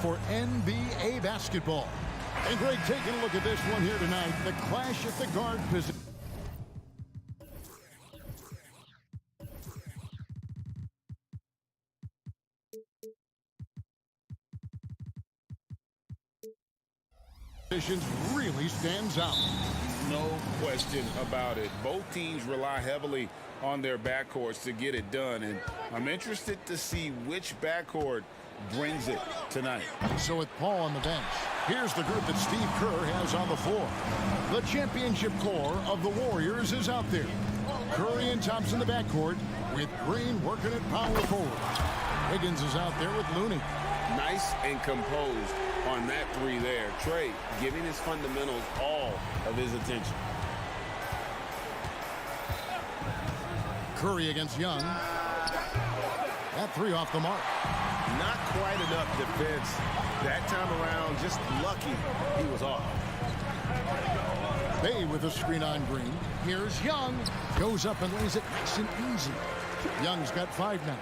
for NBA basketball. And Greg, taking a look at this one here tonight, the clash at the guard position. Really stands out. No question about it. Both teams rely heavily on their backcourts to get it done, and I'm interested to see which backcourt brings it tonight. So with Paul on the bench, here's the group that Steve Kerr has on the floor. The championship core of the Warriors is out there. Curry and Thompson in the backcourt, with Green working at power forward. Wiggins is out there with Looney. Nice and composed on that three there. Trey giving his fundamentals all of his attention. Curry against Young. That three off the mark. Not quite enough defense. That time around, just lucky he was off. Bay with a screen on Green. Here's Young. Goes up and lays it nice and easy. Young's got 5 now.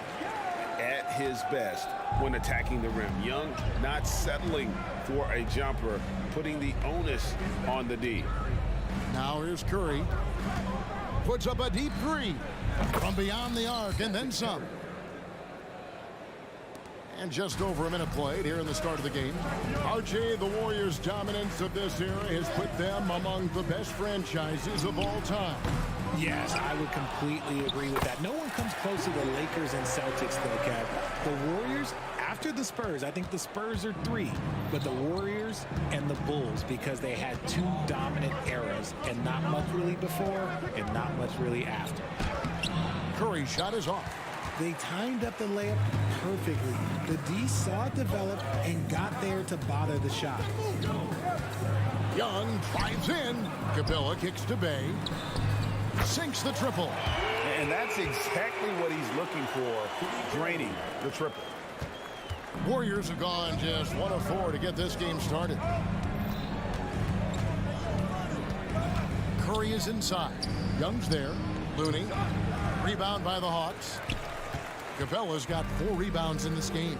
At his best when attacking the rim. Young not settling for a jumper, putting the onus on the D. Now here's Curry. Puts up a deep three from beyond the arc and then some. And just over a minute played here in the start of the game. RJ, the Warriors' dominance of this era has put them among the best franchises of all time. Yes, I would completely agree with that. No one comes close to the Lakers and Celtics, though, Kev. The Warriors, after the Spurs, I think the Spurs are 3, but the Warriors and the Bulls, because they had 2 dominant eras, and not much really before and not much really after. Curry shot is off. They timed up the layup perfectly. The D saw it develop and got there to bother the shot. Young drives in. Capella kicks to Bay. Sinks the triple. And that's exactly what he's looking for, draining the triple. Warriors have gone just 1 of 4 to get this game started. Curry is inside. Young's there. Looney. Rebound by the Hawks. Capella's got 4 rebounds in this game.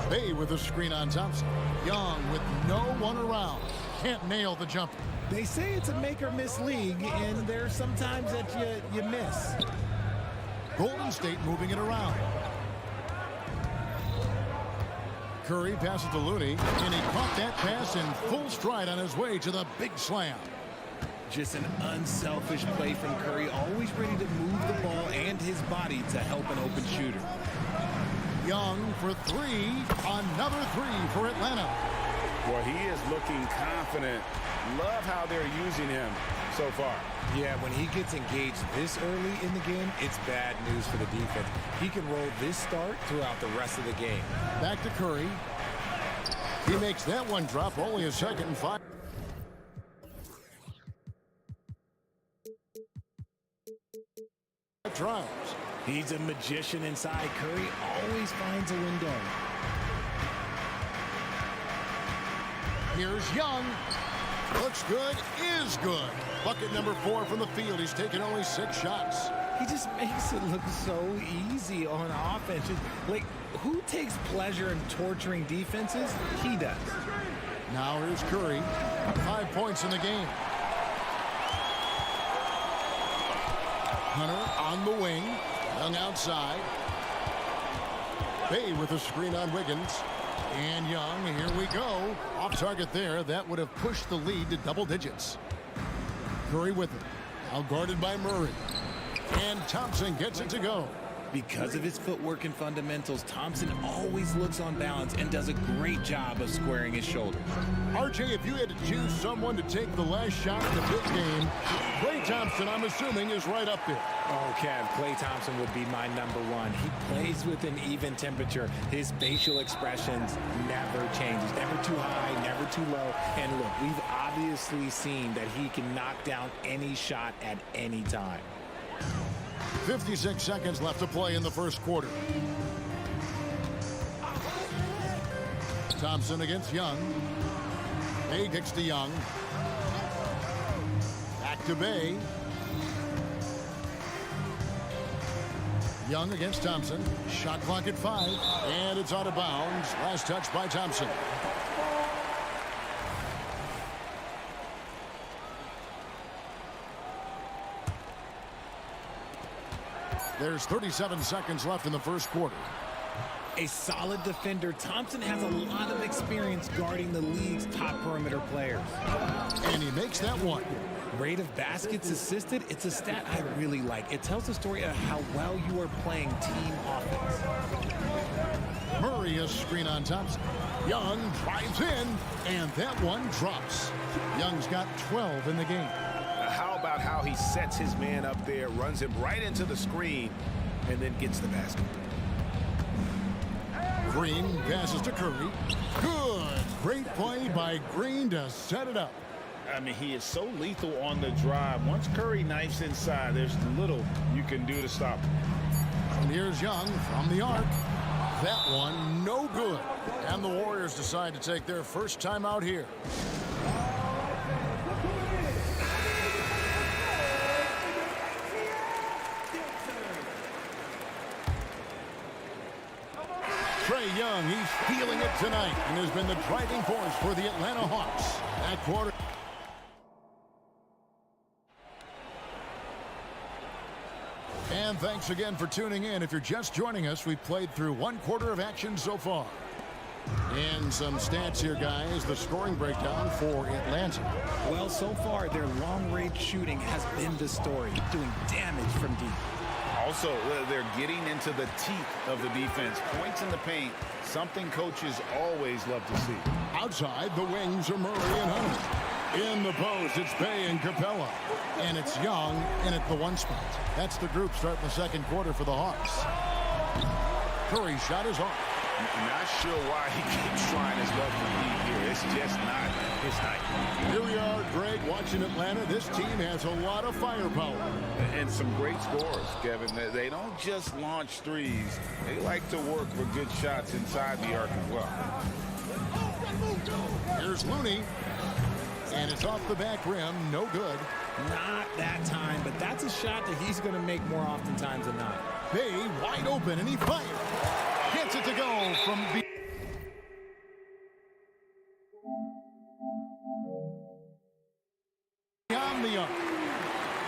Bay with a screen on Thompson. Young with no one around. Can't nail the jumper. They say it's a make-or-miss league, and there's sometimes that you miss. Golden State moving it around. Curry passes to Looney, and he caught that pass in full stride on his way to the big slam. Just an unselfish play from Curry, always ready to move the ball and his body to help an open shooter. Young for 3. Another 3 for Atlanta. Well, he is looking confident. Love how they're using him so far. Yeah, when he gets engaged this early in the game, it's bad news for the defense. He can roll this start throughout the rest of the game. Back to Curry. He makes that one drop, only a 2nd and 5. Drives. He's a magician inside. Curry always finds a window. Here's Young. Looks good, is good. Bucket number 4 from the field. He's taken only 6 shots. He just makes it look so easy on offense. Like, who takes pleasure in torturing defenses? He does. Now here's Curry. 5 points in the game. Hunter on the wing. Young outside. Bay with a screen on Wiggins. And Young, here we go. Off target there. That would have pushed the lead to double digits. Curry with it. Now guarded by Murray. And Thompson gets it to go. Because of his footwork and fundamentals, Thompson always looks on balance and does a great job of squaring his shoulders. RJ, if you had to choose someone to take the last shot in the big game, Klay Thompson, I'm assuming, is right up there. Oh, Kev, Klay Thompson would be my #1. He plays with an even temperature. His facial expressions never changes. Never too high, never too low. And look, we've obviously seen that he can knock down any shot at any time. 56 seconds left to play in the first quarter. Thompson against Young. Bay kicks to Young. Back to Bay. Young against Thompson. Shot clock at 5. And it's out of bounds. Last touch by Thompson. There's 37 seconds left in the first quarter. A solid defender. Thompson has a lot of experience guarding the league's top perimeter players. And he makes that one. Rate of baskets assisted, it's a stat I really like. It tells the story of how well you are playing team offense. Murray a screen on Thompson. Young drives in, and that one drops. Young's got 12 in the game. How about how he sets his man up there, runs him right into the screen, and then gets the basket. Green passes to Curry. Good. Great play by Green to set it up. I mean, he is so lethal on the drive. Once Curry knifes inside, there's little you can do to stop him. And here's Young from the arc. That one no good. And the Warriors decide to take their first time out here. Trae Young, he's feeling it tonight and has been the driving force for the Atlanta Hawks. That quarter. And thanks again for tuning in. If you're just joining us, we've played through one quarter of action so far. And some stats here, guys. The scoring breakdown for Atlanta. Well, so far, their long-range shooting has been the story, doing damage from deep. Also, they're getting into the teeth of the defense. Points in the paint, something coaches always love to see. Outside, the wings are Murray and Hunter. In the post, it's Bey and Capella. And it's Young in at the one spot. That's the group starting the second quarter for the Hawks. Curry's shot is off. Not sure why he keeps trying his luck from deep here. It's just not his night. Here we are, Greg, watching Atlanta. This team has a lot of firepower. And some great scores, Kevin. They don't just launch threes. They like to work for good shots inside the arc as well. Here's Looney. And it's off the back rim. No good. Not that time, but that's a shot that he's going to make more oftentimes than not. Bey wide open, and he fires. Gets it to go from beyond the arc.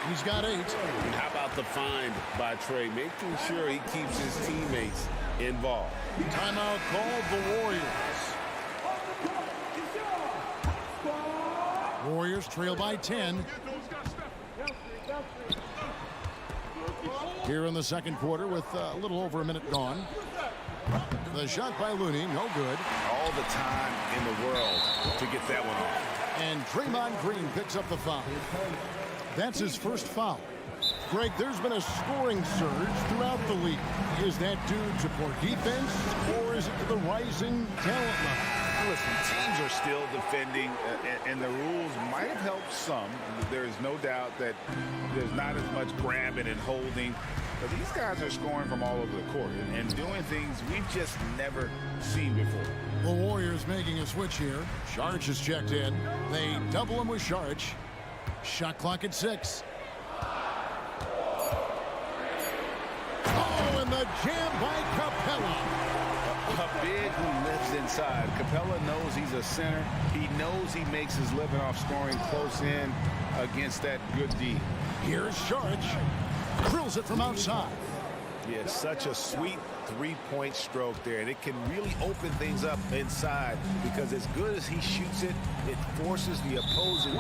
He's got 8. And how about the find by Trae, making sure he keeps his teammates involved. Timeout called the Warriors. Warriors trail by 10. Here in the second quarter with a little over a minute gone. The shot by Looney, no good. All the time in the world to get that one off. And Draymond Green picks up the foul. That's his first foul. Greg, there's been a scoring surge throughout the league. Is that due to poor defense, or is it to the rising talent level? Listen, teams are still defending, and the rules might have helped some. There is no doubt that there's not as much grabbing and holding. But these guys are scoring from all over the court and doing things we've just never seen before. The Warriors making a switch here. Sharch is checked in. They double him with Sharch. Shot clock at 6. Oh, and the jam by Capella. A big who lives inside. Capella knows he's a center. He knows he makes his living off scoring close in against that good D. Here's Sharch. Drills it from outside. Yeah, such a sweet three-point stroke there, and it can really open things up inside because as good as he shoots it, it forces the opposing.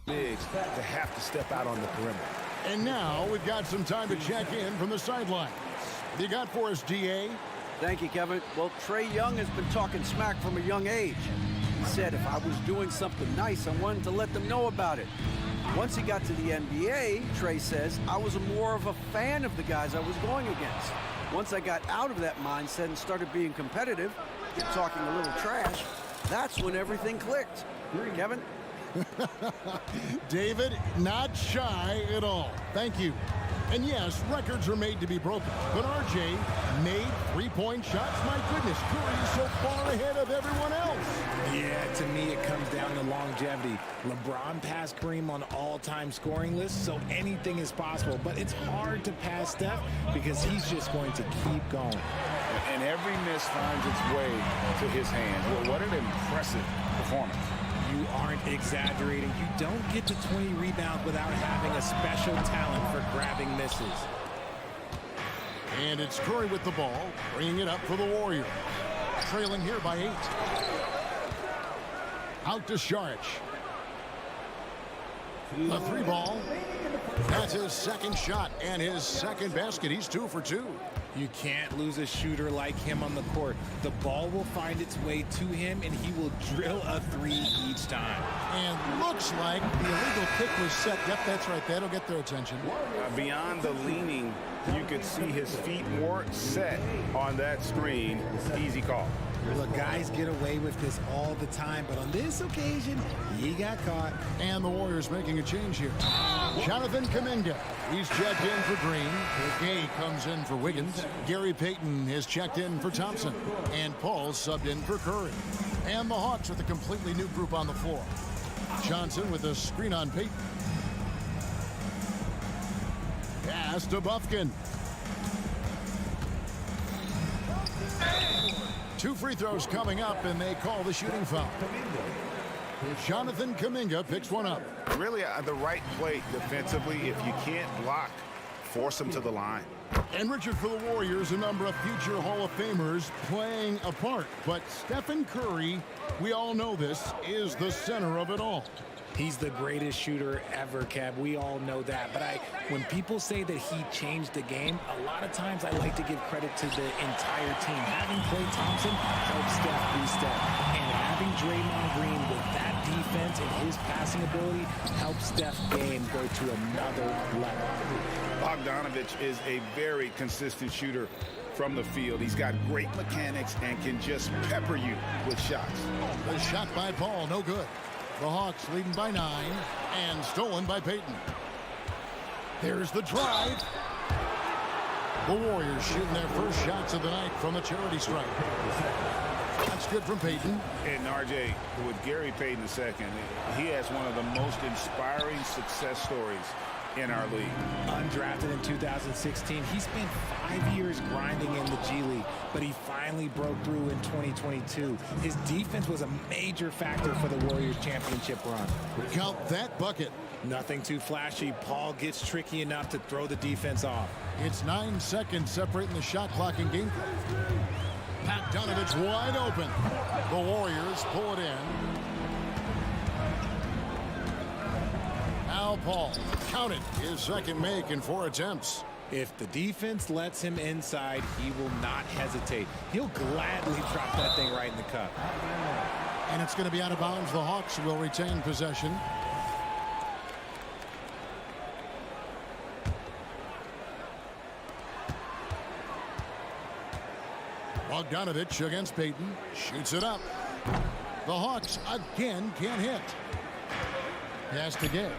Bigs to have to step out on the perimeter. And now we've got some time to check in from the sideline. What you got for us, DA? Thank you, Kevin. Well, Trae Young has been talking smack from a young age. He said if I was doing something nice, I wanted to let them know about it. Once he got to the NBA, Trae says, I was more of a fan of the guys I was going against. Once I got out of that mindset and started being competitive and talking a little trash, that's when everything clicked. Kevin? David, not shy at all. Thank you. And yes, records are made to be broken. But RJ made three-point shots. My goodness, Curry is so far ahead of everyone else. Yeah, to me, it comes down to longevity. LeBron passed Kareem on all-time scoring lists, so anything is possible. But it's hard to pass Steph because he's just going to keep going. And every miss finds its way to his hands. Well, what an impressive performance. You aren't exaggerating. You don't get to 20 rebounds without having a special talent for grabbing misses. And it's Curry with the ball, bringing it up for the Warriors. Trailing here by 8. Out to Saric. A 3 ball. That's his second shot and his second basket. He's 2 for 2. You can't lose a shooter like him on the court. The ball will find its way to him, and he will drill a 3 each time. And looks like the illegal kick was set. Yep, that's right. That'll get their attention. Beyond the leaning, you could see his feet weren't set on that screen. Easy call. Look, guys get away with this all the time, but on this occasion, he got caught. And the Warriors making a change here. Jonathan Kuminga. He's checked in for Green. Gay comes in for Wiggins. Gary Payton has checked in for Thompson. And Paul subbed in for Curry. And the Hawks with a completely new group on the floor. Johnson with a screen on Payton. Pass to Bufkin. 2 free throws coming up, and they call the shooting foul. Jonathan Kuminga picks one up. Really the right play defensively. If you can't block, force him to the line. And Richard, for the Warriors, a number of future Hall of Famers playing a part. But Stephen Curry, we all know this, is the center of it all. He's the greatest shooter ever, Kev. We all know that. But when people say that he changed the game, a lot of times I like to give credit to the entire team. Having Klay Thompson helped Steph be Steph. And having Draymond Green with that defense and his passing ability helped Steph's game go to another level. Bogdanovich is a very consistent shooter from the field. He's got great mechanics and can just pepper you with shots. The shot by Paul, no good. The Hawks leading by 9 and stolen by Payton. There's the drive. The Warriors shooting their first shots of the night from a charity stripe. That's good from Payton. And RJ, with Gary Payton II, he has one of the most inspiring success stories in our league. Undrafted in 2016, he spent 5 years grinding in the G League, but he finally broke through in 2022. His defense was a major factor for the Warriors championship run. Count that bucket. Nothing too flashy. Paul gets tricky enough to throw the defense off. It's 9 seconds separating the shot clock and game. Bogdanovich wide open. The Warriors pull it in. Now Paul, count it, his second make in 4 attempts. If the defense lets him inside, he will not hesitate. He'll gladly drop that thing right in the cup. And it's going to be out of bounds. The Hawks will retain possession. Bogdanovich against Payton. Shoots it up. The Hawks again can't hit. Pass to Gay.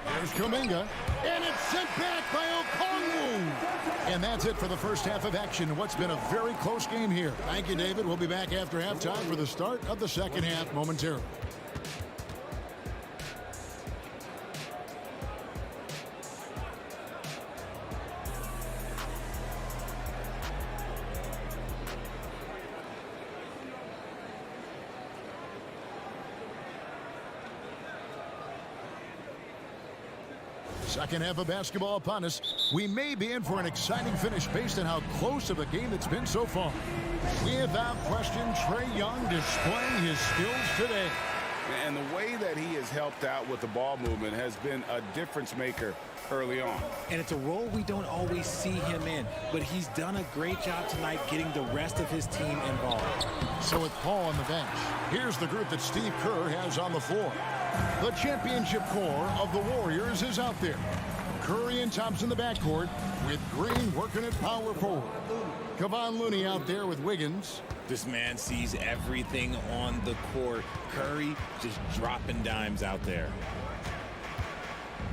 There's Kuminga. And it's sent back by Okongwu. And that's it for the first half of action. What's been a very close game here. Thank you, David. We'll be back after halftime for the start of the second half momentarily. Second half of basketball upon us. We may be in for an exciting finish based on how close of a game it's been so far. Without question, Trae Young displaying his skills today. And the way that he has helped out with the ball movement has been a difference maker early on. And it's a role we don't always see him in, but he's done a great job tonight getting the rest of his team involved. So with Paul on the bench, here's the group that Steve Kerr has on the floor. The championship core of the Warriors is out there. Curry and Thompson in the backcourt, with Green working at power forward. Kevon Looney out there with Wiggins. This man sees everything on the court. Curry just dropping dimes out there.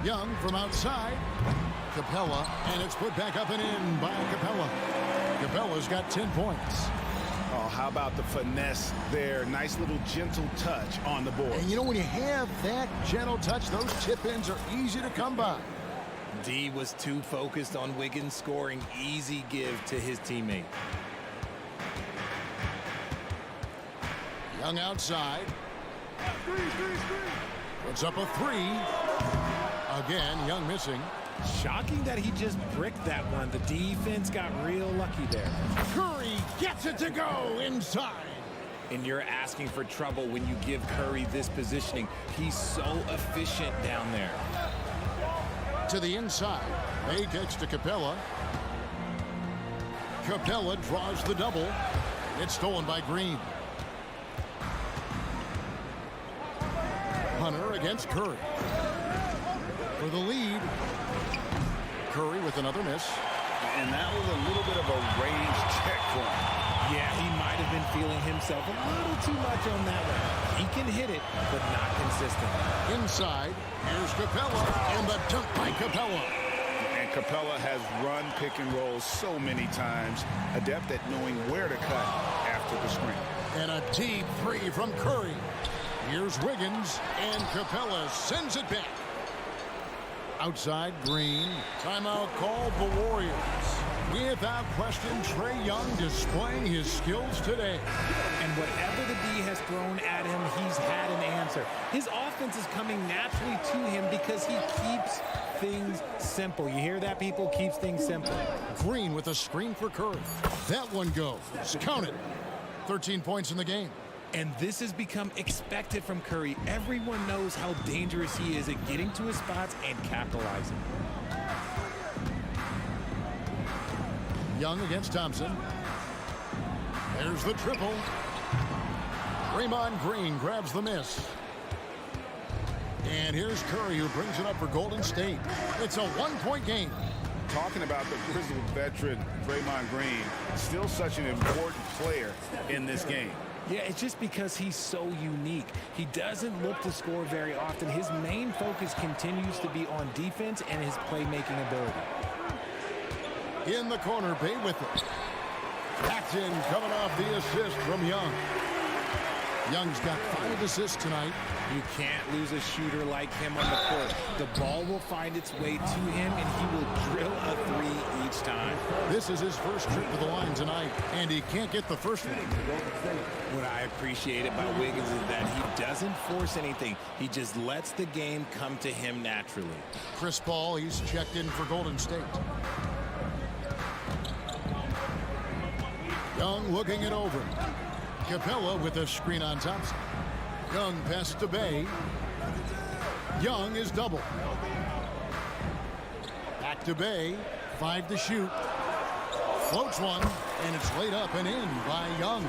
Young from outside. Capella, and it's put back up and in by Capella. Capella's got 10 points. Oh, how about the finesse there? Nice little gentle touch on the board. And you know, when you have that gentle touch, those tip-ins are easy to come by. D was too focused on Wiggins scoring. Easy give to his teammate. Young outside. Puts up a three. Again, Young missing. Shocking that he just bricked that one. The defense got real lucky there. Curry gets it to go inside. And you're asking for trouble when you give Curry this positioning. He's so efficient down there. To the inside. They gets to Capella. Capella draws the double. It's stolen by Green. Hunter against Curry. For the lead. Curry with another miss. And that was a little bit of a range check for him. Yeah, he might have been feeling himself a little too much on that one. He can hit it, but not consistent. Inside, here's Capella, and the dunk by Capella. And Capella has run pick and rolls so many times, adept at knowing where to cut after the screen. And a deep three from Curry. Here's Wiggins, and Capella sends it back. Outside, Green. Timeout called the Warriors. Without question, Trae Young displaying his skills today. And whatever the D has thrown at him, he's had an answer. His offense is coming naturally to him because he keeps things simple. You hear that, people? Keeps things simple. Green with a screen for Curry. That one goes. Count it. 13 points in the game. And this has become expected from Curry. Everyone knows how dangerous he is at getting to his spots and capitalizing. Young against Thompson. There's the triple. Draymond Green grabs the miss. And here's Curry, who brings it up for Golden State. It's a one-point game. Talking about the grizzled veteran Draymond Green, still such an important player in this game. Yeah, it's just because he's so unique. He doesn't look to score very often. His main focus continues to be on defense and his playmaking ability. In the corner, Bay with it. Paxton coming off the assist from Young. Young's got 5 assists tonight. You can't lose a shooter like him on the court. The ball will find its way to him, and he will drill a three each time. This is his first trip to the line tonight, and he can't get the first one. What I appreciate about Wiggins is that he doesn't force anything. He just lets the game come to him naturally. Chris Paul, he's checked in for Golden State. Young looking it over. Capella with a screen on Thompson. Young pass to Bay. Young is double. Back to Bay. 5 to shoot. Floats one, and it's laid up and in by Young.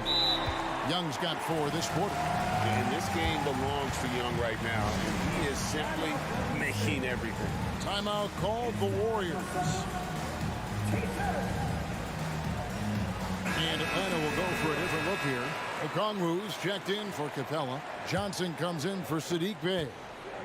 Young's got 4 this quarter. And this game belongs to Young right now. He is simply making everything. Timeout called the Warriors. And Atlanta will go for a different look here. Okongwu's checked in for Capella. Johnson comes in for Sadiq Bey.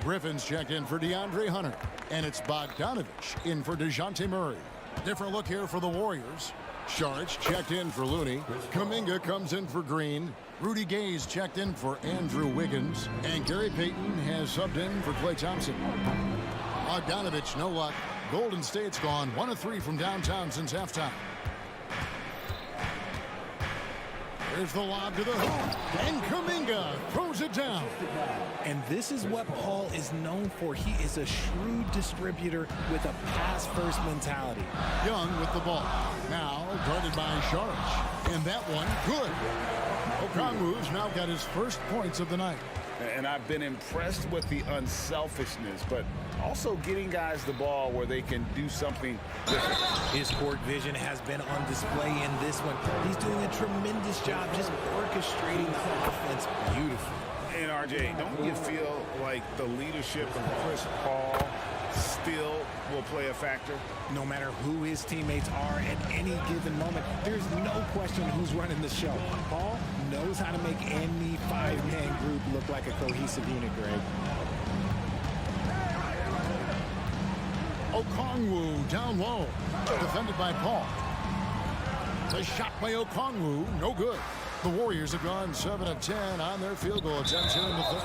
Griffin's checked in for DeAndre Hunter. And it's Bogdanovich in for DeJounte Murray. Different look here for the Warriors. Saric checked in for Looney. Kuminga comes in for Green. Rudy Gay's checked in for Andrew Wiggins. And Gary Payton has subbed in for Klay Thompson. Bogdanovich, no luck. Golden State's gone 1 of 3 from downtown since halftime. There's the lob to the hoop, and Kuminga throws it down. And this is what Paul is known for. He is a shrewd distributor with a pass-first mentality. Young with the ball. Now guarded by Saric. And that one, good. Okongwu's now got his first points of the night. And I've been impressed with the unselfishness, but also getting guys the ball where they can do something different. His court vision has been on display in this one. He's doing a tremendous job just orchestrating the offense beautifully. And RJ, don't you feel like the leadership of Chris Paul still will play a factor? No matter who his teammates are at any given moment, there's no question who's running the show. Paul knows how to make any five-man group look like a cohesive unit, Greg. Okongwu down low, defended by Paul. The shot by Okongwu, no good. The Warriors have gone 7 of 10 on their field goal attempts here in the third.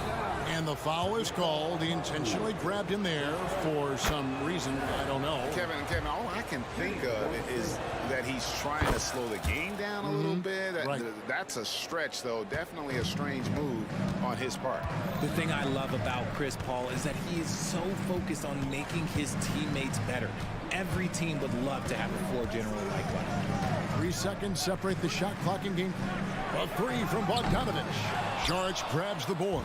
And the foul is called. He intentionally grabbed him there for some reason. I don't know. Kevin, all I can think of is that he's trying to slow the game down a little bit. Right. That's a stretch, though. Definitely a strange move on his part. The thing I love about Chris Paul is that he is so focused on making his teammates better. Every team would love to have a floor general like that. 3 seconds separate the shot clock in game. A three from Bogdanovich. Saric grabs the board.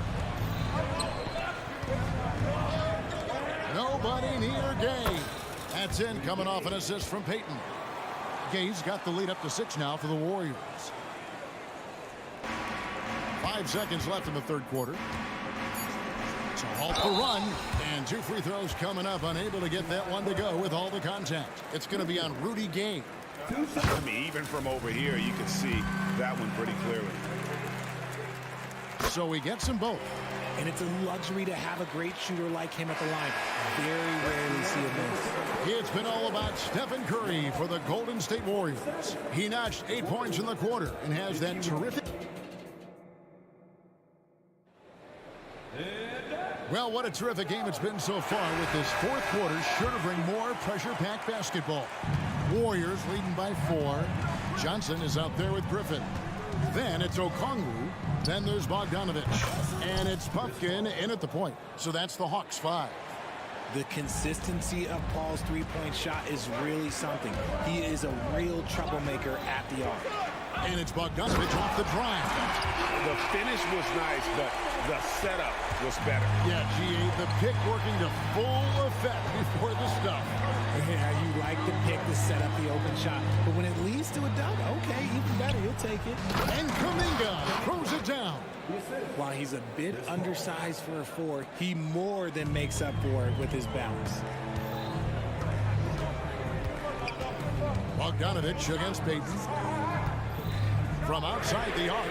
Nobody near Gay. That's in, coming off an assist from Peyton. Gay's got the lead up to 6 now for the Warriors. 5 seconds left in the third quarter. So halt the run, and 2 free throws coming up. Unable to get that one to go with all the contact. It's going to be on Rudy Gay. I mean, even from over here, you can see that one pretty clearly. So he gets them both. And it's a luxury to have a great shooter like him at the line. Very rarely see a miss. It's been all about Stephen Curry for the Golden State Warriors. He notched 8 points in the quarter and has that terrific... Well, what a terrific game it's been so far, with this fourth quarter sure to bring more pressure-packed basketball. Warriors leading by 4. Johnson is out there with Griffin. Then it's Okongwu. Then there's Bogdanovich. And it's Pumpkin in at the point. So that's the Hawks 5. The consistency of Paul's three-point shot is really something. He is a real troublemaker at the arc. And it's Bogdanovich off the drive. The finish was nice, but the setup was better. Yeah, G8, the pick working to full effect before the stuff. Yeah, you like the pick to set up the open shot. But when it leads to a dunk, okay, even better, you'll take it. And Kuminga throws it down. While he's a bit undersized for a 4, he more than makes up for it with his balance. Bogdanovich against Peyton. From outside the arc.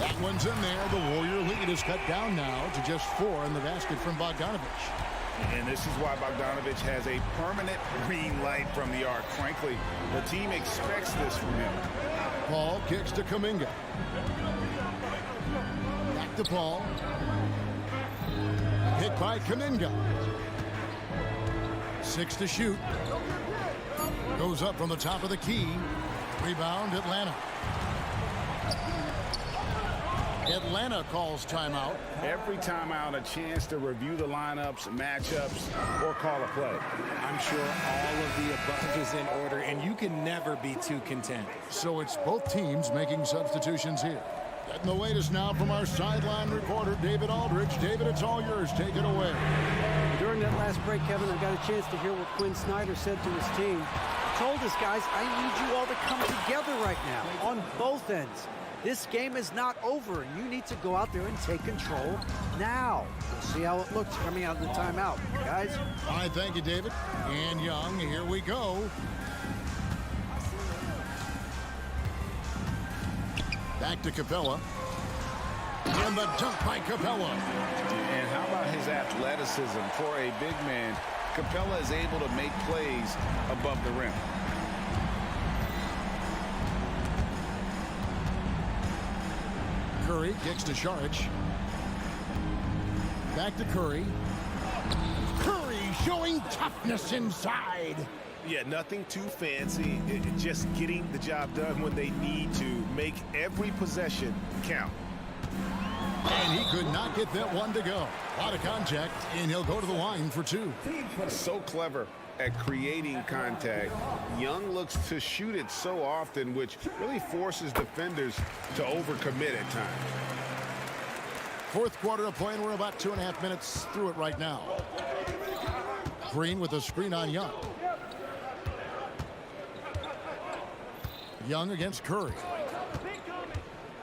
That one's in there. The Warrior lead is cut down now to just 4 in the basket from Bogdanovich. And this is why Bogdanovich has a permanent green light from the arc. Frankly, the team expects this from him. Paul kicks to Kuminga. Back to Paul. Hit by Kuminga. 6 to shoot. Goes up from the top of the key. Rebound, Atlanta. Atlanta calls timeout. Every timeout, a chance to review the lineups, matchups, or call a play. I'm sure all of the above is in order, and you can never be too content. So it's both teams making substitutions here. Getting the latest now from our sideline reporter, David Aldridge. David, it's all yours. Take it away. During that last break, Kevin, I got a chance to hear what Quinn Snyder said to his team. He told us, guys, I need you all to come together right now on both ends. This game is not over, and you need to go out there and take control now. We'll see how it looks coming out of the timeout. Guys? All right, thank you, David. And Young, here we go. Back to Capella. And the dunk by Capella. And how about his athleticism for a big man? Capella is able to make plays above the rim. Curry kicks to Saric. Back to Curry. Curry showing toughness inside. Yeah, nothing too fancy. Just getting the job done when they need to. Make every possession count. And he could not get that one to go. A lot of contact, and he'll go to the line for 2. So clever at creating contact. Young looks to shoot it so often, which really forces defenders to overcommit at times. Fourth quarter of play, and we're about 2.5 minutes through it right now. Green with a screen on Young. Young against Curry.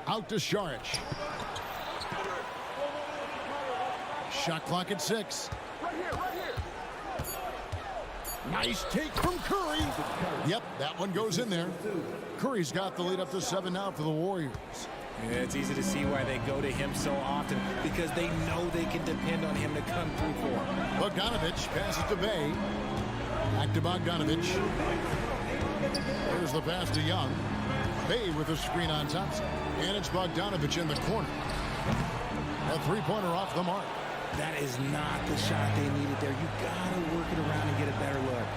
Out to Saric. Shot clock at 6. Nice take from Curry. Yep, that one goes in there. Curry's got the lead up to 7 now for the Warriors. Yeah, it's easy to see why they go to him so often, because they know they can depend on him to come through for them. Bogdanovich passes to Bay. Back to Bogdanovich. There's the pass to Young. Bay with a screen on Thompson. And it's Bogdanovich in the corner. A three-pointer off the mark. That is not the shot they needed there. You gotta work it around and get a better look.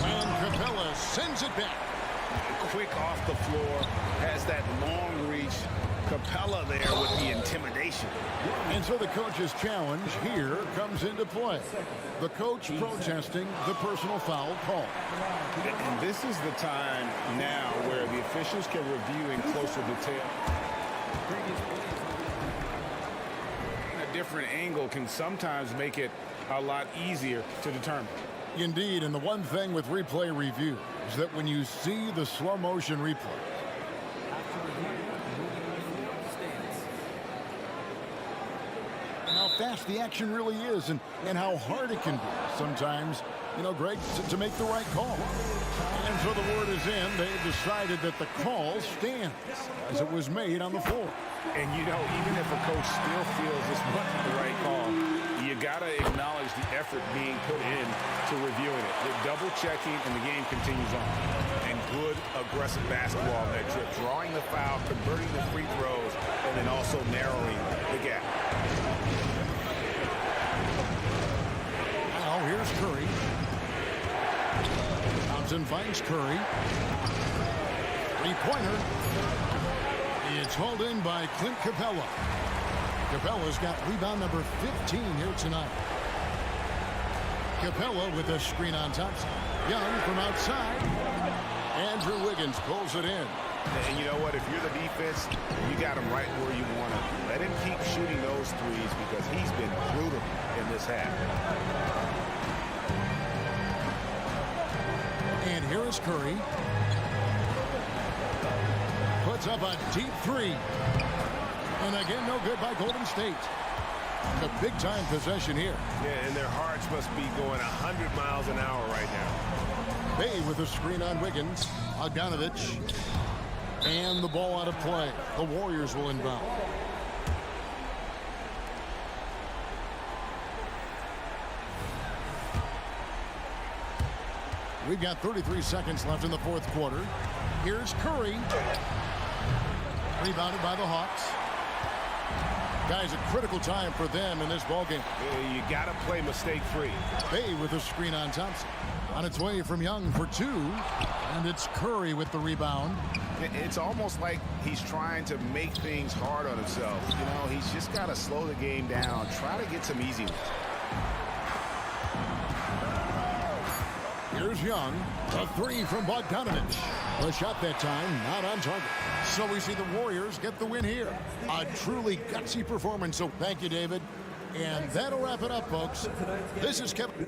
And Capella sends it back. Quick off the floor, has that long reach. Capella there with the intimidation. And so the coach's challenge here comes into play. The coach protesting the personal foul call. And this is the time now where the officials can review in closer detail. A different angle can sometimes make it a lot easier to determine. Indeed, and the one thing with replay review is that when you see the slow motion replay, how fast the action really is and how hard it can be sometimes, you know, Greg, to make the right call. And so the word is in. They've decided that the call stands as it was made on the floor. And, you know, even if a coach still feels this wasn't the right call, you got to acknowledge the effort being put in to reviewing it. The double checking, and the game continues on. And good, aggressive basketball on that trip. Drawing the foul, converting the free throws, and then also narrowing the gap. Now here's Curry. Thompson finds Curry. Three-pointer. It's hauled in by Clint Capella. Capella's got rebound number 15 here tonight. Capella with a screen on Thompson. Young from outside. Andrew Wiggins pulls it in. And you know what? If you're the defense, you got him right where you want him. Let him keep shooting those threes because he's been brutal in this half. And here is Curry. Puts up a deep three. And again, no good by Golden State. A big-time possession here. Yeah, and their hearts must be going 100 miles an hour right now. Bay with a screen on Wiggins. Bogdanovich. And the ball out of play. The Warriors will inbound. We've got 33 seconds left in the fourth quarter. Here's Curry. Rebounded by the Hawks. Guys, a critical time for them in this ballgame. You got to play mistake-free. Bay with a screen on Thompson. On its way from Young for 2. And it's Curry with the rebound. It's almost like he's trying to make things hard on himself. You know, he's just got to slow the game down. Try to get some easy ones. Here's Young. A 3 from Bogdanovich. The shot that time not on target. So we see the Warriors get the win here. A truly gutsy performance. So thank you, David. And that'll wrap it up, folks. This is Kevin.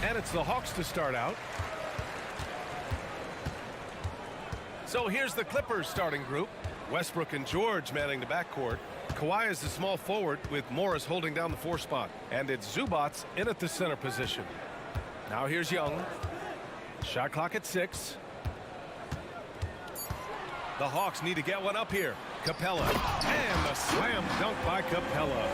And it's the Hawks to start out. So here's the Clippers starting group. Westbrook and George manning the backcourt. Kawhi is the small forward with Morris holding down the 4 spot. And it's Zubats in at the center position. Now here's Young. Shot clock at 6. The Hawks need to get one up here. Capella. And the slam dunk by Capella.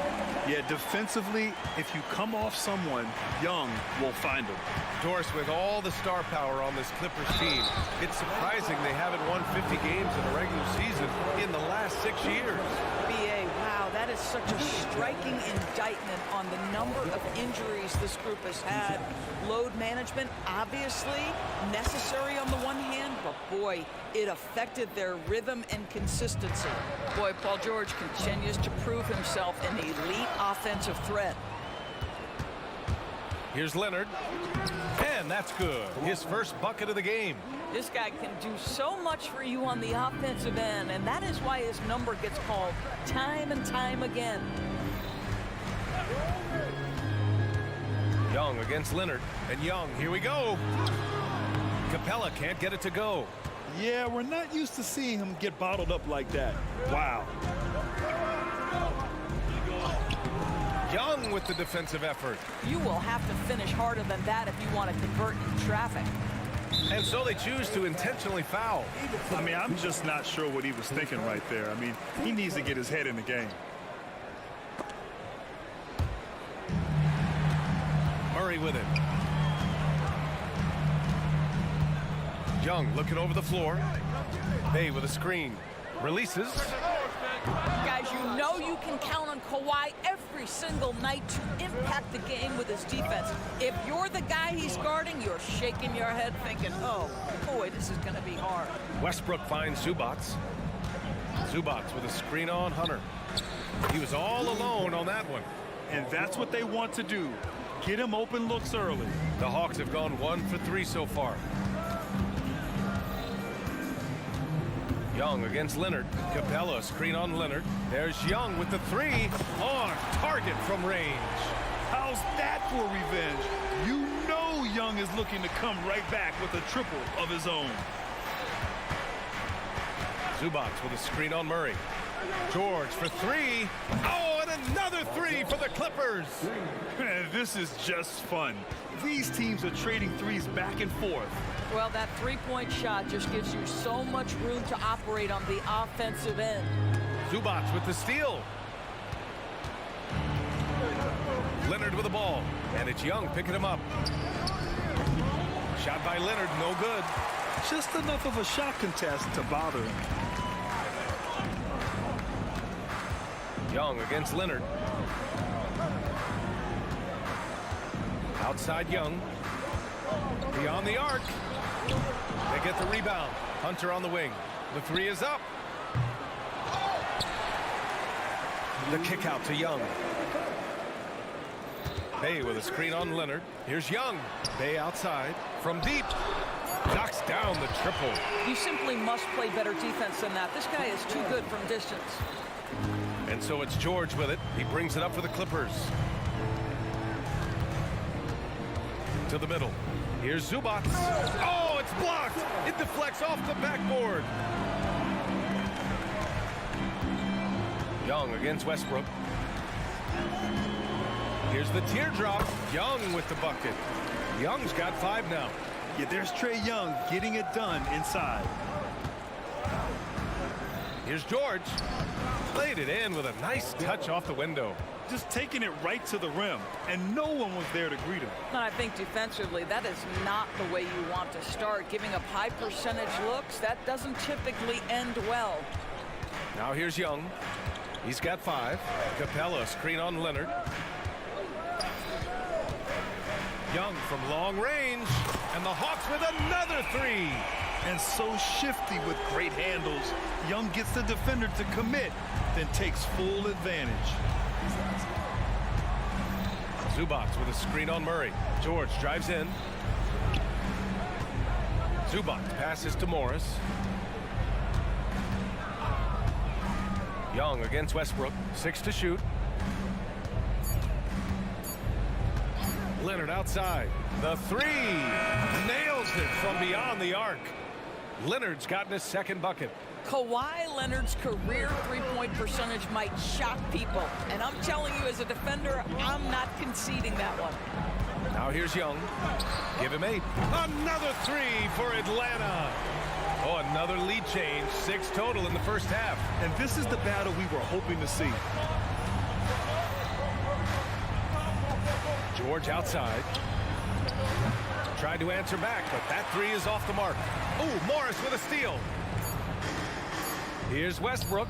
Yeah, defensively, if you come off someone, Young will find him. Doris, with all the star power on this Clippers team, it's surprising they haven't won 50 games in the regular season in the last 6 years. BA, wow, that is such a striking indictment on the number of injuries this group has had. Load management, obviously necessary on the one hand, but boy, it affected their rhythm and consistency. Boy, Paul George continues to prove himself an elite offensive threat. Here's Leonard. And that's good. His first bucket of the game. This guy can do so much for you on the offensive end, and that is why his number gets called time and time again. Young against Leonard. And Young, here we go. Capella can't get it to go. Yeah, we're not used to seeing him get bottled up like that. Wow. Young with the defensive effort. You will have to finish harder than that if you want to convert in traffic. And so they choose to intentionally foul. I mean, I'm just not sure what he was thinking right there. I mean, he needs to get his head in the game. Murray with it. Young looking over the floor. Bay with a screen. Releases. Guys, you know you can count on Kawhi every single night to impact the game with his defense. If you're the guy he's guarding, you're shaking your head thinking, oh, boy, this is going to be hard. Westbrook finds Zubats. Zubats with a screen on Hunter. He was all alone on that one. And that's what they want to do. Get him open looks early. The Hawks have gone 1 for 3 so far. Young against Leonard. Capella, screen on Leonard. There's Young with the three. On target from range. How's that for revenge? You know Young is looking to come right back with a triple of his own. Zubac with a screen on Murray. George for three. Oh, and another three for the Clippers. Man, this is just fun. These teams are trading threes back and forth. Well, that three-point shot just gives you so much room to operate on the offensive end. Zubac with the steal. Leonard with the ball. And it's Young picking him up. Shot by Leonard, no good. Just enough of a shot contest to bother him. Young against Leonard. Outside Young. Beyond the arc. They get the rebound. Hunter on the wing. The three is up. The kick out to Young. Bay with a screen on Leonard. Here's Young. Bay outside. From deep. Knocks down the triple. You simply must play better defense than that. This guy is too good from distance. And so it's George with it. He brings it up for the Clippers. To the middle. Here's Zubac. Oh, it's blocked. It deflects off the backboard. Young against Westbrook. Here's the teardrop. Young with the bucket. Young's got 5 now. Yeah, there's Trae Young getting it done inside. Here's George. Played it in with a nice touch off the window. Just taking it right to the rim, and no one was there to greet him. And I think defensively, that is not the way you want to start. Giving up high percentage looks, that doesn't typically end well. Now here's Young. He's got 5. Capella, screen on Leonard. Young from long range, and the Hawks with another 3. And so shifty with great handles. Young gets the defender to commit, then takes full advantage. Zubac with a screen on Murray. George drives in. Zubac passes to Morris. Young against Westbrook. 6 to shoot. Leonard outside. The 3. Nails it from beyond the arc. Leonard's gotten his second bucket. Kawhi Leonard's career three-point percentage might shock people. And I'm telling you, as a defender, I'm not conceding that one. Now here's Young. Give him 8. Another 3 for Atlanta. Oh, another lead change. 6 total in the first half. And this is the battle we were hoping to see. George outside. Tried to answer back, but that 3 is off the mark. Ooh, Morris with a steal. Here's Westbrook.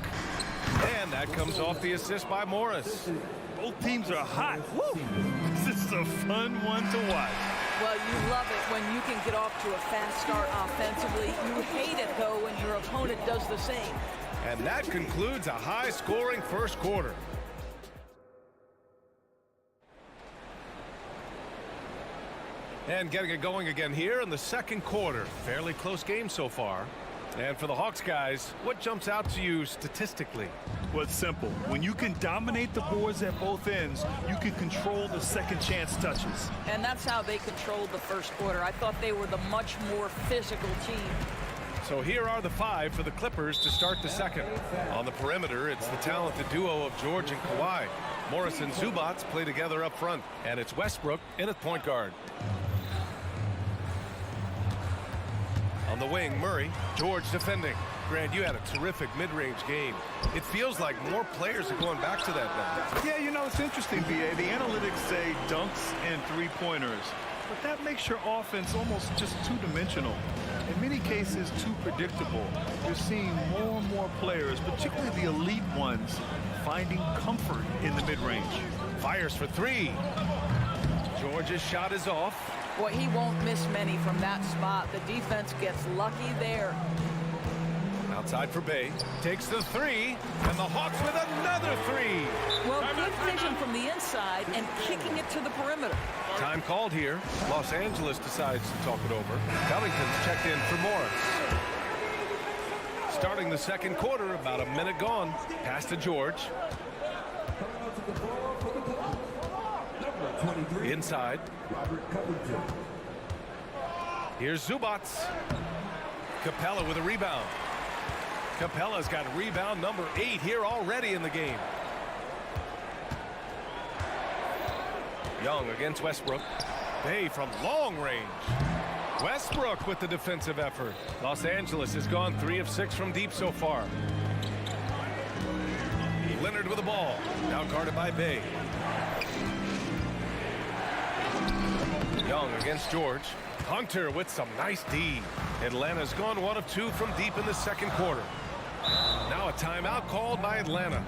And that comes off the assist by Morris. Both teams are hot. Woo! This is a fun one to watch. Well, you love it when you can get off to a fast start offensively. You hate it, though, when your opponent does the same. And that concludes a high-scoring first quarter. And getting it going again here in the second quarter. Fairly close game so far. And for the Hawks guys, what jumps out to you statistically? Well, it's simple. When you can dominate the boards at both ends, you can control the second chance touches. And that's how they controlled the first quarter. I thought they were the much more physical team. So here are the 5 for the Clippers to start the second. On the perimeter, it's the talented duo of George and Kawhi. Morris and Zubac play together up front. And it's Westbrook in at point guard. On the wing, Murray. George defending. Grant, you had a terrific mid-range game. It feels like more players are going back to that now. Yeah, you know, it's interesting, B.A. The analytics say dunks and three-pointers. But that makes your offense almost just two-dimensional. In many cases, too predictable. You're seeing more and more players, particularly the elite ones, finding comfort in the mid-range. Fires for 3. George's shot is off. Boy, he won't miss many from that spot. The defense gets lucky there. Outside for Bay. Takes the 3. And the Hawks with another 3. Well, good vision from the inside and kicking it to the perimeter. Time called here. Los Angeles decides to talk it over. Covington's checked in for Morris. Starting the second quarter, about a minute gone. Pass to George. Inside. Here's Zubats. Capella with a rebound. Capella's got rebound number 8 here already in the game. Young against Westbrook. Bay from long range. Westbrook with the defensive effort. Los Angeles has gone 3 of 6 from deep so far. Leonard with the ball. Now guarded by Bay. Young against George. Hunter with some nice D. Atlanta's gone 1 of 2 from deep in the second quarter. Now a timeout called by Atlanta.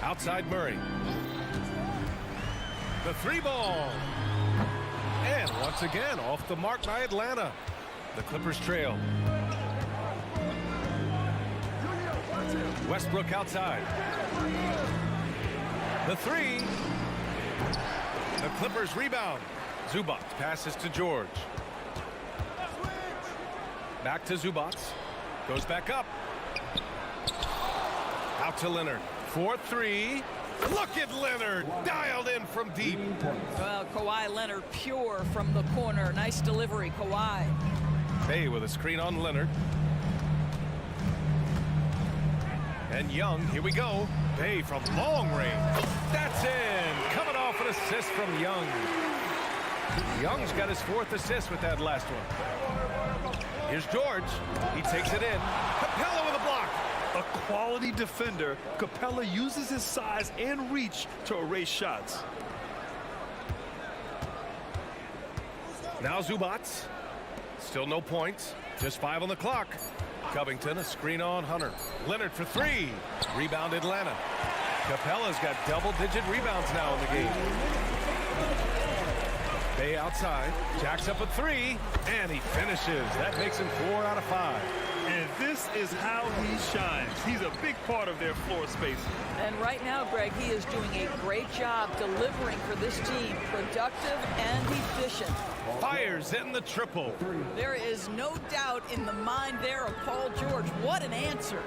Outside Murray. The 3 ball. And once again off the mark by Atlanta. The Clippers trail. Westbrook outside. The 3. The Clippers rebound. Zubats passes to George. Back to Zubats. Goes back up. Out to Leonard. 4-3. Look at Leonard. Dialed in from deep. Well, Kawhi Leonard pure from the corner. Nice delivery, Kawhi. Bay with a screen on Leonard. And Young, here we go. Bay from long range. That's in. Coming off an assist from Young. Young's got his 4th assist with that last one. Here's George. He takes it in. Capella with a block. A quality defender, Capella uses his size and reach to erase shots. Now Zubats. Still no points. Just 5 on the clock. Covington, a screen on Hunter. Leonard for 3. Rebound Atlanta. Capella's got double-digit rebounds now in the game. Bay outside. Jacks up a 3. And he finishes. That makes him 4 out of 5. And this is how he shines. He's a big part of their floor spacing. And right now, Greg, he is doing a great job delivering for this team. Productive and efficient. Fires in the triple. There is no doubt in the mind there of Paul George. What an answer.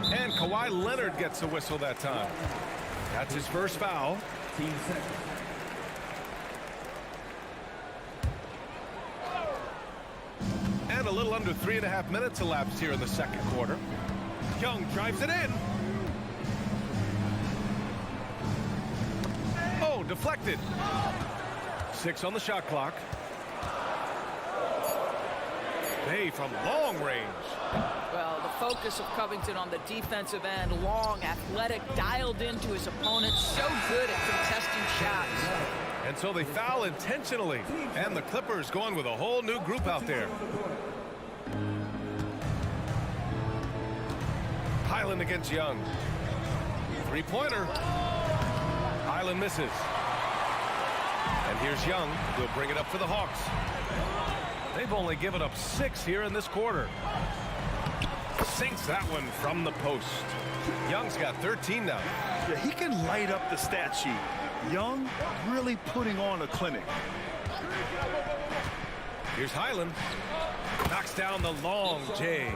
And Kawhi Leonard gets a whistle that time. That's his first foul. And a little under 3.5 minutes elapsed here in the second quarter. Young drives it in. Oh, deflected. 6 on the shot clock. Bay from long range. Well, the focus of Covington on the defensive end, long, athletic, dialed into his opponent, so good at contesting shots. And so they foul intentionally. And the Clippers going with a whole new group out there. Highland against Young. 3-pointer. Highland misses. And here's Young. He'll bring it up for the Hawks. They've only given up 6 here in this quarter. Sinks that one from the post. Young's got 13 now. Yeah, he can light up the stat sheet. Young really putting on a clinic. Here's Highland. Knocks down the long J.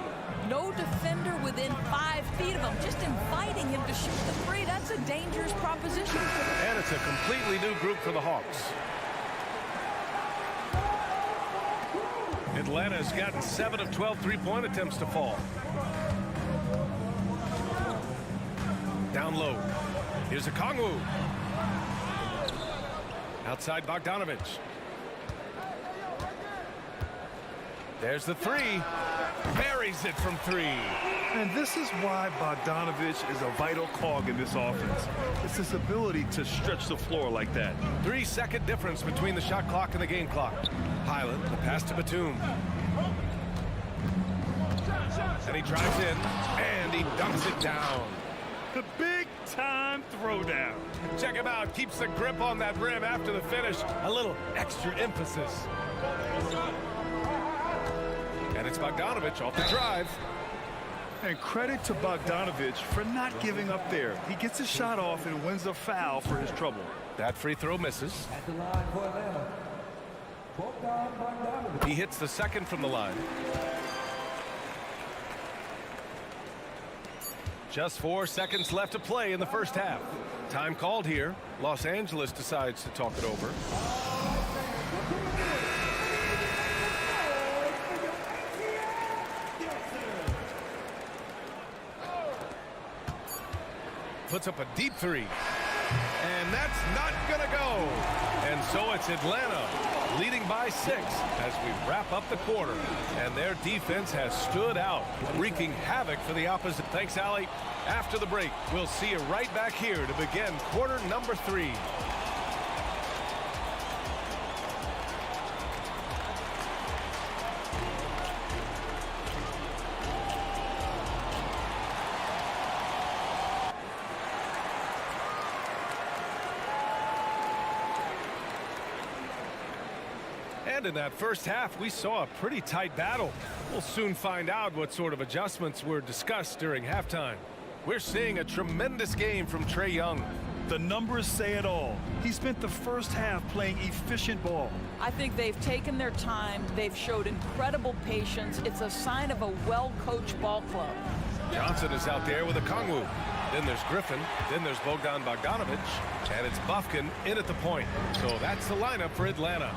No defender within 5 feet of him, just inviting him to shoot the 3. That's a dangerous proposition. And it's a completely new group for the Hawks. Atlanta's gotten 7 of 12 3-point attempts to fall. Down low. Here's a Kongwu. Outside Bogdanovich. There's the 3. Buries it from 3. And this is why Bogdanovich is a vital cog in this offense. It's his ability to stretch the floor like that. 3-second difference between the shot clock and the game clock. Highland, the pass to Batum. And he drives in, and he dunks it down. The big-time throwdown. Check him out. Keeps the grip on that rim after the finish. A little extra emphasis. And it's Bogdanovich off the drive. And credit to Bogdanovich for not giving up there. He gets his shot off and wins a foul for his trouble. That free throw misses. He hits the second from the line. Just 4 seconds left to play in the first half. Time called here. Los Angeles decides to talk it over. Puts up a deep three. And that's not going to go. And so it's Atlanta leading by 6 as we wrap up the quarter. And their defense has stood out, wreaking havoc for the opposite. Thanks, Allie. After the break, we'll see you right back here to begin quarter number 3. And in that first half, we saw a pretty tight battle. We'll soon find out what sort of adjustments were discussed during halftime. We're seeing a tremendous game from Trae Young. The numbers say it all. He spent the first half playing efficient ball. I think they've taken their time. They've showed incredible patience. It's a sign of a well-coached ball club. Johnson is out there with a Kongwu. Then there's Griffin. Then there's Bogdan Bogdanovich. And it's Bufkin in at the point. So that's the lineup for Atlanta.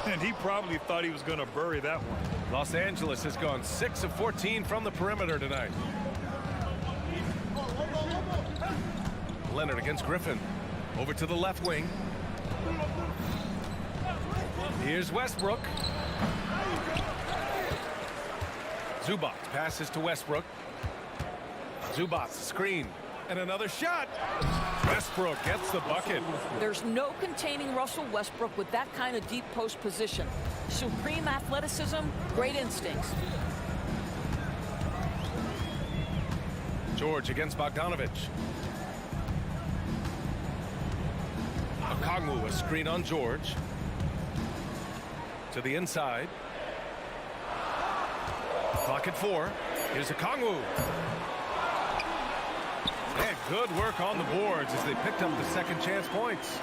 And he probably thought he was going to bury that one. Los Angeles has gone 6 of 14 from the perimeter tonight. Leonard against Griffin. Over to the left wing. Here's Westbrook. Zubac passes to Westbrook. Zubac screen. And another shot. Westbrook gets the bucket. There's no containing Russell Westbrook with that kind of deep post position. Supreme athleticism, great instincts. George against Bogdanovich. Okongwu, a screen on George. To the inside. Clock at 4. Here's Okongwu. And good work on the boards as they picked up the second chance points.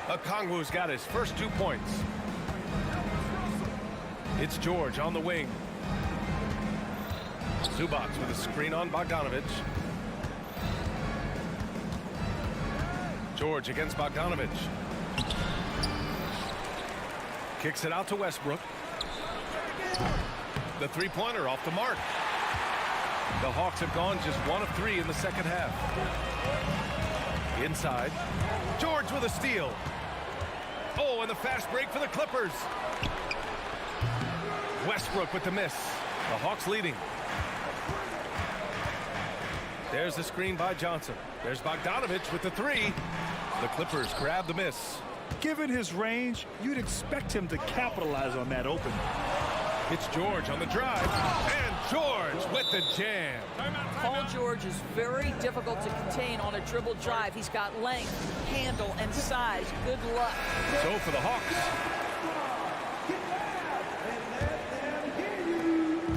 Okongwu's got his first 2 points. It's George on the wing. Zubac with a screen on Bogdanovich. George against Bogdanovich. Kicks it out to Westbrook. The three-pointer off the mark. The Hawks have gone just 1 of 3 in the second half. Inside. George with a steal. Oh, and the fast break for the Clippers. Westbrook with the miss. The Hawks leading. There's the screen by Johnson. There's Bogdanovich with the 3. The Clippers grab the miss. Given his range, you'd expect him to capitalize on that open. It's George on the drive. And George with the jam. Paul George is very difficult to contain on a dribble drive. He's got length, handle, and size. Good luck. So for the Hawks.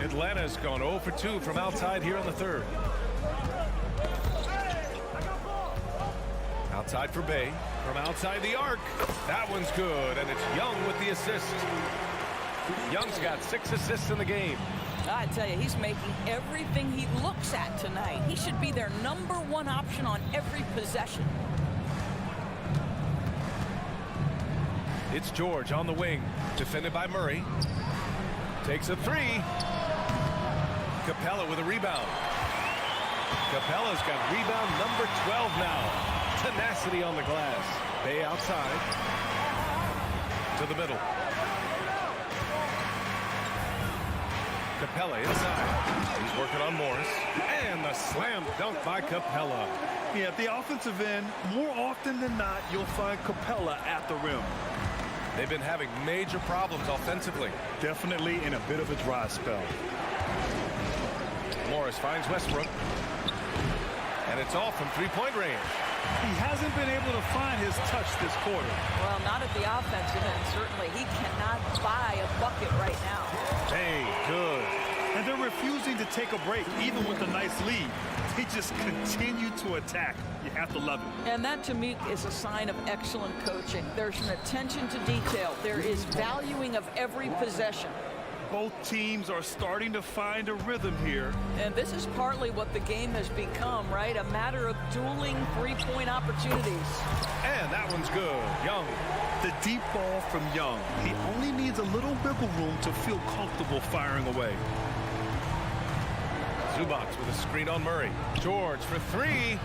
Atlanta's gone 0 for 2 from outside here in the third. Outside for Bay. From outside the arc. That one's good, and it's Young with the assist. Young's got 6 assists in the game. I tell you, he's making everything he looks at tonight. He should be their #1 option on every possession. It's George on the wing. Defended by Murray. Takes a 3. Capella with a rebound. Capella's got rebound number 12 now. Tenacity on the glass. Bay outside. To the middle. Capella inside. He's working on Morris. And the slam dunk by Capella. Yeah, at the offensive end, more often than not, you'll find Capella at the rim. They've been having major problems offensively. Definitely in a bit of a dry spell. Morris finds Westbrook. And it's off from three-point range. He hasn't been able to find his touch this quarter. Well, not at the offensive end. Certainly, he cannot buy a bucket right now. Hey, good. And they're refusing to take a break, even with a nice lead. They just continue to attack. You have to love it. And that, to me, is a sign of excellent coaching. There's an attention to detail. There is valuing of every possession. Both teams are starting to find a rhythm here. And this is partly what the game has become, right? A matter of dueling three-point opportunities. And that one's good. Young. The deep ball from Young. He only needs a little wiggle room to feel comfortable firing away. Zubac with a screen on Murray. George for three.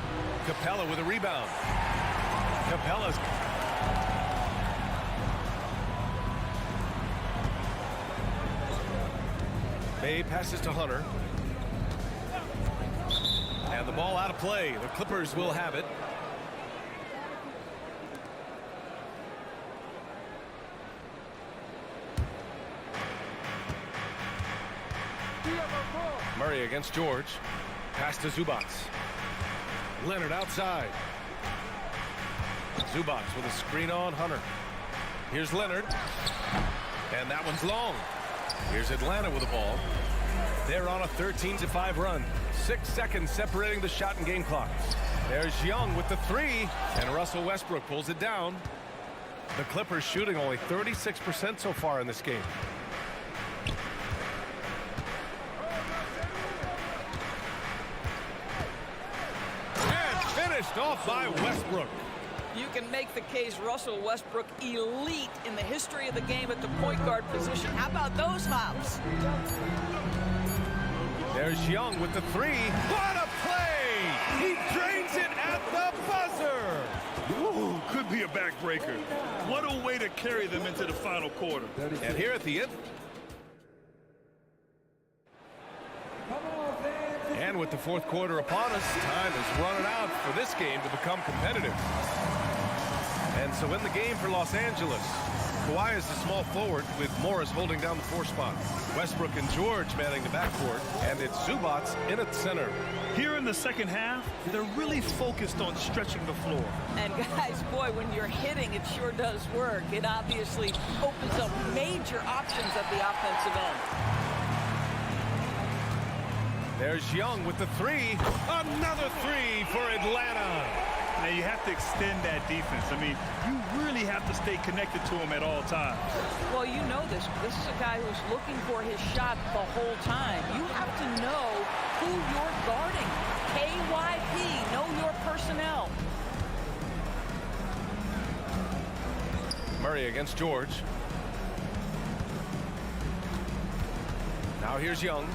Capella with a rebound. Capella's... Bay passes to Hunter. And the ball out of play. The Clippers will have it. Murray against George. Pass to Zubac. Leonard outside. Zubac with a screen on Hunter. Here's Leonard. And that one's long. Here's Atlanta with the ball. They're on a 13-5 run. 6 seconds separating the shot and game clocks. There's Young with the three. And Russell Westbrook pulls it down. The Clippers shooting only 36% so far in this game. Finished off by Westbrook. You can make the case Russell Westbrook elite in the history of the game at the point guard position. How about those hops? There's Young with the three. What a play! He drains it at the buzzer. Ooh, could be a backbreaker. What a way to carry them into the final quarter. And here at the end. And with the fourth quarter upon us, time is running out for this game to become competitive. And so in the game for Los Angeles, Kawhi is the small forward with Morris holding down the 4 spot. Westbrook and George manning the backcourt, and it's Zubac in at center. Here in the second half, they're really focused on stretching the floor. And guys, boy, when you're hitting, it sure does work. It obviously opens up major options at the offensive end. There's Young with the three. Another three for Atlanta. Now you have to extend that defense. I mean, you really have to stay connected to him at all times. Well, you know this. This is a guy who's looking for his shot the whole time. You have to know who you're guarding. KYP, know your personnel. Murray against George. Now here's Young.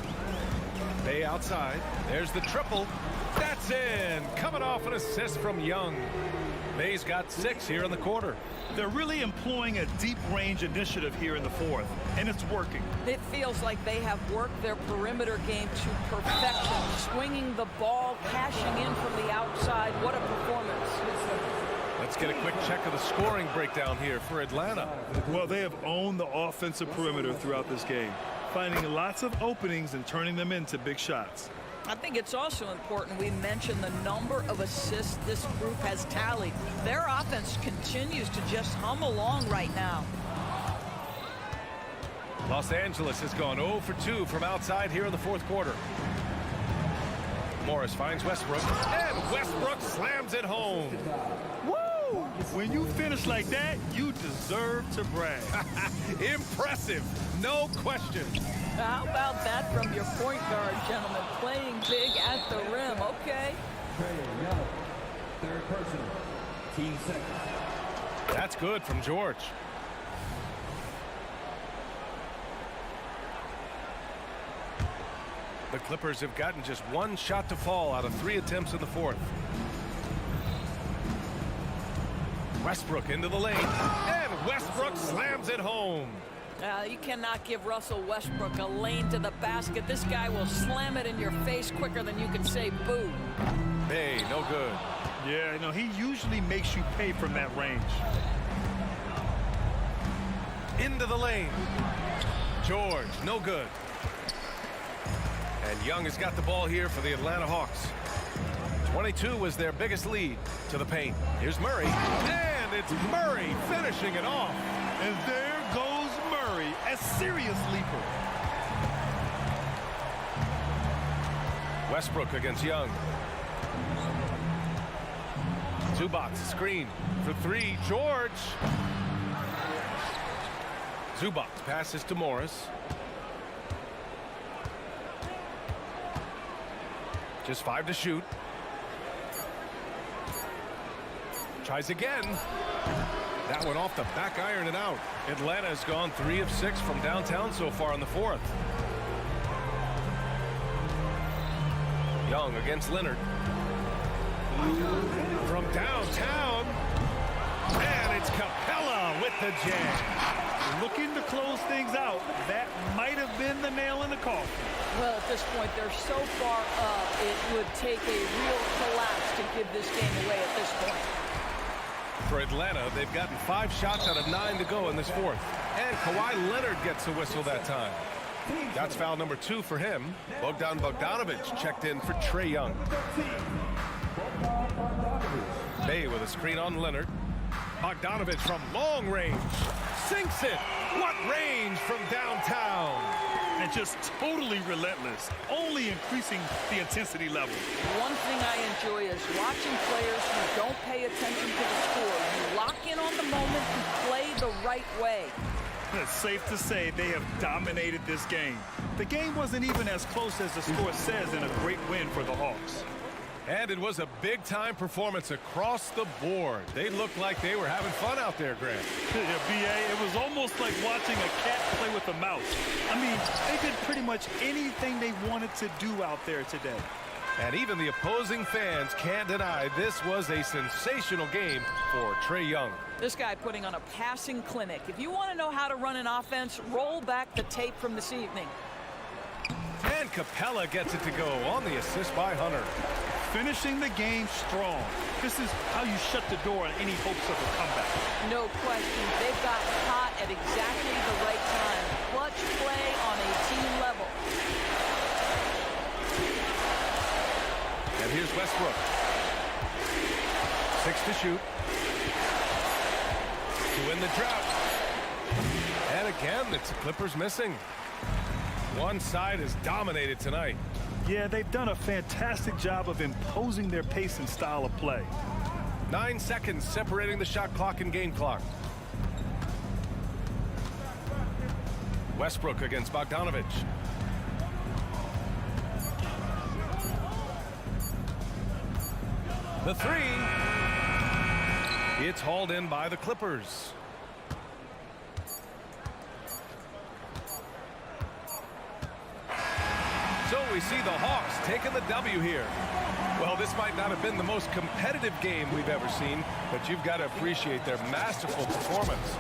Bay outside. There's the triple. That's in. Coming off an assist from Young. Bay's got 6 here in the quarter. They're really employing a deep range initiative here in the fourth, and it's working. It feels like they have worked their perimeter game to perfection. Swinging the ball, cashing in from the outside. What a performance. Let's get a quick check of the scoring breakdown here for Atlanta. Well, they have owned the offensive perimeter throughout this game, finding lots of openings and turning them into big shots. I think it's also important we mention the number of assists this group has tallied. Their offense continues to just hum along right now. Los Angeles has gone 0 for 2 from outside here in the fourth quarter. Morris finds Westbrook, and Westbrook slams it home. Woo! When you finish like that, you deserve to brag. Impressive, no question. How about that from your point guard, gentlemen? Playing big at the rim. Okay. Third person. Team seconds. That's good from George. The Clippers have gotten just 1 shot to fall out of 3 attempts in the fourth. Westbrook into the lane, and Westbrook slams it home. You cannot give Russell Westbrook a lane to the basket. This guy will slam it in your face quicker than you can say boo. Hey, no good. Yeah, you know, he usually makes you pay from that range. Into the lane. George, no good. And Young has got the ball here for the Atlanta Hawks. 22 was their biggest lead to the paint. Here's Murray, and it's Murray finishing it off. And there goes Murray, a serious leaper. Westbrook against Young. Zubac screen for three. George. Zubac passes to Morris. Just 5 to shoot. Tries again. That one off the back iron and out. Atlanta's gone 3 of 6 from downtown so far in the fourth. Young against Leonard. From downtown. And it's Capella with the jam. Looking to close things out. That might have been the nail in the coffin. Well, at this point, they're so far up, it would take a real collapse to give this game away at this point. For Atlanta, they've gotten 5 shots out of 9 to go in this fourth. And Kawhi Leonard gets a whistle that time. That's foul number 2 for him. Bogdanovic checked in for Trae Young. Bay with a screen on Leonard. Bogdanovic from long range. Sinks it. What range from downtown. And just totally relentless, only increasing the intensity level. One thing I enjoy is watching players who don't pay attention to the score. You lock in on the moment and play the right way. It's safe to say they have dominated this game. The game wasn't even as close as the score says in a great win for the Hawks. And it was a big-time performance across the board. They looked like they were having fun out there, Grant. Yeah, B.A., it was almost like watching a cat play with a mouse. I mean, they did pretty much anything they wanted to do out there today. And even the opposing fans can't deny this was a sensational game for Trae Young. This guy putting on a passing clinic. If you want to know how to run an offense, roll back the tape from this evening. And Capella gets it to go on the assist by Hunter. Finishing the game strong. This is how you shut the door on any hopes of a comeback. No question. They've got hot at exactly the right time. Clutch play on a team level. And here's Westbrook. 6 to shoot. To win the drought. And again, it's the Clippers missing. One side is dominated tonight. Yeah, they've done a fantastic job of imposing their pace and style of play. 9 seconds separating the shot clock and game clock. Westbrook against Bogdanovic. The 3. It's hauled in by the Clippers. So we see the Hawks taking the W here. Well, this might not have been the most competitive game we've ever seen, but you've got to appreciate their masterful performance.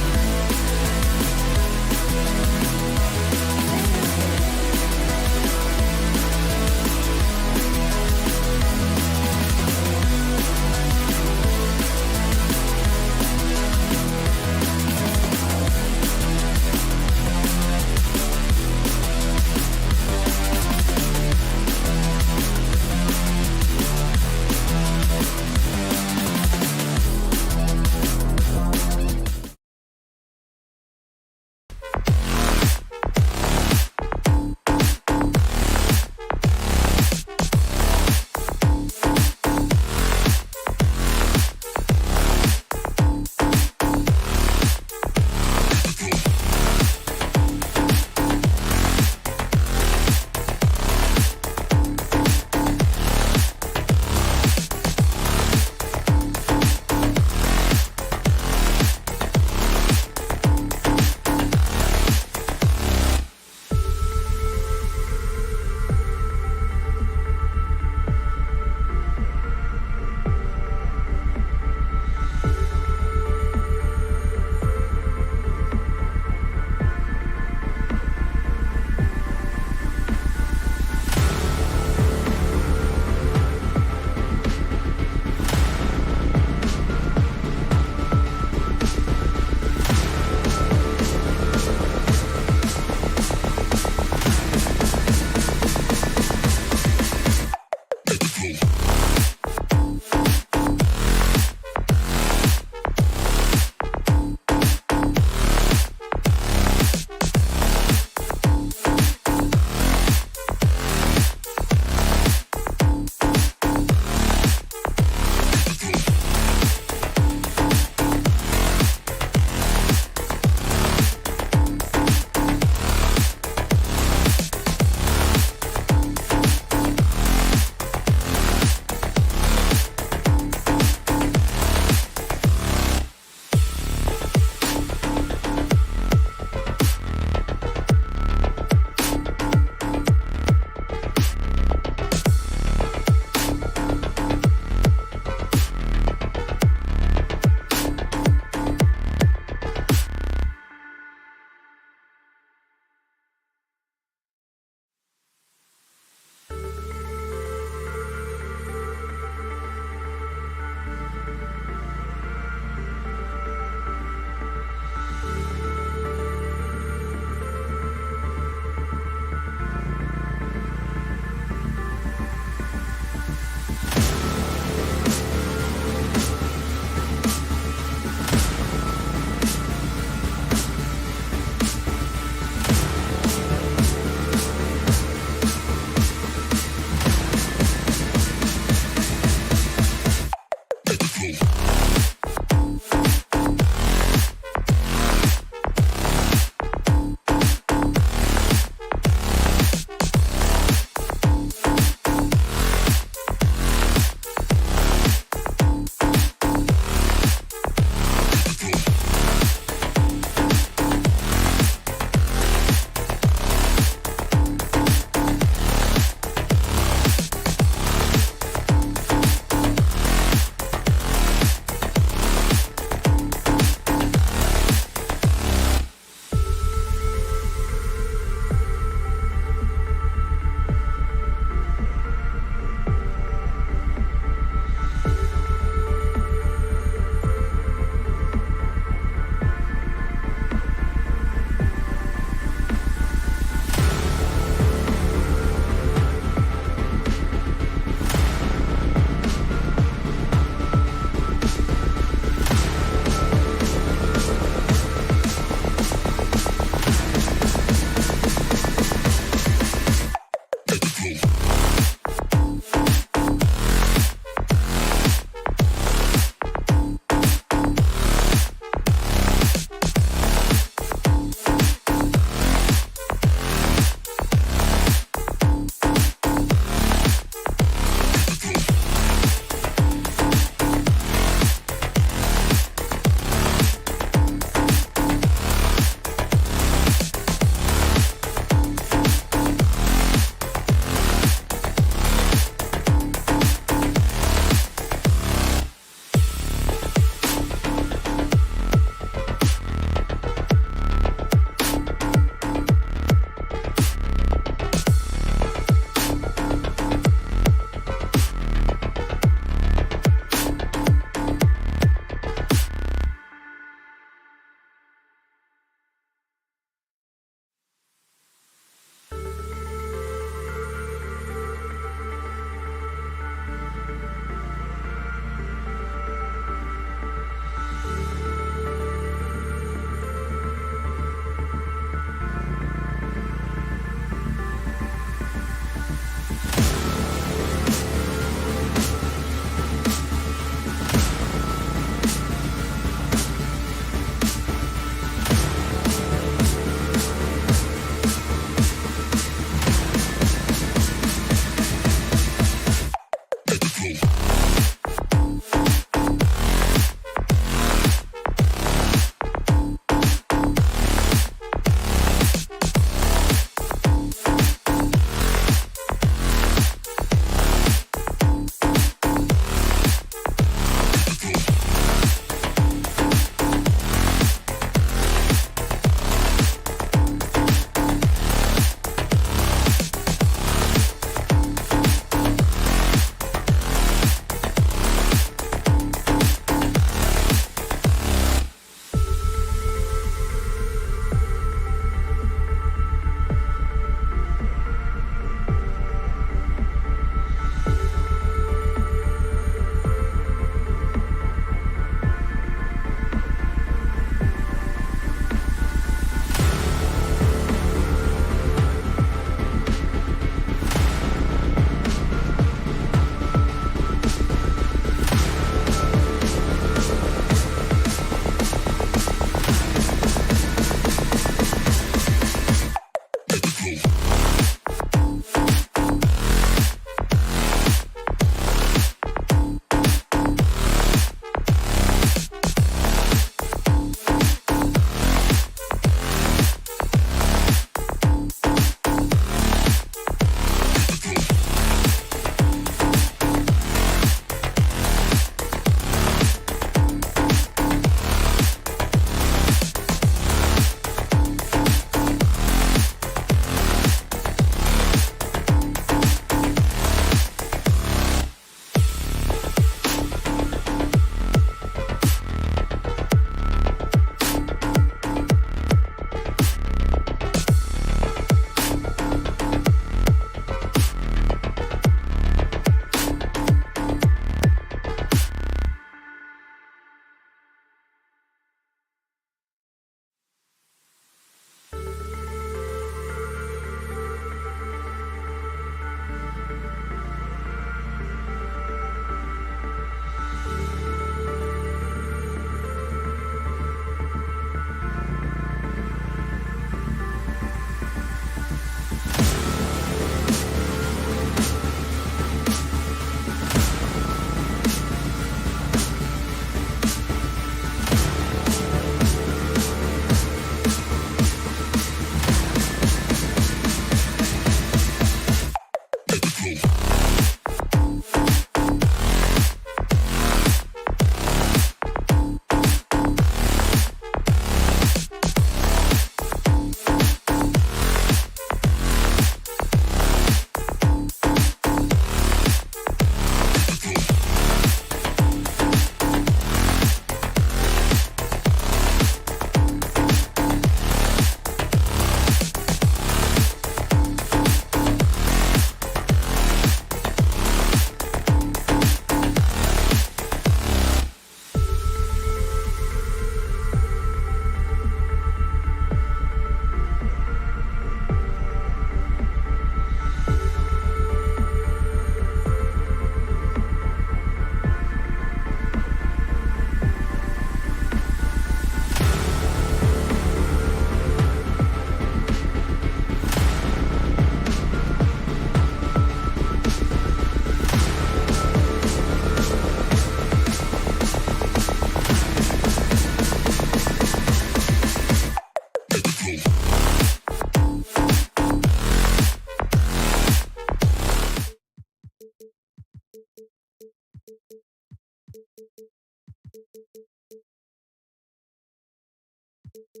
To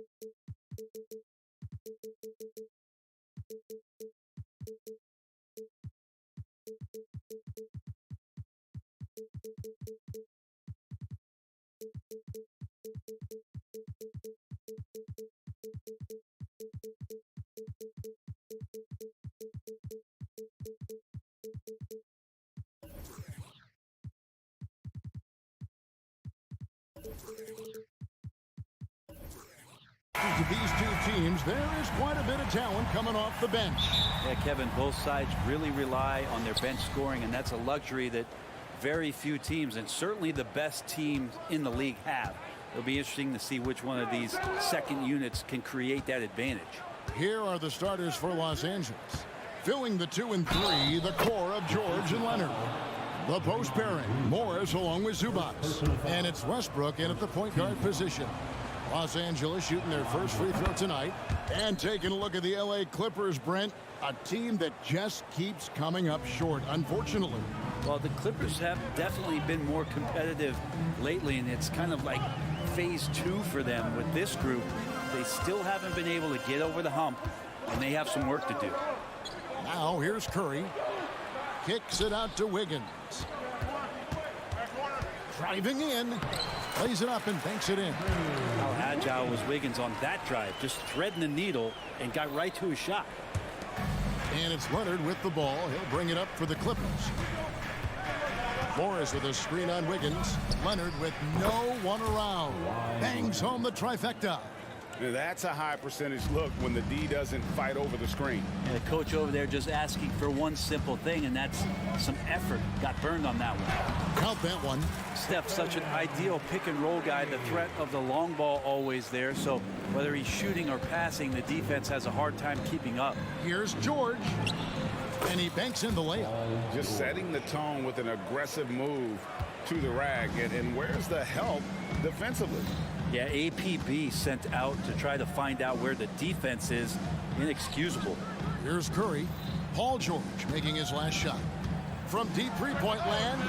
these two teams, there is quite a bit of talent coming off the bench. Yeah, Kevin, both sides really rely on their bench scoring, and that's a luxury that very few teams, and certainly the best teams in the league, have. It'll be interesting to see which one of these second units can create that advantage. Here are the starters for Los Angeles. Filling the 2 and 3, the core of George and Leonard. The post pairing, Morris along with Zubats. And it's Westbrook in at the point guard position. Los Angeles shooting their first free throw tonight. And taking a look at the LA Clippers, Brent, a team that just keeps coming up short, unfortunately. Well, the Clippers have definitely been more competitive lately, and it's kind of like phase 2 for them with this group. They still haven't been able to get over the hump, and they have some work to do. Now here's Curry. Kicks it out to Wiggins. Driving in. Plays it up and banks it in. How agile was Wiggins on that drive? Just threading the needle and got right to his shot. And it's Leonard with the ball. He'll bring it up for the Clippers. Morris with a screen on Wiggins. Leonard with no one around. Bangs home the trifecta. That's a high percentage look when the D doesn't fight over the screen. And the coach over there just asking for one simple thing, and that's some effort. Got burned on that one. Count that one. Steph's such an ideal pick and roll guy. The threat of the long ball always there. So whether he's shooting or passing, the defense has a hard time keeping up. Here's George. And he banks in the layup. Just setting the tone with an aggressive move to the rack. And where's the help defensively? Yeah, APB sent out to try to find out where the defense is. Inexcusable. Here's Curry. Paul George making his last shot. From deep three-point land.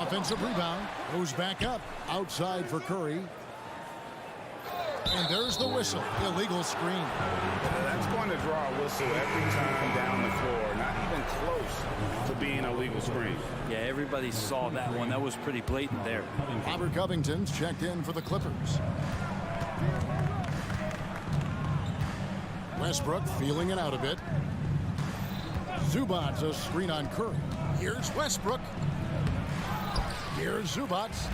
Offensive rebound. Goes back up. Outside for Curry. And there's the whistle. Illegal screen. That's going to draw a whistle every time down the floor. Not even close to being a legal screen. Yeah, everybody saw that one. That was pretty blatant there. Robert Covington's checked in for the Clippers. Westbrook feeling it out a bit. Zubats a screen on Curry. Here's Westbrook. Here's Zubats.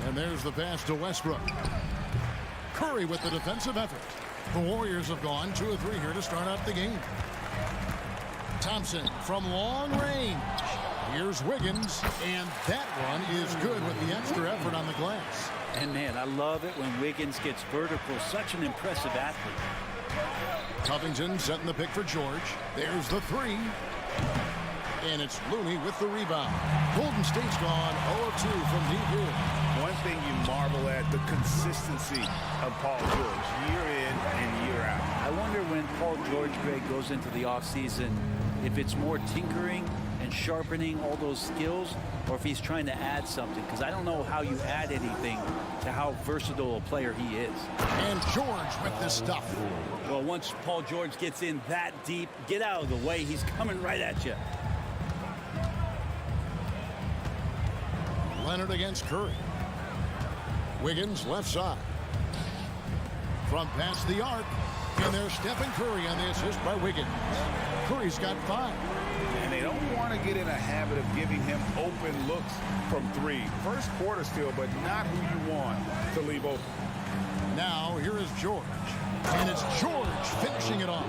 And there's the pass to Westbrook. Curry with the defensive effort. The Warriors have gone 2 of 3 here to start out the game. Thompson from long range. Here's Wiggins, and that one is good with the extra effort on the glass. And man, I love it when Wiggins gets vertical. Such an impressive athlete. Covington setting the pick for George. There's the 3. And it's Looney with the rebound. Golden State's gone 0 of 2 from deep here. One thing you marvel at, the consistency of Paul George year in and year out. I wonder when Paul George, Greg, goes into the offseason, if it's more tinkering and sharpening all those skills, or if he's trying to add something, because I don't know how you add anything to how versatile a player he is. And George with this stuff. Well, once Paul George gets in that deep, get out of the way. He's coming right at you. Leonard against Curry. Wiggins left side. From past the arc. And there's Stephen Curry on the assist by Wiggins. Curry's got 5. And they don't want to get in a habit of giving him open looks from 3. First quarter still, but not who you want to leave open. Now here is George. And it's George finishing it off.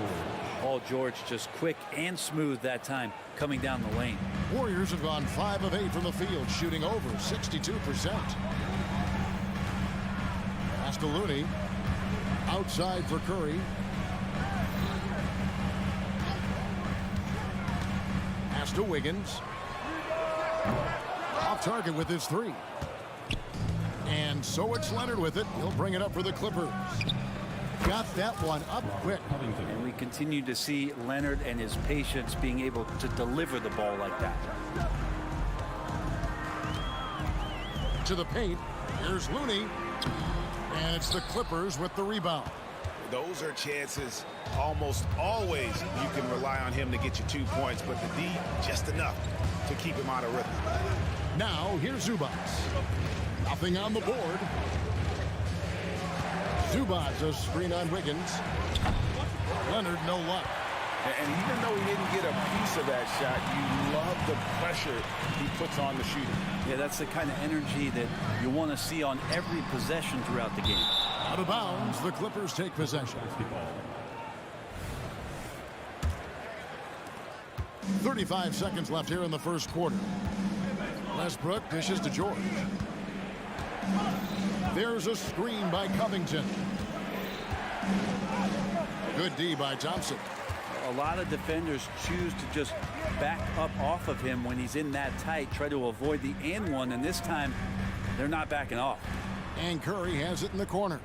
Paul George just quick and smooth that time coming down the lane. Warriors have gone 5 of 8 from the field, shooting over 62%. Pass to Looney. Outside for Curry. Pass to Wiggins. Off target with his 3. And so it's Leonard with it. He'll bring it up for the Clippers. Got that one up quick. And we continue to see Leonard and his patience being able to deliver the ball like that. To the paint. Here's Looney. And it's the Clippers with the rebound. Those are chances almost always you can rely on him to get you 2 points, but the D just enough to keep him out of rhythm. Now here's Zubac. Nothing on the board. Zubac, a screen on Wiggins. Leonard, no luck. And even though he didn't get a piece of that shot, you love the pressure he puts on the shooter. Yeah, that's the kind of energy that you want to see on every possession throughout the game. Out of bounds, the Clippers take possession. 35 seconds left here in the first quarter. Westbrook dishes to George. There's a screen by Covington. Good D by Thompson. A lot of defenders choose to just back up off of him when he's in that tight, try to avoid the and one, and this time they're not backing off. And Curry has it in the corner.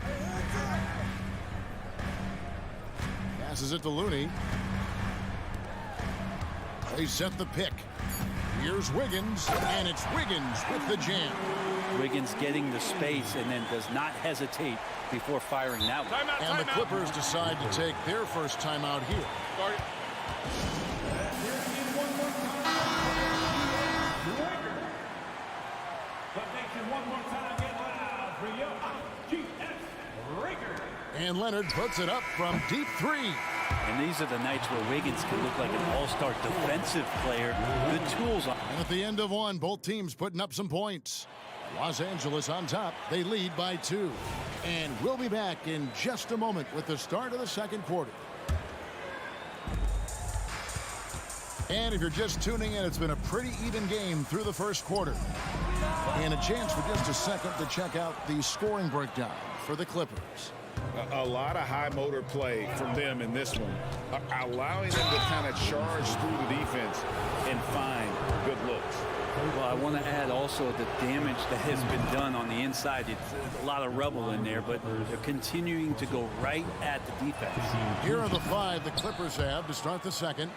Passes it to Looney. They set the pick. Here's Wiggins, and it's Wiggins with the jam. Wiggins getting the space and then does not hesitate before firing that one. And the Clippers decide to take their first timeout here. And Leonard puts it up from deep three. And these are the nights where Wiggins can look like an all-star defensive player. The tools on. And at the end of one, both teams putting up some points. Los Angeles on top. They lead by 2. And we'll be back in just a moment with the start of the second quarter. And if you're just tuning in, it's been a pretty even game through the first quarter. And a chance for just a second to check out the scoring breakdown for the Clippers. A lot of high motor play from them in this one, allowing them to kind of charge through the defense and find good looks. Well, I want to add also the damage that has been done on the inside. It's a lot of rubble in there, but they're continuing to go right at the defense. Here are the 5 the Clippers have to start the second.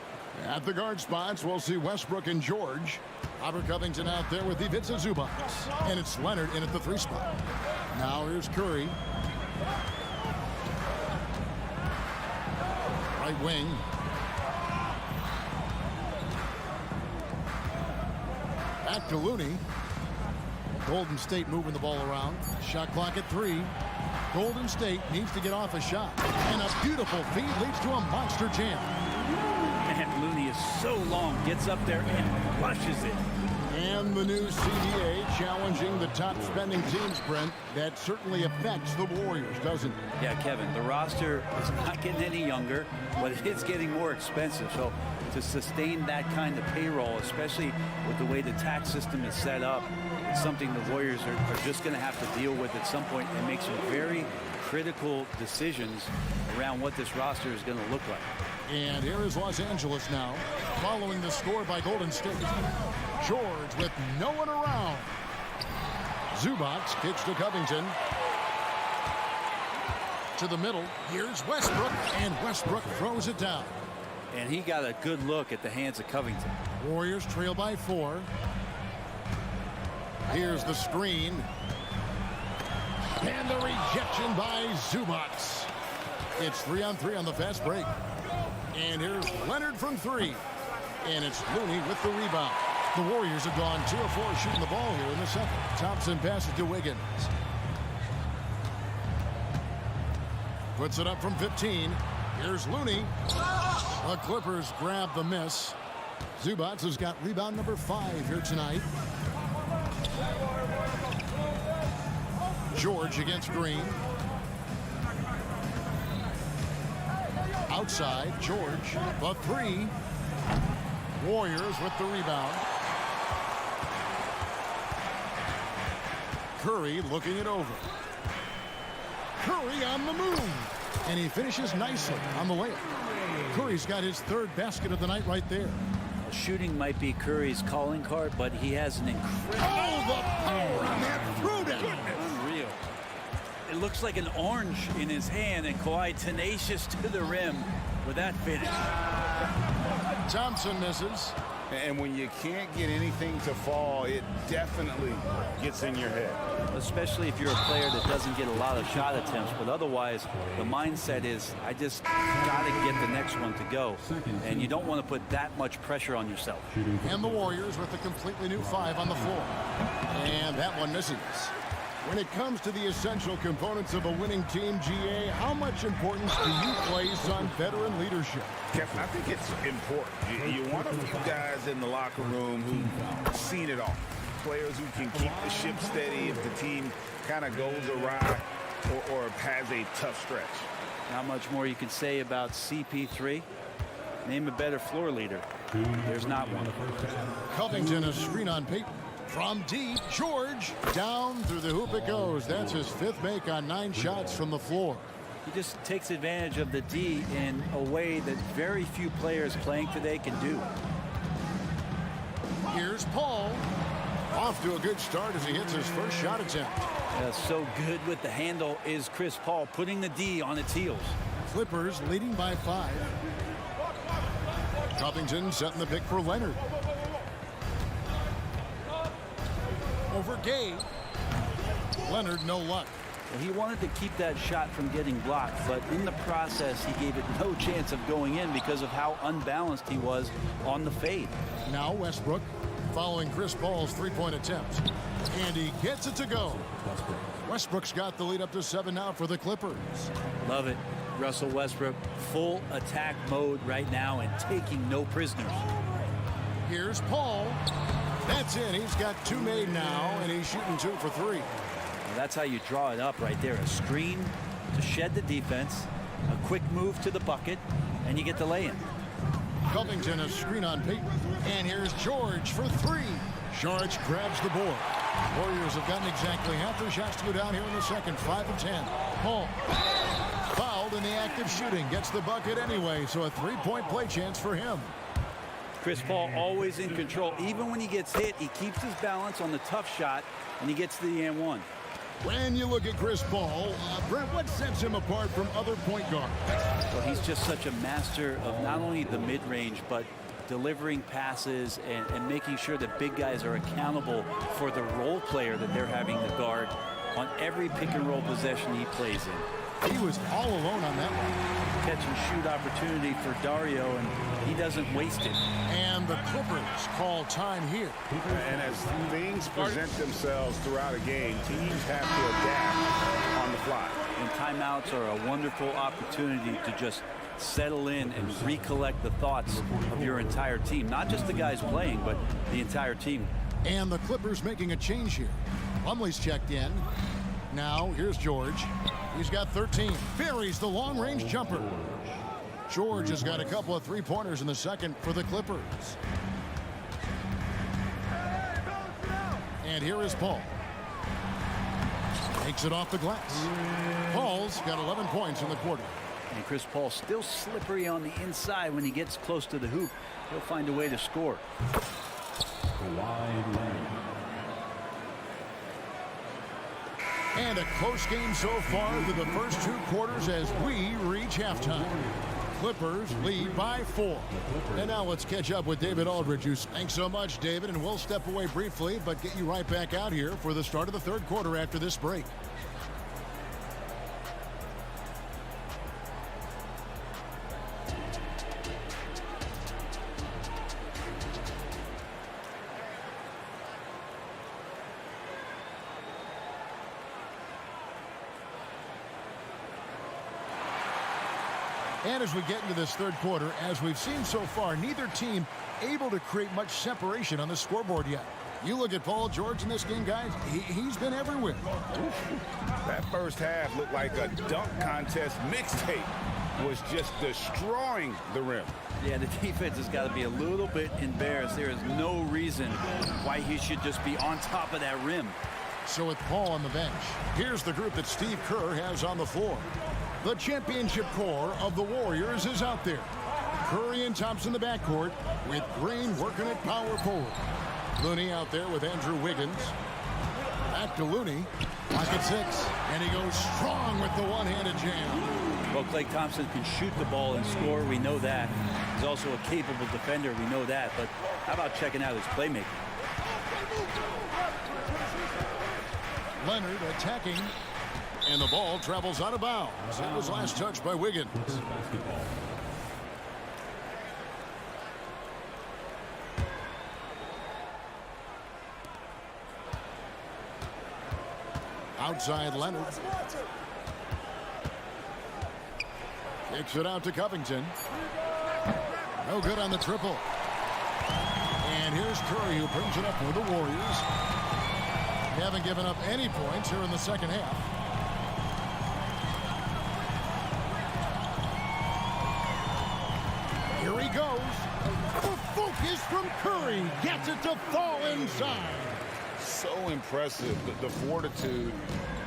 At the guard spots, we'll see Westbrook and George. Robert Covington out there with Ivica Zubac. And it's Leonard in at the 3 spot. Now here's Curry. Right wing. Back to Looney. Golden State moving the ball around. Shot clock at 3. Golden State needs to get off a shot. And a beautiful feed leads to a monster jam. And Looney is so long, gets up there and crushes it. And the new CBA challenging the top spending teams, Brent. That certainly affects the Warriors, doesn't it? Yeah, Kevin, the roster is not getting any younger, but it's getting more expensive. So to sustain that kind of payroll, especially with the way the tax system is set up, it's something the Warriors are just going to have to deal with at some point and make some very critical decisions around what this roster is going to look like. And here is Los Angeles now, following the score by Golden State. George with no one around. Zubac kicks to Covington. To the middle. Here's Westbrook, and Westbrook throws it down. And he got a good look at the hands of Covington. Warriors trail by 4. Here's the screen. And the rejection by Zubac. It's 3-on-3 on the fast break. And here's Leonard from 3. And it's Looney with the rebound. The Warriors have gone 2 of 4 shooting the ball here in the second. Thompson passes to Wiggins. Puts it up from 15. Here's Looney. The Clippers grab the miss. Zubac has got rebound number 5 here tonight. George against Green. Outside, George, the 3. Warriors with the rebound. Curry looking it over. Curry on the move. And he finishes nicely on the layup. Curry's got his 3rd basket of the night right there. Shooting might be Curry's calling card, but he has an incredible... Oh, the power on that throwdown. Unreal. It looks like an orange in his hand, and Kawhi tenacious to the rim with that finish. Thompson misses. And when you can't get anything to fall, it definitely gets in your head. Especially if you're a player that doesn't get a lot of shot attempts. But otherwise, the mindset is, I just got to get the next one to go. And you don't want to put that much pressure on yourself. And the Warriors with a completely new 5 on the floor. And that one misses. When it comes to the essential components of a winning team, GA, how much importance do you place on veteran leadership? Kevin, I think it's important. You want a few guys in the locker room who've seen it all. Players who can keep the ship steady if the team kind of goes awry or has a tough stretch. Not much more you can say about CP3. Name a better floor leader. There's not one. Covington, a screen on Peyton. From deep, George, down through the hoop it goes. That's his 5th make on 9 shots from the floor. He just takes advantage of the D in a way that very few players playing today can do. Here's Paul. Off to a good start as he hits his first shot attempt. So good with the handle is Chris Paul, putting the D on its heels. Clippers leading by 5. Covington setting the pick for Leonard. Over Gay. Leonard, no luck. Well, he wanted to keep that shot from getting blocked, but in the process, he gave it no chance of going in because of how unbalanced he was on the fade. Now Westbrook following Chris Paul's 3-point attempt. And he gets it to go. Westbrook's got the lead up to 7 now for the Clippers. Love it. Russell Westbrook, full attack mode right now and taking no prisoners. Here's Paul. That's in. He's got 2 made now, and he's shooting 2 for 3. Well, that's how you draw it up right there. A screen to shed the defense, a quick move to the bucket, and you get the lay-in. Covington, a screen on Peyton. And here's George for 3. George grabs the board. Warriors have gotten exactly half their shots to go down here in the second. 5 of 10. Paul fouled in the act of shooting. Gets the bucket anyway, so a 3-point play chance for him. Chris Paul always in control. Even when he gets hit, he keeps his balance on the tough shot, and he gets to the and one. When you look at Chris Paul, Brent, what sets him apart from other point guards? Well, he's just such a master of not only the mid-range, but delivering passes and making sure that big guys are accountable for the role player that they're having to guard on every pick-and-roll possession he plays in. He was all alone on that one. Catch and shoot opportunity for Dario, and he doesn't waste it. And the Clippers call time here. And as things present themselves throughout a game, teams have to adapt on the fly. And timeouts are a wonderful opportunity to just settle in and recollect the thoughts of your entire team. Not just the guys playing, but the entire team. And the Clippers making a change here. Plumlee's checked in. Now, here's George. He's got 13. Buries the long-range jumper. George has got a couple of 3-pointers in the second for the Clippers. And here is Paul. Takes it off the glass. Paul's got 11 points in the quarter. And Chris Paul still slippery on the inside when he gets close to the hoop. He'll find a way to score. And a close game so far through the first 2 quarters as we reach halftime. Clippers lead by 4. And now let's catch up with David Aldridge. Thanks so much, David, and we'll step away briefly, but get you right back out here for the start of the third quarter after this break. And as we get into this third quarter, as we've seen so far, neither team able to create much separation on the scoreboard yet. You look at Paul George in this game, guys, he's been everywhere. That first half looked like a dunk contest mixtape. Was just destroying the rim. Yeah, the defense has got to be a little bit embarrassed. There is no reason why he should just be on top of that rim. So with Paul on the bench, here's the group that Steve Kerr has on the floor. The championship core of the Warriors is out there. Curry and Thompson in the backcourt with Green working at power forward. Looney out there with Andrew Wiggins. Back to Looney. Pocket 6. And he goes strong with the one-handed jam. Well, Klay Thompson can shoot the ball and score. We know that. He's also a capable defender. We know that. But how about checking out his playmaking? Leonard attacking, and the ball travels out of bounds. It was last touched by Wiggins. Outside Leonard. Kicks it out to Covington. No good on the triple. And here's Curry, who brings it up for the Warriors. They haven't given up any points here in the second half. Here he goes. The focus from Curry gets it to fall inside. So impressive, the fortitude,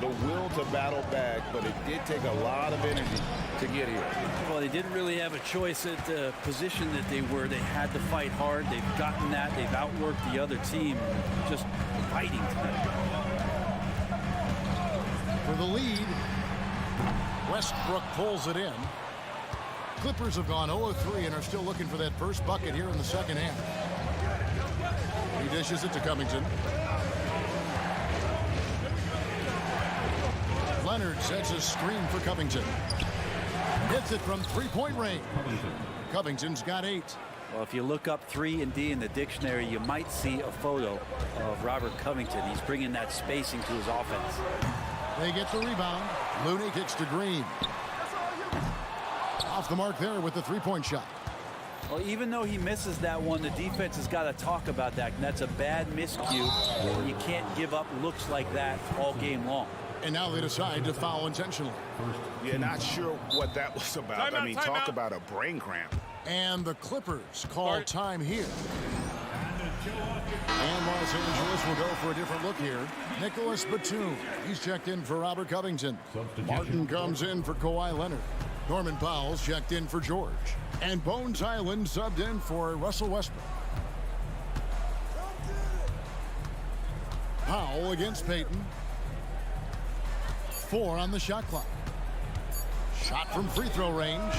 the will to battle back, but it did take a lot of energy to get here. Well, they didn't really have a choice at the position that they were. They had to fight hard. They've gotten that. They've outworked the other team. Just fighting tonight. For the lead, Westbrook pulls it in. Clippers have gone 0-3 and are still looking for that first bucket here in the second half. He dishes it to Covington. Leonard sets a screen for Covington. Hits it from three-point range. Covington's got 8. Well, if you look up 3 and D in the dictionary, you might see a photo of Robert Covington. He's bringing that spacing to his offense. They get the rebound. Looney kicks to Green. Off the mark there with the three-point shot. Well, even though he misses that one, the defense has got to talk about that. And that's a bad miscue. You can't give up looks like that all game long. And now they decide to foul intentionally. Yeah, not sure what that was about. I mean, talk about a brain cramp. And the Clippers call time here. And Los Angeles will go for a different look here. Nicholas Batum. He's checked in for Robert Covington. Martin comes in for Kawhi Leonard. Norman Powell's checked in for George. And Bones Highland subbed in for Russell Westbrook. Powell against Payton. 4 on the shot clock. Shot from free throw range.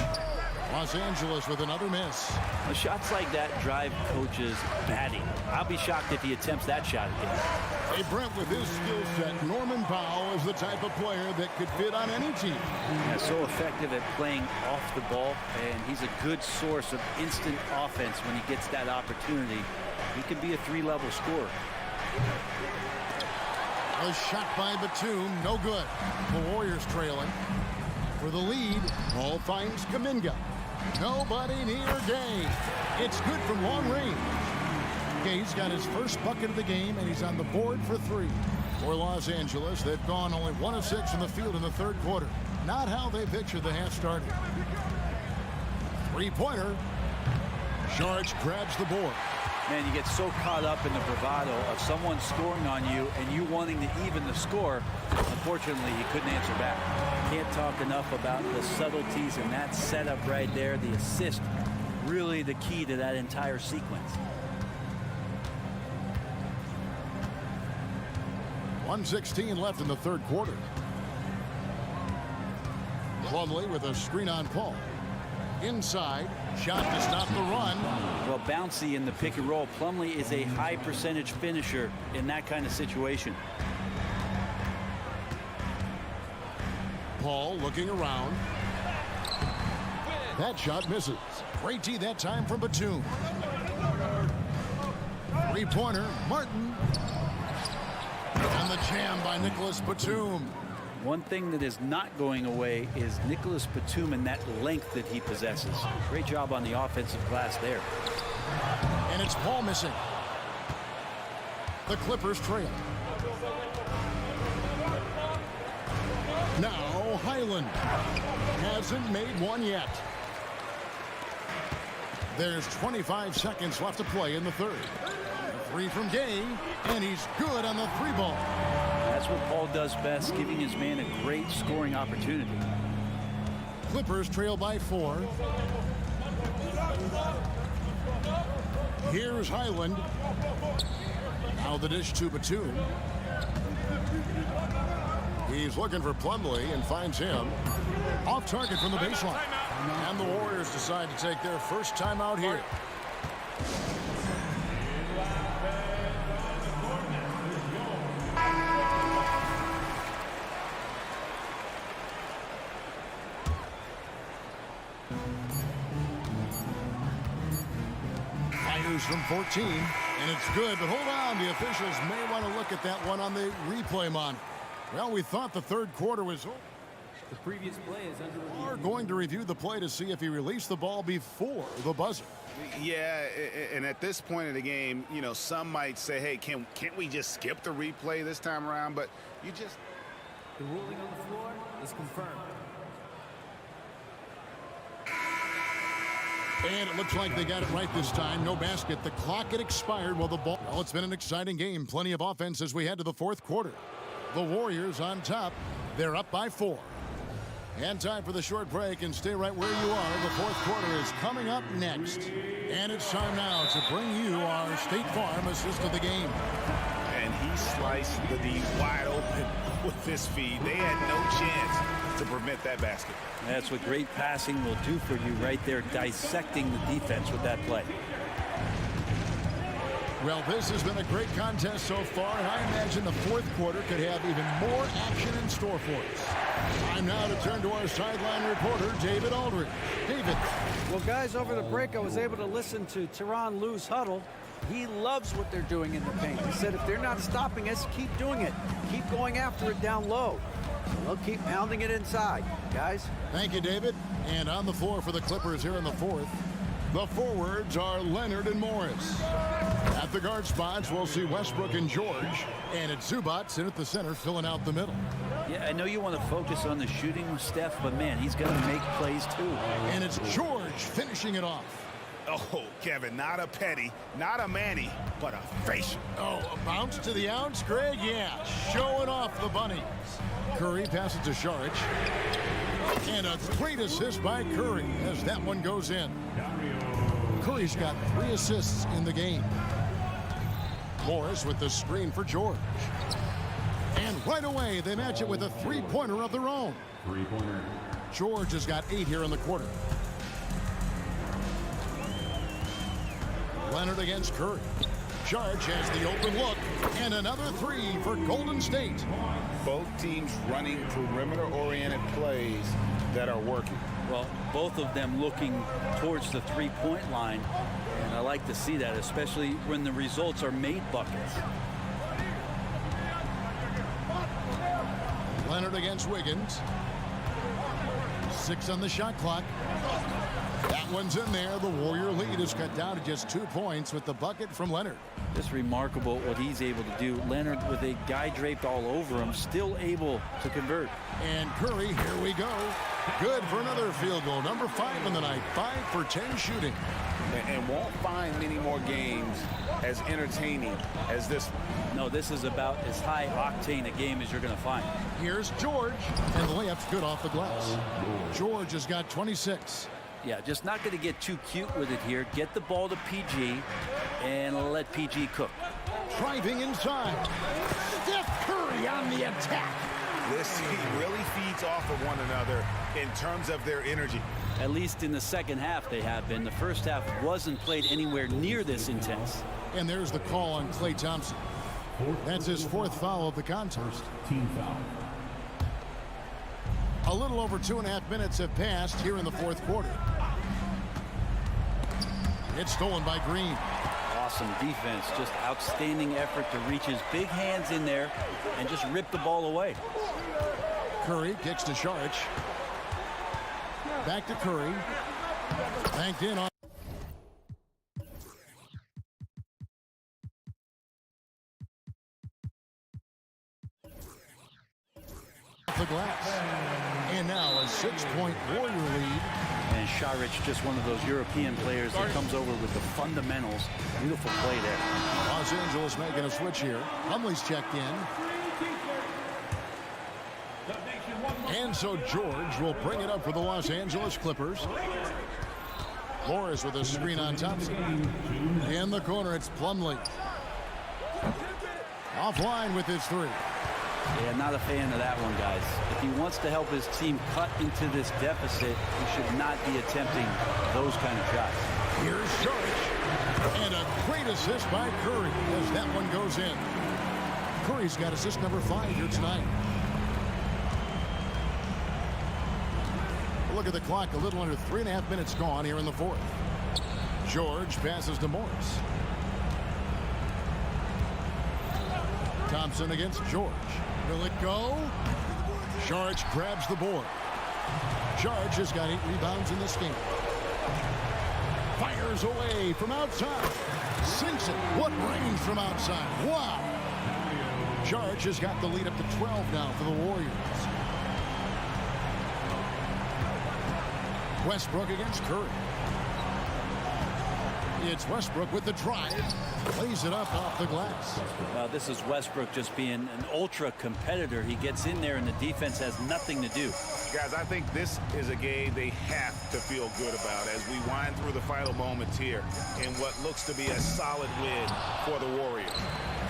Los Angeles with another miss. Well, shots like that drive coaches batting. I'll be shocked if he attempts that shot again. Hey, Brent, with his skill set, Norman Powell is the type of player that could fit on any team. Yeah, so effective at playing off the ball, and he's a good source of instant offense when he gets that opportunity. He can be a 3-level scorer. A shot by Batum, no good. The Warriors trailing. For the lead, Paul finds Kuminga. Nobody near Gay. It's good from long range. Gay's got his first bucket of the game, and he's on the board for 3. For Los Angeles, they've gone only 1 of 6 in the field in the third quarter. Not how they pictured the half started. Three-pointer. George grabs the board. Man, you get so caught up in the bravado of someone scoring on you and you wanting to even the score. Unfortunately, he couldn't answer back. Can't talk enough about the subtleties in that setup right there. The assist, really the key to that entire sequence. 1:16 left in the third quarter. Plumlee with a screen on Paul. Inside, shot to stop the run. Well, bouncy in the pick and roll. Plumlee is a high percentage finisher in that kind of situation. Paul looking around. That shot misses. Great D that time from Batum. Three-pointer, Martin. And the jam by Nicholas Batum. One thing that is not going away is Nicholas Batum and that length that he possesses. Great job on the offensive glass there. And it's Paul missing. The Clippers trail. Now Highland hasn't made one yet. There's 25 seconds left to play in the third. A 3 from Gay, and he's good on the 3-ball. That's what Paul does best, giving his man a great scoring opportunity. Clippers trail by 4. Here's Highland. Now the dish to Batum. He's looking for Plumlee and finds him. Off target from the baseline. And the Warriors decide to take their first timeout here. Fires from 14, and it's good, but hold on. The officials may want to look at that one on the replay monitor. Well, we thought the third quarter was over. The previous play is under review. We're going to review the play to see if he released the ball before the buzzer. Yeah, and at this point in the game, you know, some might say, hey, can't we just skip the replay this time around? But you just... The ruling on the floor is confirmed. And it looks like they got it right this time. No basket. The clock had expired while the ball... Well, it's been an exciting game. Plenty of offense as we head to the fourth quarter. The Warriors on top. They're up by 4. And time for the short break, and stay right where you are. The fourth quarter is coming up next. And it's time now to bring you our State Farm assist of the game. And he sliced the D wide open with this feed. They had no chance to prevent that basket. That's what great passing will do for you right there, dissecting the defense with that play. Well, this has been a great contest so far, and I imagine the fourth quarter could have even more action in store for us. Time now to turn to our sideline reporter, David Aldridge. David. Well, guys, over the break, I was able to listen to Tyronn Lue's huddle. He loves what they're doing in the paint. He said if they're not stopping us, keep doing it. Keep going after it down low. So they'll keep pounding it inside, guys. Thank you, David. And on the floor for the Clippers here in the fourth, the forwards are Leonard and Morris. At the guard spots, we'll see Westbrook and George. And it's Zubac in at the center, filling out the middle. Yeah, I know you want to focus on the shooting with Steph, but, man, he's going to make plays, too. And it's George finishing it off. Oh, Kevin, not a petty, not a Manny, but a facial. Oh, a bounce to the ounce, Greg? Yeah, showing off the bunnies. Curry passes to Saric. And a great assist by Curry as that one goes in. Curry's got 3 assists in the game. Morris with the screen for George. And right away, they match it with a three-pointer of their own. Three-pointer. George has got 8 here in the quarter. Leonard against Curry. Saric has the open look, and another 3 for Golden State. Both teams running perimeter-oriented plays that are working. Well, both of them looking towards the three-point line, and I like to see that, especially when the results are made buckets. Leonard against Wiggins. 6 on the shot clock. That one's in there. The Warrior lead is cut down to just 2 points with the bucket from Leonard. Just remarkable what he's able to do. Leonard, with a guy draped all over him, still able to convert. And Curry, here we go. Good for another field goal. Number 5 in the night. 5 for 10 shooting. And won't find many more games as entertaining as this one. No, this is about as high octane a game as you're going to find. Here's George, and the layup's good off the glass. George has got 26. Yeah, just not going to get too cute with it here. Get the ball to PG and let PG cook. Driving inside. Steph Curry on the attack. This team really feeds off of one another in terms of their energy. At least in the second half they have been. The first half wasn't played anywhere near this intense. And there's the call on Klay Thompson. That's his 4th foul of the contest. Team foul. A little over 2.5 minutes have passed here in the fourth quarter. It's stolen by Green. Awesome defense, just outstanding effort to reach his big hands in there and just rip the ball away. Curry kicks to Saric. Back to Curry. Banked in on the glass. And now a 6-point Warrior lead. And Saric, just one of those European players that comes over with the fundamentals. Beautiful play there. Los Angeles making a switch here. Humley's checked in. And so George will bring it up for the Los Angeles Clippers. Morris with a screen on Thompson. In the corner, it's Plumlee. Offline with his 3. Yeah, not a fan of that one, guys. If he wants to help his team cut into this deficit, he should not be attempting those kind of shots. Here's George. And a great assist by Curry as that one goes in. Curry's got assist number 5 here tonight. Look at the clock, a little under 3.5 minutes gone here in the fourth. George passes to Morris. Thompson against George. Will it go? George grabs the board. George has got 8 rebounds in this game. Fires away from outside. Sinks it. What range from outside? Wow. George has got the lead up to 12 now for the Warriors. Westbrook against Curry. It's Westbrook with the drive. Plays it up off the glass. This is Westbrook just being an ultra competitor. He gets in there and the defense has nothing to do. Guys, I think this is a game they have to feel good about as we wind through the final moments here in what looks to be a solid win for the Warriors.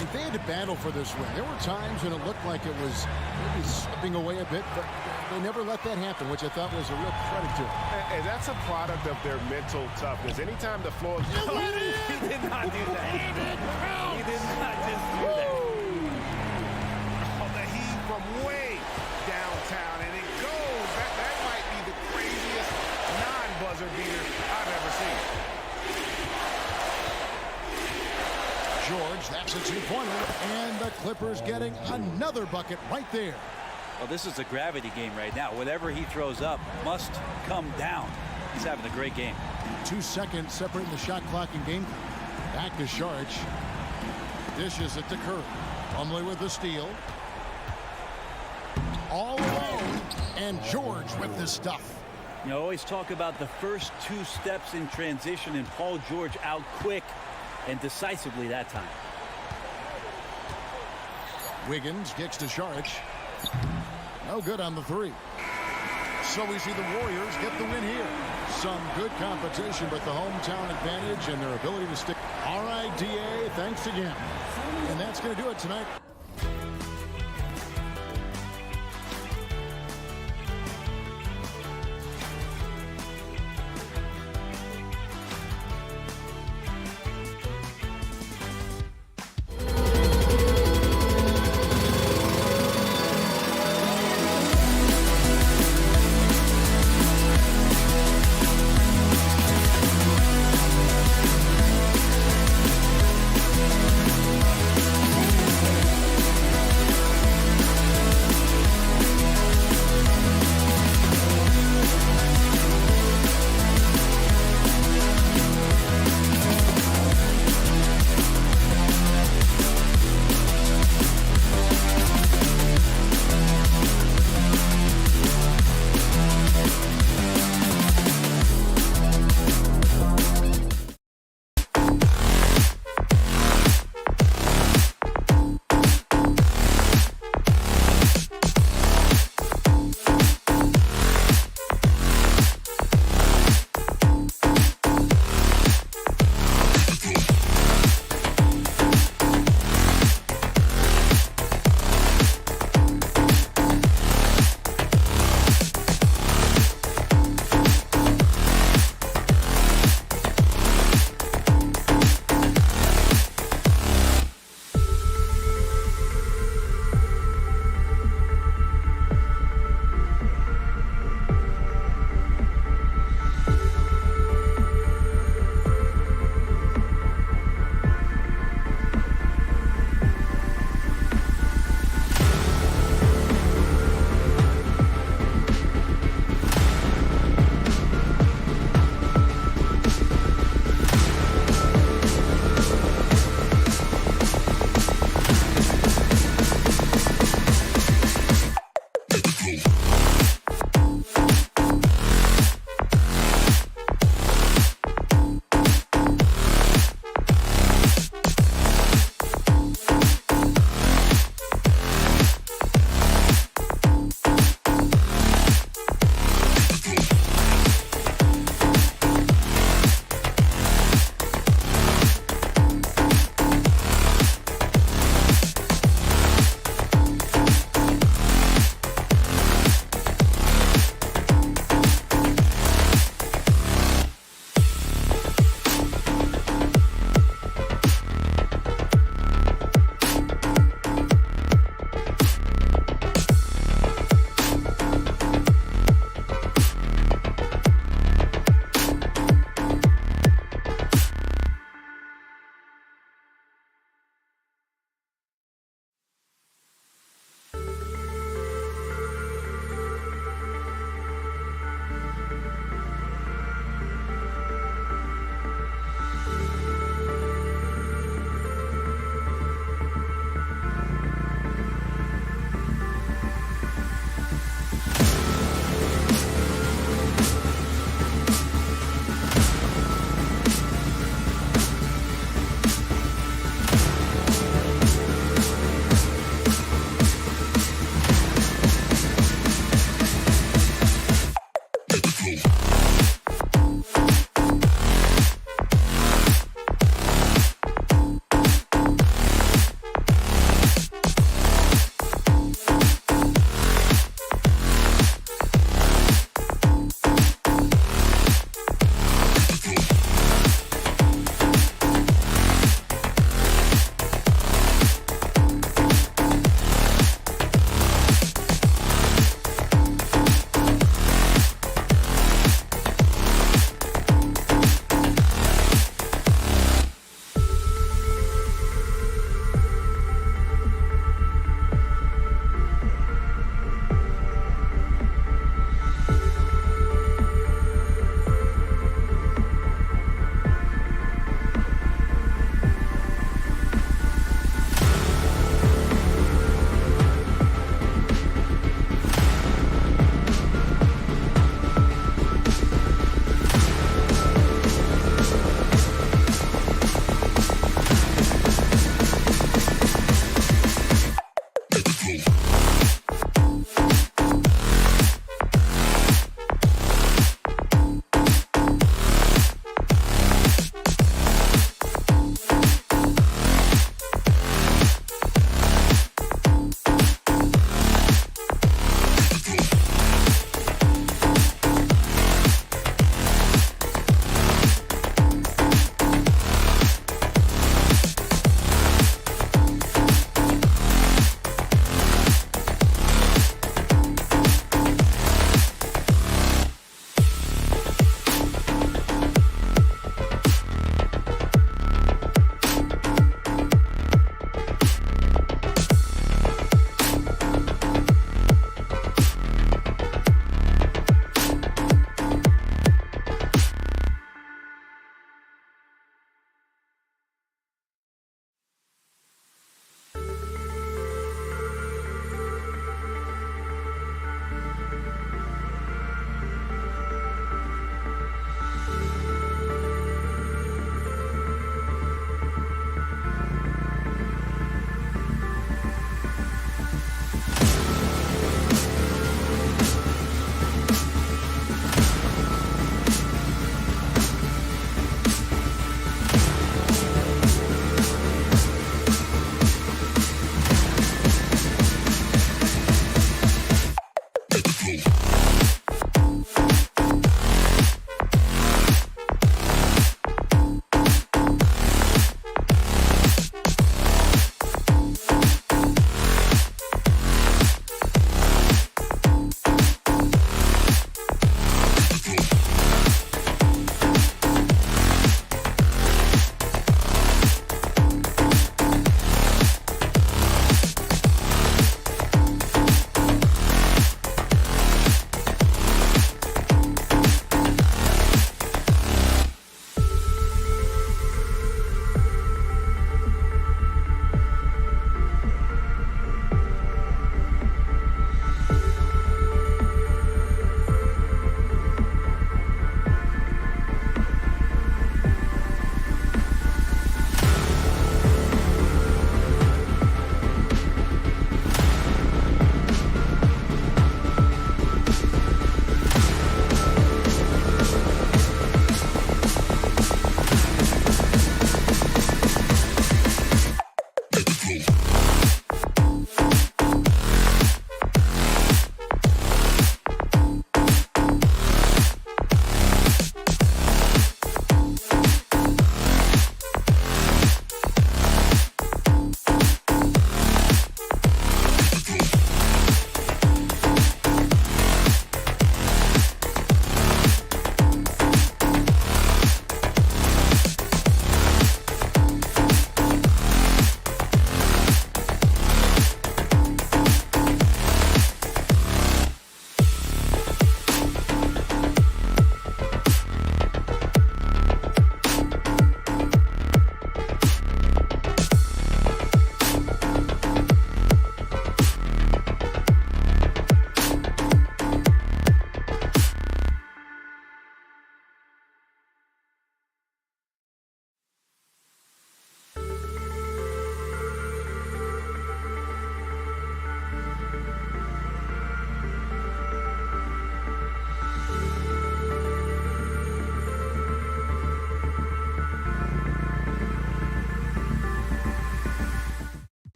If they had to battle for this win, there were times when it looked like it was maybe slipping away a bit, but they never let that happen, which I thought was a real credit to them. And that's a product of their mental toughness. Anytime the floor... He did not do that. He did not just do that. On the heat from way downtown, and it goes. That might be the craziest non-buzzer beater I've ever seen. George, that's a 2-pointer, and the Clippers getting another bucket right there. Well, this is a gravity game right now. Whatever he throws up must come down. He's having a great game. 2 seconds separating the shot clock and game. Back to George. Dishes it to Curry. Plumlee with the steal. All alone, and George with the stuff. You know, always talk about the first 2 steps in transition, and Paul George out quick and decisively that time. Wiggins gets to George. No good on the 3. So we see the Warriors get the win here. Some good competition, but the hometown advantage and their ability to stick. All right, DA, thanks again. And that's going to do it tonight.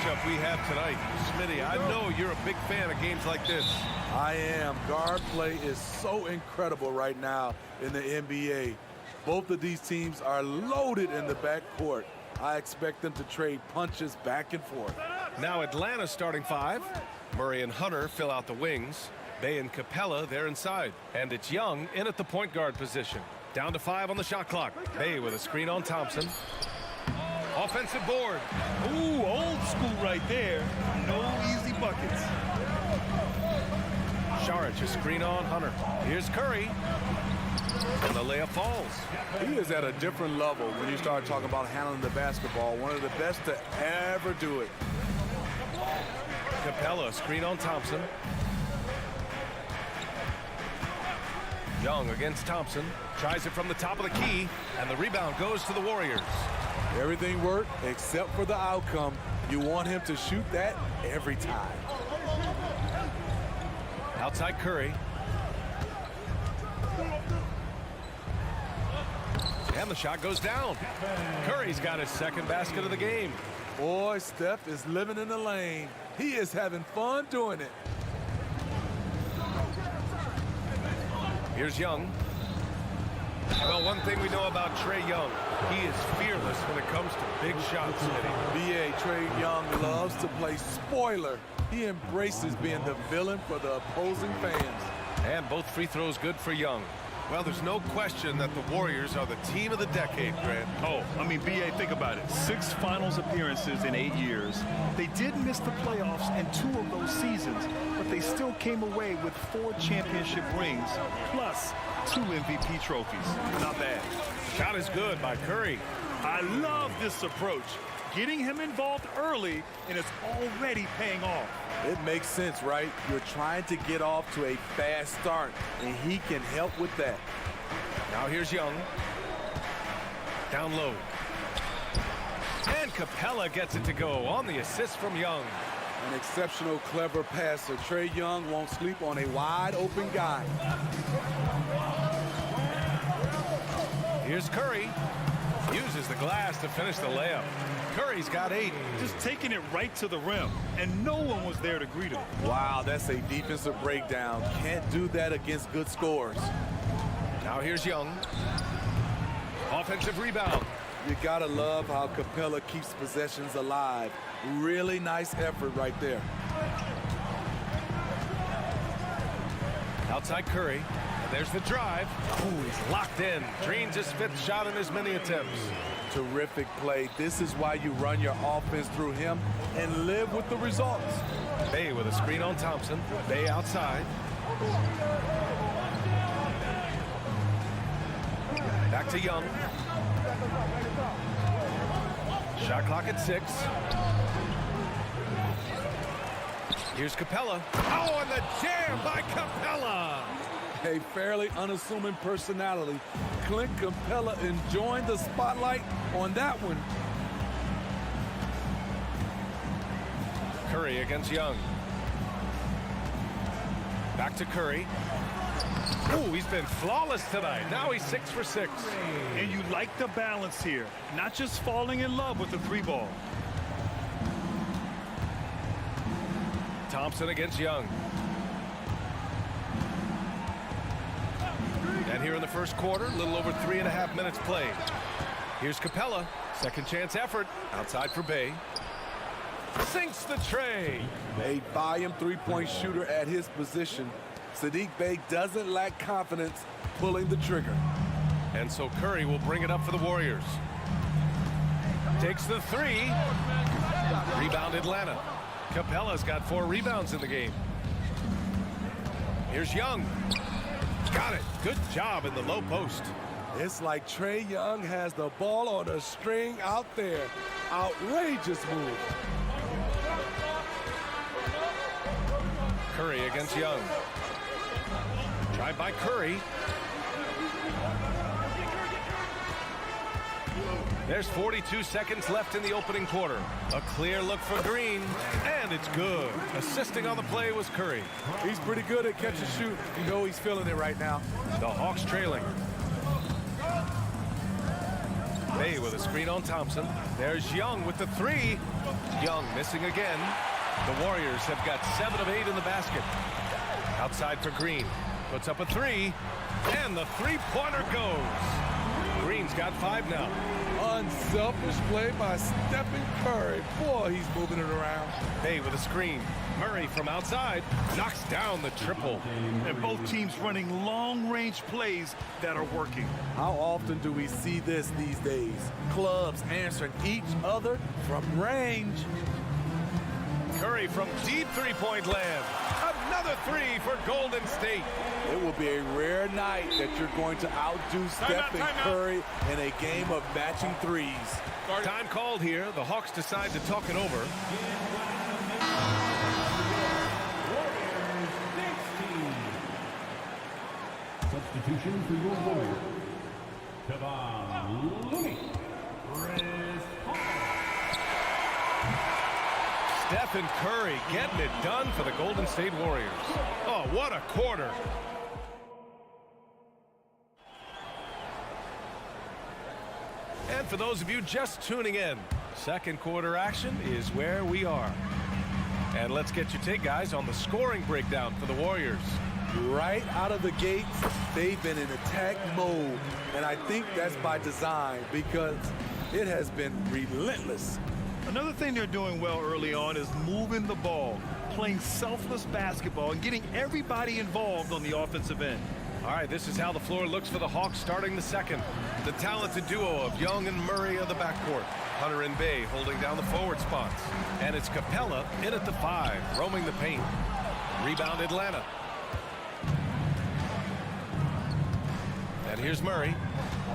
matchup we have tonight. Smitty, I know you're a big fan of games like this. I am. Guard play is so incredible right now in the NBA. Both of these teams are loaded in the backcourt. I expect them to trade punches back and forth. Now Atlanta's starting five. Murray and Hunter fill out the wings. Bay and Capella, they're inside. And it's Young in at the point guard position. Down to 5 on the shot clock. Bay with a screen on Thompson. Offensive board. Ooh, old school right there. No easy buckets. Saric, a screen on Hunter. Here's Curry. And the layup falls. He is at a different level when you start talking about handling the basketball. One of the best to ever do it. Capella, screen on Thompson. Young against Thompson. Tries it from the top of the key. And the rebound goes to the Warriors. Everything worked except for the outcome. You want him to shoot that every time. Outside Curry. And the shot goes down. Curry's got his second basket of the game. Boy, Steph is living in the lane. He is having fun doing it. Here's Young. Well, one thing we know about Trae Young, he is fearless when it comes to big shots. B.A. Trae Young loves to play spoiler. He embraces being the villain for the opposing fans. And both free throws good for Young. Well, there's no question that the Warriors are the team of the decade, Grant. Oh, I mean, B.A., think about it. 6 finals appearances in 8 years. They did miss the playoffs in 2 of those seasons, but they still came away with 4 championship rings, plus 2 MVP trophies. Not bad. Shot is good by Curry. I love this approach. Getting him involved early, and it's already paying off. It makes sense, right? You're trying to get off to a fast start, and he can help with that. Now here's Young. Down low. And Capella gets it to go on the assist from Young. An exceptional, clever passer. Trae Young won't sleep on a wide-open guy. Here's Curry. Uses the glass to finish the layup. Curry's got 8. Just taking it right to the rim, and no one was there to greet him. Wow, that's a defensive breakdown. Can't do that against good scores. Now here's Young. Offensive rebound. You gotta love how Capella keeps possessions alive. Really nice effort right there. Outside Curry. And there's the drive. Ooh, he's locked in. Drains his 5th shot in as many attempts. Terrific play. This is why you run your offense through him and live with the results. Bay with a screen on Thompson. Bay outside. Back to Young. Shot clock at 6. Here's Capella. Oh, and the jam by Capella. A fairly unassuming personality. Clint Capella enjoying the spotlight on that one. Curry against Young. Back to Curry. Ooh, he's been flawless tonight. Now he's 6 for 6. And you like the balance here, not just falling in love with the 3-ball. Thompson against Young. And here in the first quarter, a little over 3.5 minutes played. Here's Capella. Second chance effort. Outside for Bay. Sinks the tray. A volume 3-point shooter at his position. Saddiq Bey doesn't lack confidence pulling the trigger. And so Curry will bring it up for the Warriors. Takes the 3. Rebound Atlanta. Capella's got 4 rebounds in the game. Here's Young. Got it. Good job in the low post. It's like Trae Young has the ball on a string out there. Outrageous move. Curry against Young. Drive by Curry. There's 42 seconds left in the opening quarter. A clear look for Green, and it's good. Assisting on the play was Curry. He's pretty good at catch and shoot. You know he's feeling it right now. The Hawks trailing. Bay with a screen on Thompson. There's Young with the three. Young missing again. The Warriors have got 7 of 8 in the basket. Outside for Green. Puts up a three. And the three-pointer goes. Green's got 5 now. Unselfish play by Stephen Curry. Boy, he's moving it around. Bay with a screen. Murray from outside knocks down the triple. And both teams running long-range plays that are working. How often do we see this these days? Clubs answering each other from range. Curry from deep three-point land. Another three for Golden State. It will be a rare night that you're going to outdo Stephen Curry in a game of matching threes. Time called here. The Hawks decide to talk it over. Substitution for your Warriors. Kevon Looney. Stephen Curry getting it done for the Golden State Warriors. Oh, what a quarter. And for those of you just tuning in, second quarter action is where we are. And let's get your take, guys, on the scoring breakdown for the Warriors. Right out of the gates, they've been in attack mode. And I think that's by design because it has been relentless. Another thing they're doing well early on is moving the ball, playing selfless basketball, and getting everybody involved on the offensive end. All right, this is how the floor looks for the Hawks starting the second. The talented duo of Young and Murray of the backcourt. Hunter and Bay holding down the forward spots. And it's Capella in at the 5, roaming the paint. Rebound Atlanta. And here's Murray.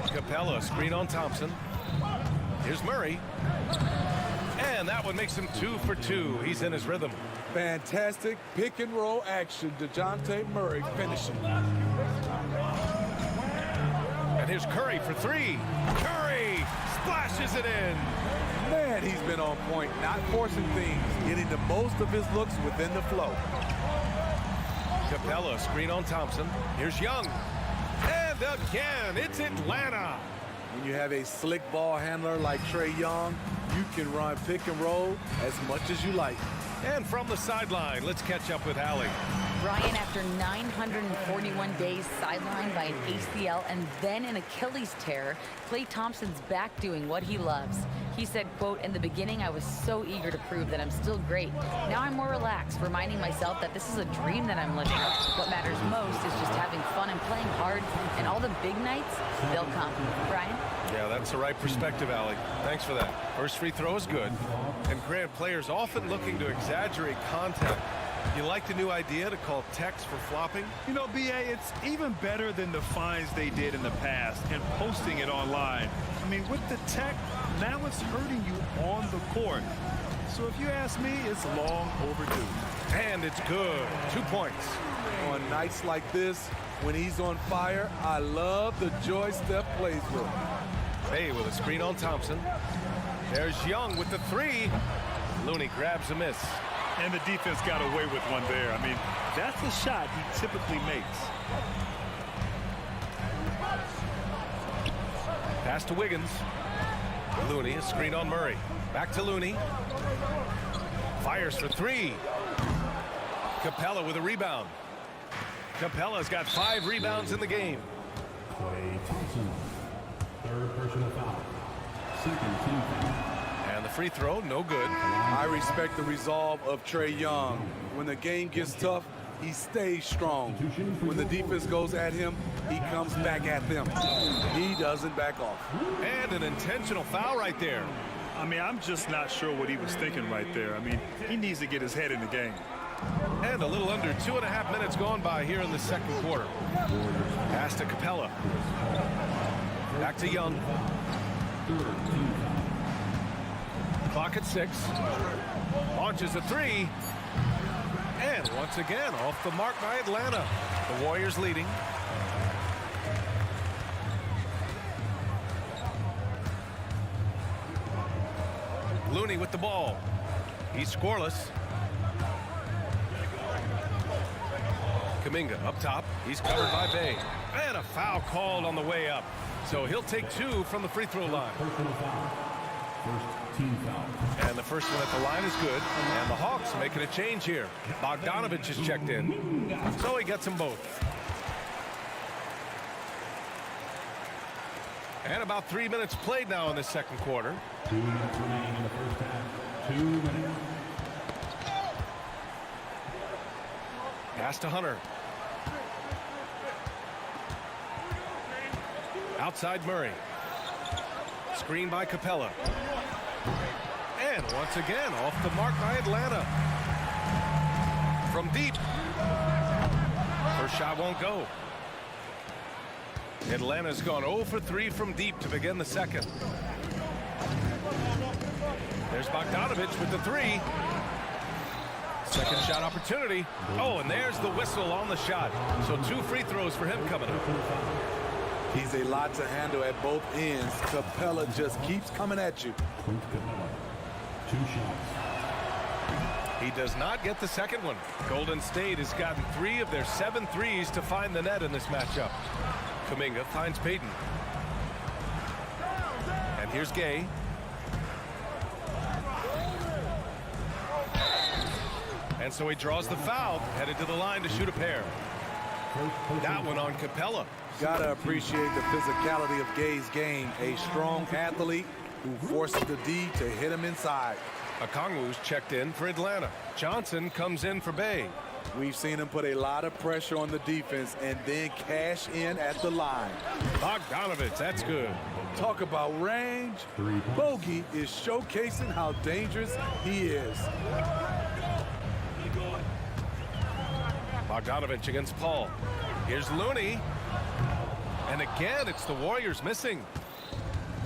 Capella, screen on Thompson. Here's Murray. And that one makes him 2 for 2. He's in his rhythm. Fantastic pick and roll action. DeJounte Murray finishing. And here's Curry for 3. Curry splashes it in. Man, he's been on point, not forcing things, getting the most of his looks within the flow. Capella, screen on Thompson. Here's Young. And again, it's Atlanta. When you have a slick ball handler like Trae Young, you can run pick and roll as much as you like. And from the sideline, let's catch up with Allie. Brian, after 941 days sidelined by an ACL and then an Achilles tear, Klay Thompson's back doing what he loves. He said, quote, "In the beginning, I was so eager to prove that I'm still great. Now I'm more relaxed, reminding myself that this is a dream that I'm living. What matters most is just having fun and playing hard, and all the big nights, they'll come." Brian? Yeah, that's the right perspective, Allie. Thanks for that. First free throw is good. And Grant, players often looking to exaggerate contact. You like the new idea to call techs for flopping? You know, BA, it's even better than the fines they did in the past and posting it online. I mean, with the tech, now it's hurting you on the court. So if you ask me, it's long overdue. And it's good. 2 points. On nights like this, when he's on fire, I love the joy Steph plays with. Bay with a screen on Thompson. There's Young with the 3. Looney grabs a miss. And the defense got away with one there. I mean, that's a shot he typically makes. Pass to Wiggins. Looney, a screen on Murray. Back to Looney. Fires for 3. Capella with a rebound. Capella's got 5 rebounds in the game. Klay Thompson. Third personal foul. Second team foul. And the free throw, no good. I respect the resolve of Trae Young. When the game gets tough, he stays strong. When the defense goes at him, he comes back at them. He doesn't back off. And an intentional foul right there. I mean, I'm just not sure what he was thinking right there. I mean, he needs to get his head in the game. And a little under 2.5 minutes gone by here in the second quarter. Pass to Capella. Back to Young. Clock at 6. Launches a 3. And once again, off the mark by Atlanta. The Warriors leading. Looney with the ball. He's scoreless. Kuminga up top. He's covered by Bay. And a foul called on the way up. So he'll take 2 from the free throw line. Personal foul. First team foul. And the first one at the line is good. And the Hawks making a change here. Bogdanovich is checked in. So he gets them both. And about 3 minutes played now in the second quarter. 2 minutes remaining in the first half. 2 minutes. Pass to Hunter. Outside Murray. Screen by Capella. And once again, off the mark by Atlanta. From deep. First shot won't go. Atlanta's gone 0 for 3 from deep to begin the second. There's Bogdanovich with the 3. Second shot opportunity. Oh, and there's the whistle on the shot. So 2 free throws for him coming up. He's a lot to handle at both ends. Capella just keeps coming at you. Capella. 2 shots. He does not get the second one. Golden State has gotten 3 of their 7 threes to find the net in this matchup. Kuminga finds Payton. And here's Gay. And so he draws the foul, headed to the line to shoot a pair. That one on Capella. Gotta appreciate the physicality of Gay's game. A strong athlete who forces the D to hit him inside. Okongwu's checked in for Atlanta. Johnson comes in for Bay. We've seen him put a lot of pressure on the defense and then cash in at the line. Bogdanovich, that's good. Talk about range. Bogey is showcasing how dangerous he is. Bogdanovich against Paul. Here's Looney. And again, it's the Warriors missing.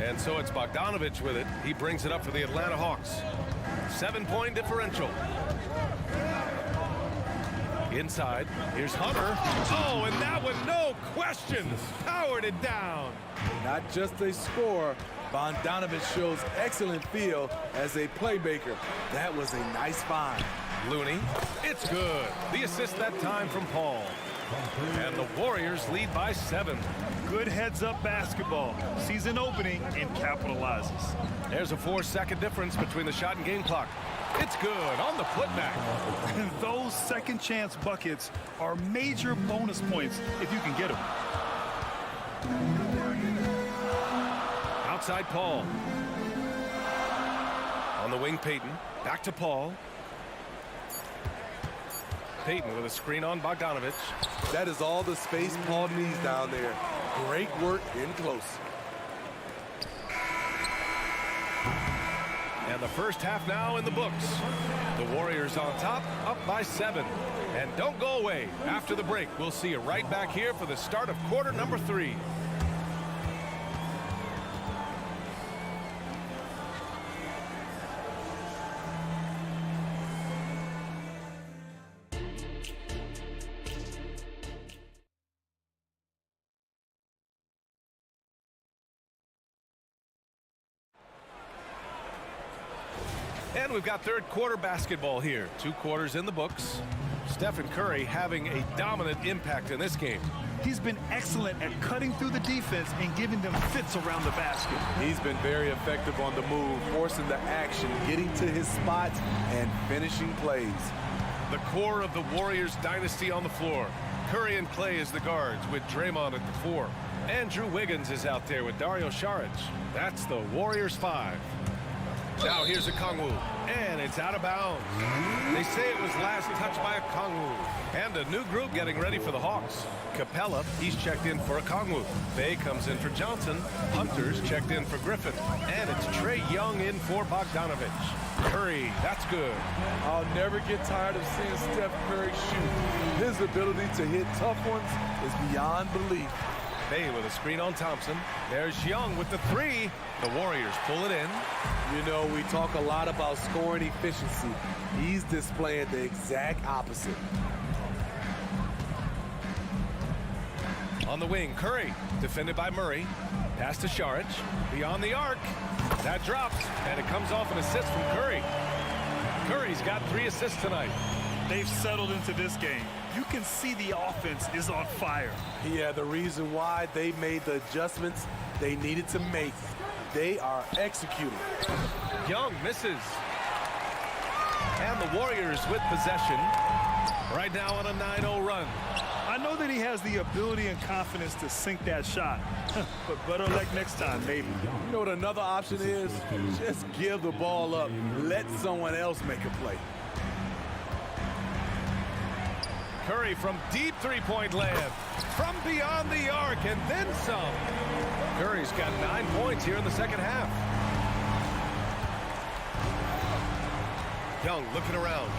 And so it's Bogdanovich with it. He brings it up for the Atlanta Hawks. 7-point differential. Inside, here's Hunter. Oh, and that one, no question, powered it down. Not just a scorer, Bogdanovich shows excellent feel as a playmaker. That was a nice find. Looney, it's good. The assist that time from Paul. And the Warriors lead by 7. Good heads-up basketball. Sees an opening and capitalizes. There's a 4-second difference between the shot and game clock. It's good on the putback. Those second chance buckets are major bonus points if you can get them. Outside Paul. On the wing, Payton. Back to Paul. Payton with a screen on Bogdanovich. That is all the space Paul needs down there. Great work in close. And the first half now in the books. The Warriors on top, up by 7. And don't go away. After the break, we'll see you right back here for the start of quarter number 3. And we've got third quarter basketball here. 2 quarters in the books. Stephen Curry having a dominant impact in this game. He's been excellent at cutting through the defense and giving them fits around the basket. He's been very effective on the move, forcing the action, getting to his spots, and finishing plays. The core of the Warriors dynasty on the floor. Curry and Clay as the guards with Draymond at the 4. Andrew Wiggins is out there with Dario Saric. That's the Warriors 5. Now here's Okongwu, and it's out of bounds. They say it was last touched by Okongwu. And a new group getting ready for the Hawks. Capella, he's checked in for Okongwu. Bay comes in for Johnson. Hunter's checked in for Griffin. And it's Trae Young in for Bogdanovich. Curry, that's good. I'll never get tired of seeing Steph Curry shoot. His ability to hit tough ones is beyond belief. Bay with a screen on Thompson. There's Young with the 3. The Warriors pull it in. You know, we talk a lot about scoring efficiency. He's displaying the exact opposite. On the wing, Curry, defended by Murray. Pass to Saric, beyond the arc. That drops, and it comes off an assist from Curry. Curry's got 3 assists tonight. They've settled into this game. you can see the offense is on fire. Yeah, the reason why they made the adjustments they needed to make. They are executing. Young misses. And the Warriors with possession. Right now on a 9-0 run. I know that he has the ability and confidence to sink that shot, but better luck next time, maybe. You know what another option is? Just give the ball up. Let someone else make a play. Curry from deep three-point land. From beyond the arc and then some. Curry's got 9 points here in the second half. Young looking around.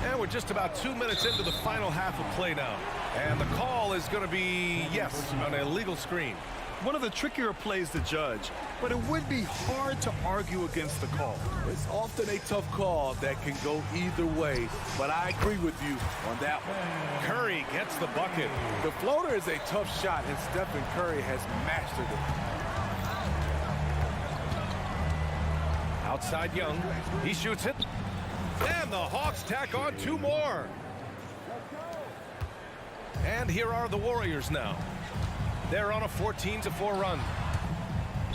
And we're just about 2 minutes into the final half of play now. And the call is going to be, yes, an illegal screen. One of the trickier plays to judge, but it would be hard to argue against the call. It's often a tough call that can go either way, but I agree with you on that one. Curry gets the bucket. The floater is a tough shot, and Stephen Curry has mastered it. Outside Young. He shoots it. And the Hawks tack on 2 more. And here are the Warriors now. They're on a 14-4 run.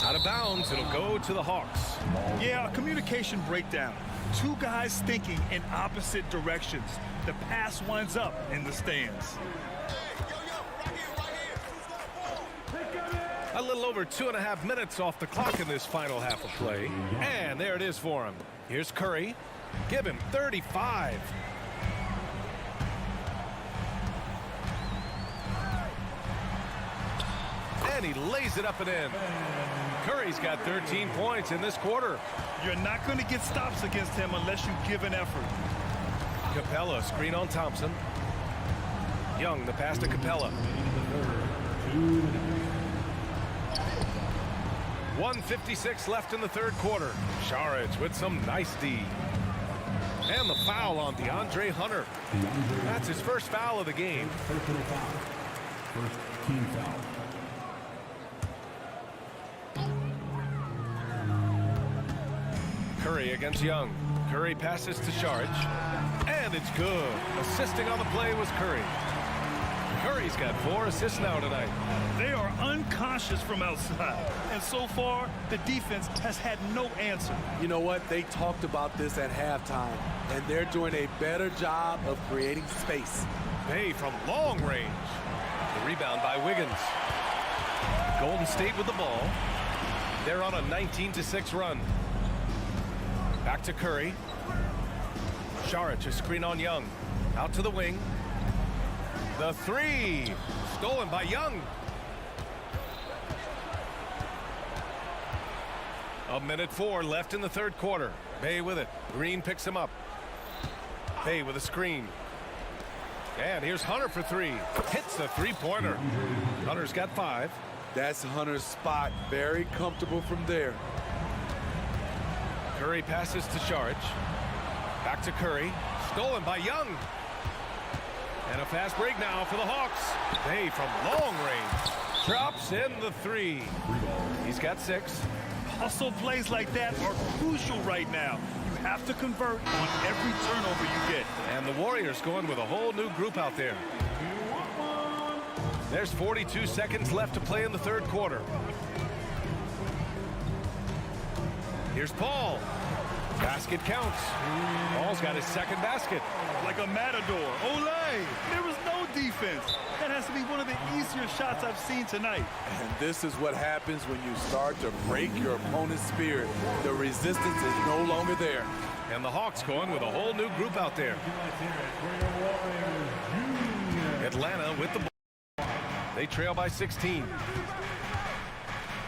Out of bounds, it'll go to the Hawks. Yeah, a communication breakdown. 2 guys thinking in opposite directions. The pass winds up in the stands. A little over 2.5 minutes off the clock in this final half of play. And there it is for him. Here's Curry. Give him 35. And he lays it up and in. Curry's got 13 points in this quarter. You're not going to get stops against him unless you give an effort. Capella, screen on Thompson. Young, the pass to Capella. 1:56 left in the third quarter. Sharage with some nice D. And the foul on DeAndre Hunter. That's his first foul of the game. First team foul. Curry against Young. Curry passes to Sharage. And it's good. Assisting on the play was Curry. Curry's got 4 assists now tonight. They are unconscious from outside. And so far, the defense has had no answer. You know what? They talked about this at halftime, and they're doing a better job of creating space. Bay from long range. The rebound by Wiggins. Golden State with the ball. They're on a 19-6 run. Back to Curry. Sharage, a screen on Young. Out to the wing. The 3. Stolen by Young. A minute 4 left in the third quarter. Bay with it. Green picks him up. Bay with a screen. And here's Hunter for 3. Hits the three-pointer. Hunter's got 5. That's Hunter's spot. Very comfortable from there. Curry passes to Sharage. Back to Curry. Stolen by Young. And a fast break now for the Hawks. Bay from long range. Drops in the 3. He's got 6. Hustle plays like that are crucial right now. You have to convert on every turnover you get. And the Warriors going with a whole new group out there. There's 42 seconds left to play in the third quarter. Here's Paul. Basket counts. Paul's got his second basket. Like a matador. Olay! There was no defense. That has to be one of the easier shots I've seen tonight. And this is what happens when you start to break your opponent's spirit. The resistance is no longer there. And the Hawks going with a whole new group out there. Atlanta with the ball. They trail by 16.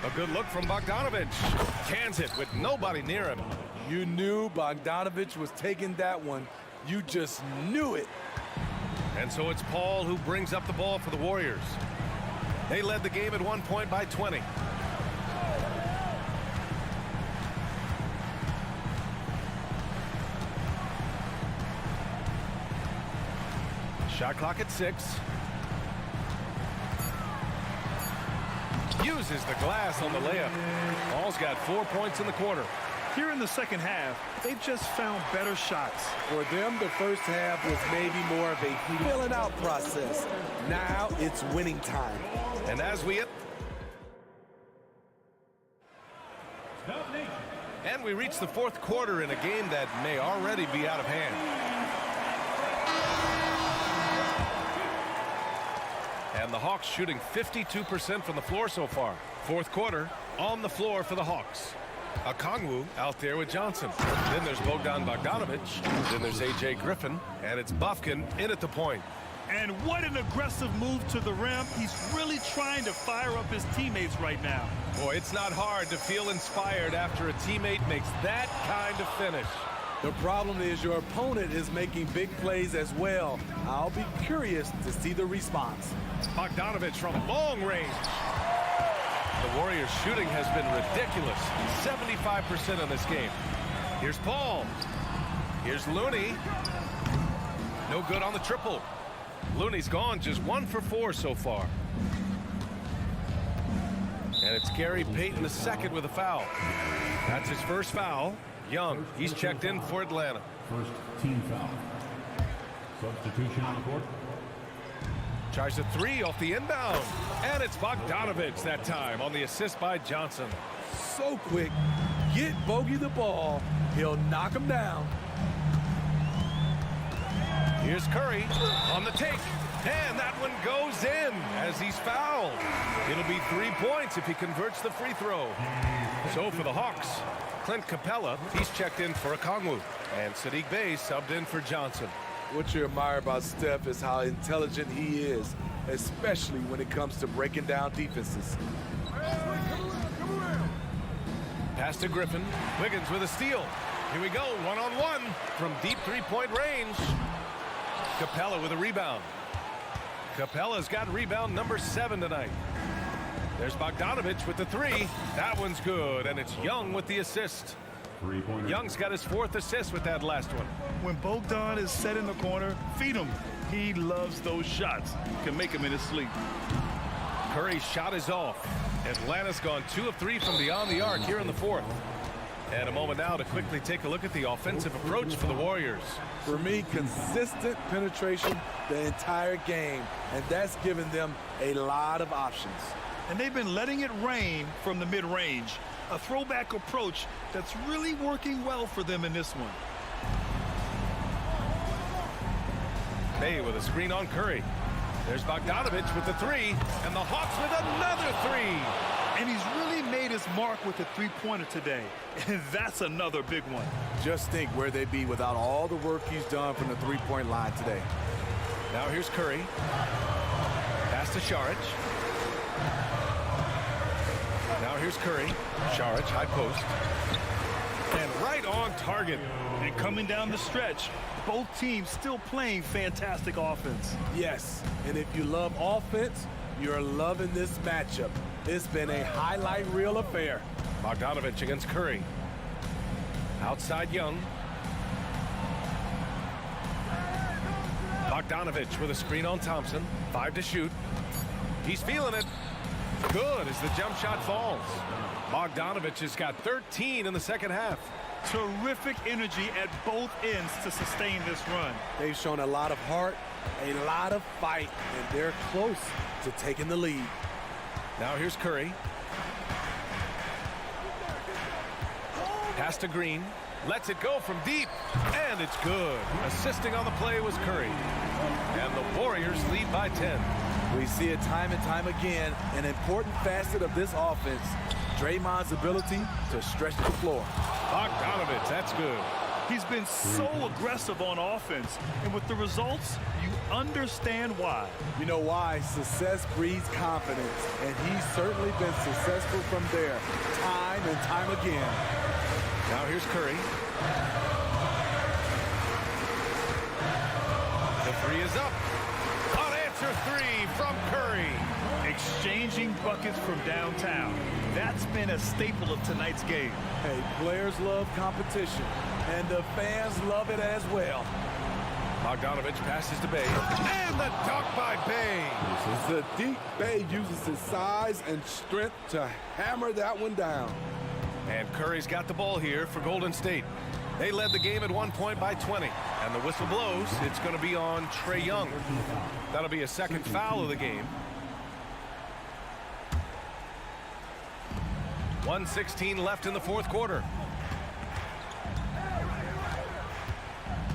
A good look from Bogdanovich. Cans it with nobody near him. You knew Bogdanovich was taking that one. You just knew it. And so it's Paul who brings up the ball for the Warriors. They led the game at 1 point by 20. Shot clock at 6. Uses the glass on the layup. Paul's got 4 points in the quarter. Here in the second half, they've just found better shots. For them, the first half was maybe more of a filling out process. Now it's winning time. And as we And we reach the fourth quarter in a game that may already be out of hand. And the Hawks shooting 52% from the floor so far. Fourth quarter on the floor for the Hawks. Okongwu out there with Johnson. Then there's Bogdan Bogdanovic. Then there's A.J. Griffin. And it's Bufkin in at the point. And what an aggressive move to the rim. He's really trying to fire up his teammates right now. Boy, it's not hard to feel inspired after a teammate makes that kind of finish. The problem is your opponent is making big plays as well. I'll be curious to see the response. Bogdanovic from long range. The Warriors' shooting has been ridiculous. 75% in this game. Here's Paul. Here's Looney. No good on the triple. Looney's gone just 1 for 4 so far. And it's Gary Payton II with a foul. That's his first foul. Young, he's checked in for Atlanta. First team foul. Substitution on the court. Tries a 3 off the inbound. And it's Bogdanovic that time on the assist by Johnson. So quick. Get Bogey the ball. He'll knock him down. Here's Curry on the take. And that one goes in as he's fouled. It'll be 3 points if he converts the free throw. So for the Hawks, Clint Capella, he's checked in for Okongwu. And Sadiq Bey subbed in for Johnson. What you admire about Steph is how intelligent he is, especially when it comes to breaking down defenses. Pass to Griffin. Wiggins with a steal. Here we go, one-on-one from deep three-point range. Capella with a rebound. Capella's got rebound number 7 tonight. There's Bogdanovic with the 3. That one's good, and it's Young with the assist. Young's got his 4th assist with that last one. When Bogdan is set in the corner, feed him. He loves those shots. Can make him in his sleep. Curry's shot is off. Atlanta's gone 2 of 3 from beyond the arc here in the 4th. And a moment now to quickly take a look at the offensive approach for the Warriors. For me, consistent penetration the entire game, and that's given them a lot of options. And they've been letting it rain from the mid-range. A throwback approach that's really working well for them in this one. Bey with a screen on Curry. There's Bogdanovic with the 3, and the Hawks with another 3. And he's really made his mark with the three-pointer today. And that's another big one. Just think where they'd be without all the work he's done from the three-point line today. Now here's Curry. Pass to Šarić. Now here's Curry. Šarić, high post. And right on target. And coming down the stretch, both teams still playing fantastic offense. Yes, and if you love offense, you're loving this matchup. It's been a highlight reel affair. Bogdanovic against Curry. Outside Young. Bogdanovic with a screen on Thompson. 5 to shoot. He's feeling it. Good as the jump shot falls. Bogdanovic has got 13 in the second half. Terrific energy at both ends to sustain this run. They've shown a lot of heart, a lot of fight, and they're close to taking the lead. Now here's Curry. Pass to Green. Lets it go from deep. And it's good. Assisting on the play was Curry. And the Warriors lead by 10. We see it time and time again. An important facet of this offense. Draymond's ability to stretch the floor. Bogdanovic, that's good. He's been so aggressive on offense. And with the results, you understand why. You know why? Success breeds confidence. And he's certainly been successful from there, time and time again. Now here's Curry. The 3 is up. Unanswered 3 from Curry. Exchanging buckets from downtown. That's been a staple of tonight's game. Hey, players love competition, and the fans love it as well. Bogdanovic passes to Bey. And the dunk by Bey. Sadiq Bey uses his size and strength to hammer that one down. And Curry's got the ball here for Golden State. They led the game at one point by 20. And the whistle blows. It's going to be on Trae Young. That'll be a second foul of the game. 1:16 left in the fourth quarter.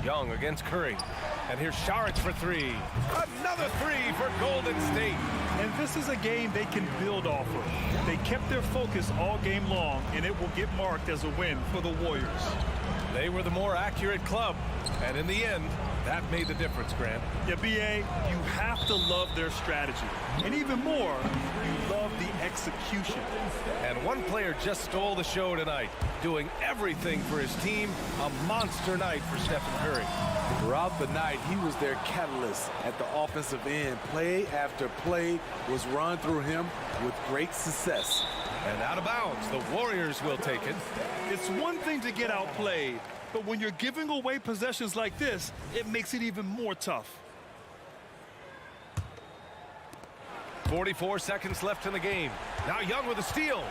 Young against Curry. And here's Saric for three. Another three for Golden State. And this is a game they can build off of. They kept their focus all game long, and it will get marked as a win for the Warriors. They were the more accurate club. And in the end, that made the difference, Grant. Yeah, B.A., you have to love their strategy. And even more, you love the execution. And one player just stole the show tonight, doing everything for his team. A monster night for Stephen Curry. Throughout the night, he was their catalyst at the offensive end. Play after play was run through him with great success. And out of bounds, the Warriors will take it. It's one thing to get outplayed, but when you're giving away possessions like this, it makes it even more tough. 44 seconds left in the game. Now Young with a steal.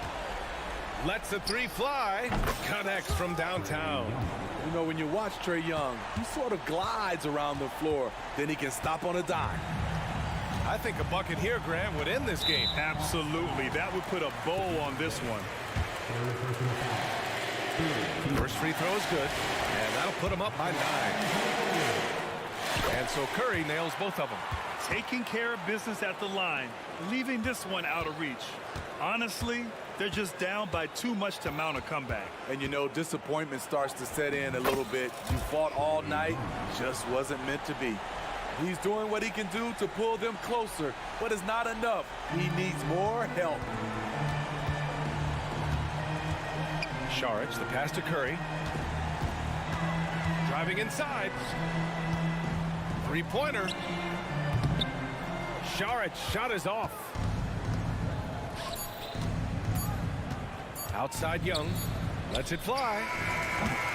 Lets the three fly. Connects from downtown. You know, when you watch Trae Young, he sort of glides around the floor. Then he can stop on a dime. I think a bucket here, Grant, would end this game. Absolutely. That would put a bow on this one. First free throw is good. And that'll put him up by 9. And so Curry nails both of them. Taking care of business at the line, leaving this one out of reach. Honestly, they're just down by too much to mount a comeback. And you know, disappointment starts to set in a little bit. You fought all night, just wasn't meant to be. He's doing what he can do to pull them closer, but it's not enough. He needs more help. Saric, the pass to Curry. Driving inside. Three-pointer. Saric, shot is off. Outside Young. Lets it fly.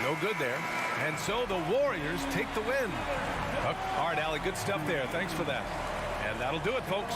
No good there. And so the Warriors take the win. All right, Allie, good stuff there. Thanks for that. And that'll do it, folks.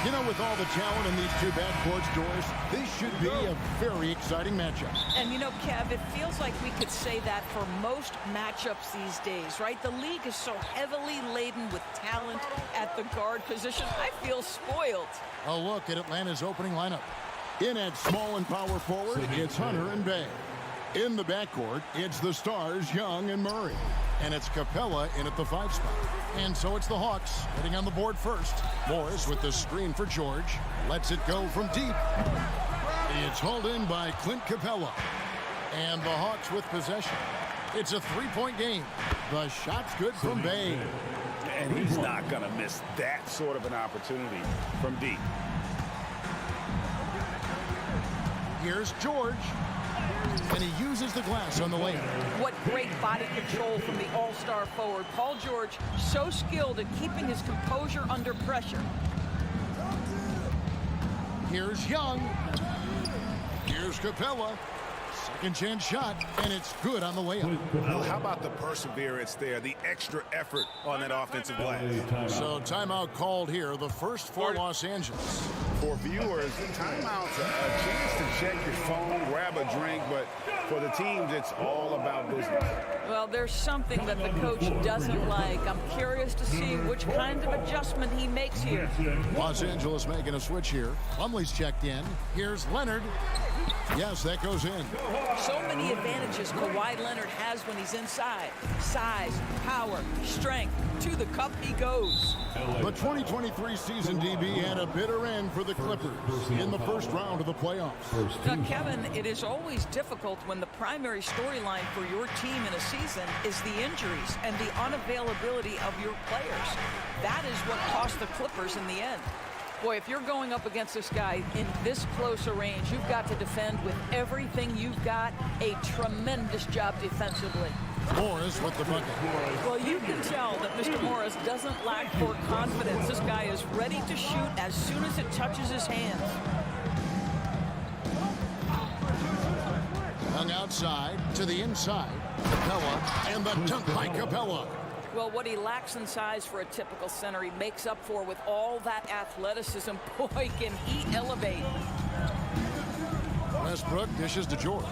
You know, with all the talent in these two backcourts, Doris, this should be a very exciting matchup. And you know, Kev, it feels like we could say that for most matchups these days, right? The league is so heavily laden with talent at the guard position. I feel spoiled. A look at Atlanta's opening lineup. In at small and power forward, it's Hunter and Bay. In the backcourt, it's the stars Young and Murray. And it's Capella in at the 5 spot. And so it's the Hawks getting on the board first. Morris with the screen for George. Lets it go from deep. It's hauled in by Clint Capella. And the Hawks with possession. It's a 3-point game. The shot's good from Bay. And he's not going to miss that sort of an opportunity from deep. Here's George. And he uses the glass on the layup. What great body control from the all-star forward. Paul George, so skilled at keeping his composure under pressure. Here's Young. Here's Capella. Second chance shot, and it's good on the layup. Well, how about the perseverance there, the extra effort on that offensive glass? So timeout called here, the first for Los Angeles. For viewers, timeout's a chance to check your phone, grab a drink, but for the teams, it's all about business. Well, there's something that the coach doesn't like. I'm curious to see which kind of adjustment he makes here. Los Angeles making a switch here. Plumlee's checked in. Here's Leonard. Yes, that goes in. So many advantages Kawhi Leonard has when he's inside. Size, power, strength. To the cup he goes. The 2023 season, DB, had a bitter end for the Clippers in the first round of the playoffs. Now, Kevin, it is always difficult when the primary storyline for your team in a season is the injuries and the unavailability of your players. That is what cost the Clippers in the end. Boy, if you're going up against this guy in this close a range, you've got to defend with everything you've got. A tremendous job defensively. Morris with the bucket. Well, you can tell that Mr. Morris doesn't lack for confidence. This guy is ready to shoot as soon as it touches his hands. Hung outside to the inside. Capella and the dunk by Capella. Well, what he lacks in size for a typical center, he makes up for with all that athleticism. Boy, can he elevate. Westbrook dishes to George.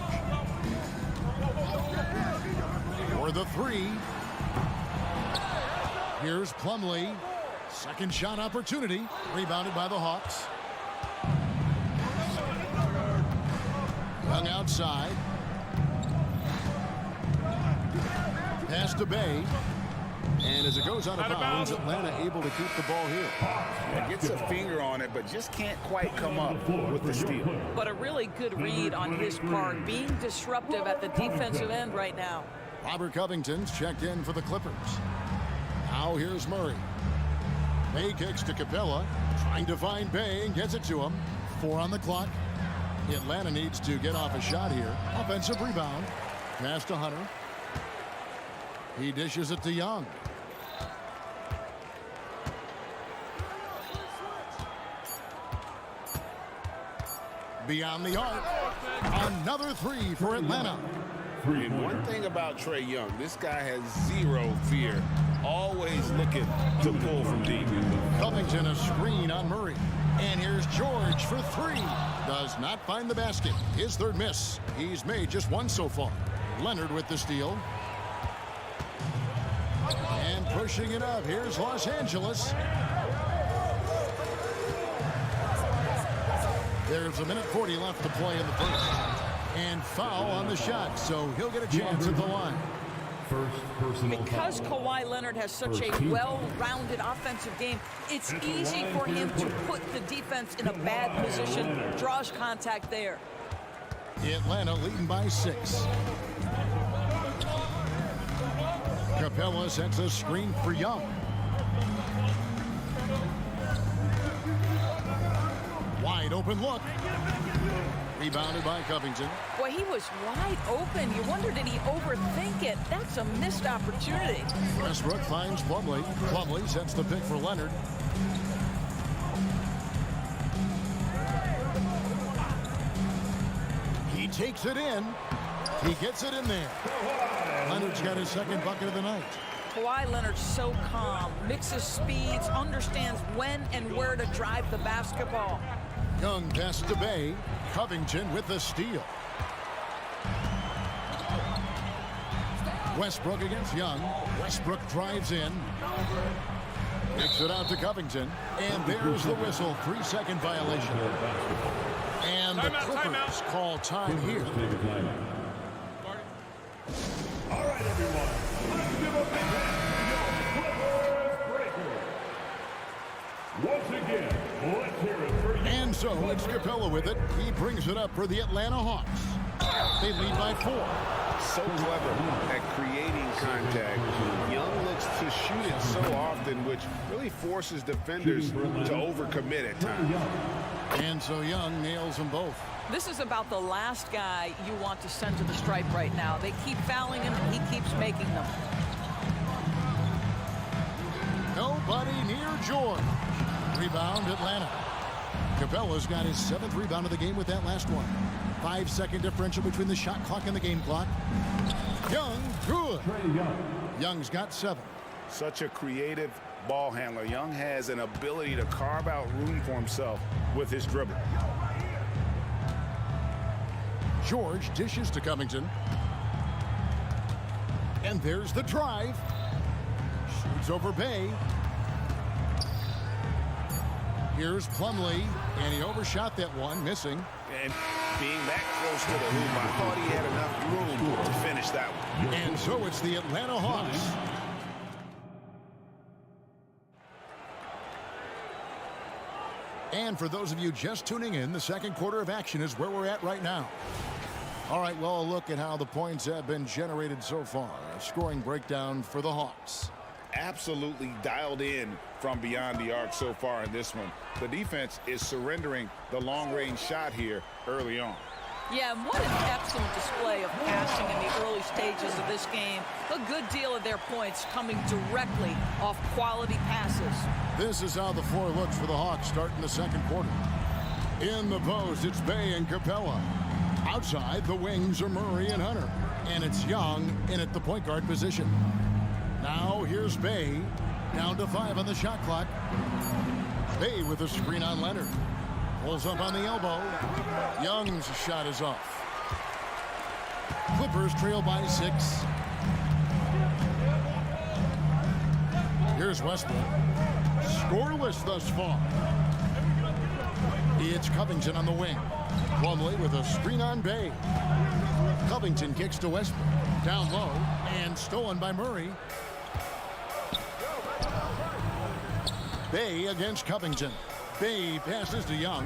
For the 3. Here's Plumlee. Second shot opportunity. Rebounded by the Hawks. Hung outside. Pass to Bay. And as it goes out of bounds, Atlanta able to keep the ball here. Yeah, gets a finger on it, but just can't quite come up with the steal. But a really good read on his part, being disruptive at the defensive end right now. Robert Covington's checked in for the Clippers. Now here's Murray. Bay kicks to Capella, trying to find Bay and gets it to him. 4 on the clock. Atlanta needs to get off a shot here. Offensive rebound. Pass to Hunter. He dishes it to Young. Beyond the arc. Another 3 for Atlanta. And one thing about Trae Young, this guy has zero fear. Always looking to pull from deep. Covington a screen on Murray. And here's George for 3. Does not find the basket. His third miss. He's made just 1 so far. Leonard with the steal. And pushing it up. Here's Los Angeles. There's a minute 40 left to play in the first. And foul on the shot, so he'll get a chance at the line. Because Kawhi Leonard has such a well-rounded offensive game, it's easy for him to put the defense in a bad position, draws contact there. Atlanta leading by 6. Capella sets a screen for Young. Wide open look. Rebounded by Covington. Boy, he was wide open. You wonder, did he overthink it? That's a missed opportunity. Westbrook finds Plumlee. Plumlee sets the pick for Leonard. He takes it in. He gets it in there. Leonard's got his second bucket of the night. Kawhi Leonard's so calm, mixes speeds, understands when and where to drive the basketball. Young passes to Bay. Covington with the steal. Westbrook against Young. Westbrook drives in. Kicks it out to Covington. And there's the whistle. 3-second violation. And the Clippers call time here. All right, everyone. Let's give a big hand to your Clippers breakers. Once again, let's hear it for you. And so it's Capella with it. He brings it up for the Atlanta Hawks. They lead by 4. So clever at creating contact. Young looks to shoot it so often, which really forces defenders to overcommit at times. And so Young nails them both. This is about the last guy you want to send to the stripe right now. They keep fouling him, he keeps making them. Nobody near George. Rebound, Atlanta. Capella's got his 7th rebound of the game with that last one. 5-second differential between the shot clock and the game clock. Young, good. Young's got 7. Such a creative ball handler. Young has an ability to carve out room for himself with his dribble. George dishes to Covington. And there's the drive. Shoots over Bay. Here's Plumlee, and he overshot that one, missing. And being that close to the hoop, I thought he had enough room to finish that one. And so it's the Atlanta Hawks. And for those of you just tuning in, the second quarter of action is where we're at right now. All right, well, a look at how the points have been generated so far. A scoring breakdown for the Hawks. Absolutely dialed in from beyond the arc so far in this one. The defense is surrendering the long-range shot here early on. Yeah, and what an excellent display of passing in the early stages of this game. A good deal of their points coming directly off quality passes. This is how the floor looks for the Hawks starting the second quarter. In the post, it's Bay and Capella. Outside, the wings are Murray and Hunter. And it's Young in at the point guard position. Now here's Bay, down to 5 on the shot clock. Bay with a screen on Leonard. Pulls up on the elbow. Young's shot is off. Clippers trail by 6. Here's Westbrook. Scoreless thus far. It's Covington on the wing. Plumlee with a screen on Bay. Covington kicks to Westbrook. Down low and stolen by Murray. Bay against Covington. Bay passes to Young.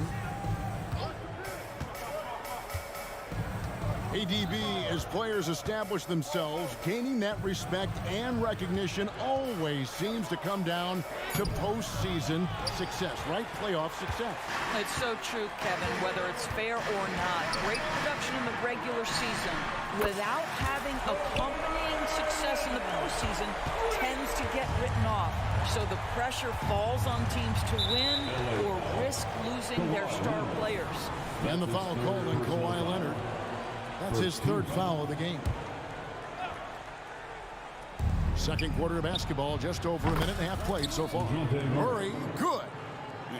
ADB, as players establish themselves, gaining that respect and recognition always seems to come down to postseason success, right? Playoff success. It's so true, Kevin, whether it's fair or not. Great production in the regular season without having accompanying success in the postseason tends to get written off. So the pressure falls on teams to win or risk losing their star players. And the foul called on Kawhi Leonard. That's his 3rd foul of the game. Second quarter of basketball, just over a minute and a half played so far. Murray, good.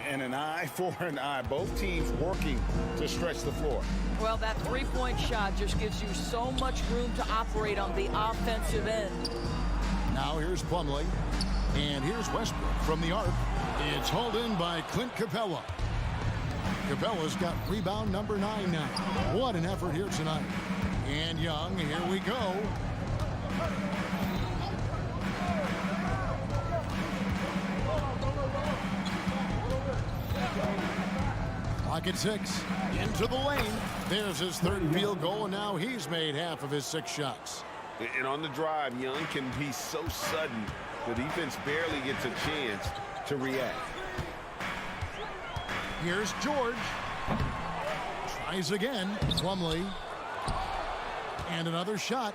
And an eye for an eye. Both teams working to stretch the floor. Well, that 3-point shot just gives you so much room to operate on the offensive end. Now here's Plumlee. And here's Westbrook from the arc. It's hauled in by Clint Capella. Capella's got rebound number 9 now. What an effort here tonight. And Young, here we go. Clock at 6. Into the lane. There's his 3rd field goal, and now he's made half of his 6 shots. And on the drive, Young can be so sudden. The defense barely gets a chance to react. Here's George. Tries again. Plumlee. And another shot.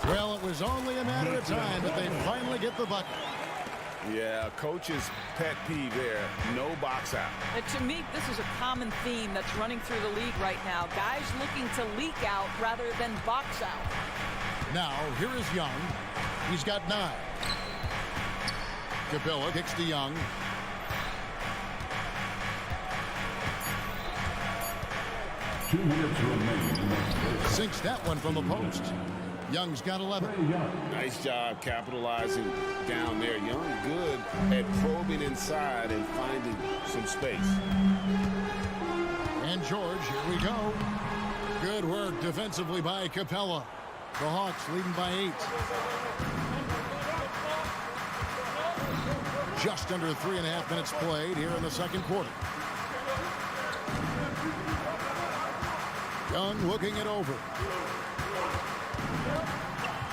Well, it was only a matter of time, but they finally get the bucket. Yeah, coach's pet peeve there. No box out. And to me, this is a common theme that's running through the league right now. Guys looking to leak out rather than box out. Now, here is Young. He's got 9. Capella kicks to Young. Sinks that one from the post. Young's got 11. Nice job capitalizing down there. Young good at probing inside and finding some space. And George, here we go. Good work defensively by Capella. The Hawks leading by 8. Just under 3.5 minutes played here in the second quarter. Young looking it over.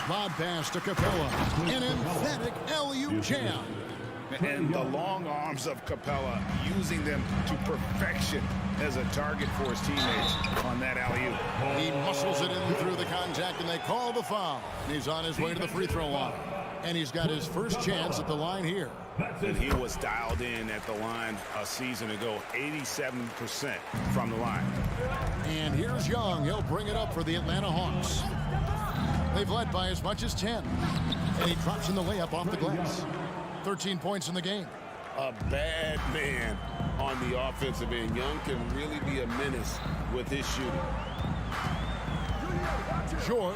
Lob pass to Capella. An emphatic alley-oop jam. And the long arms of Capella, using them to perfection as a target for his teammates on that alley-oop. He muscles it in through the contact, and they call the foul. He's on his way to the free throw line. And he's got his first chance at the line here. And he was dialed in at the line a season ago, 87% from the line. And here's Young. He'll bring it up for the Atlanta Hawks. They've led by as much as 10. And he drops in the layup off the glass. 13 points in the game. A bad man on the offensive end. Young can really be a menace with his shooting. George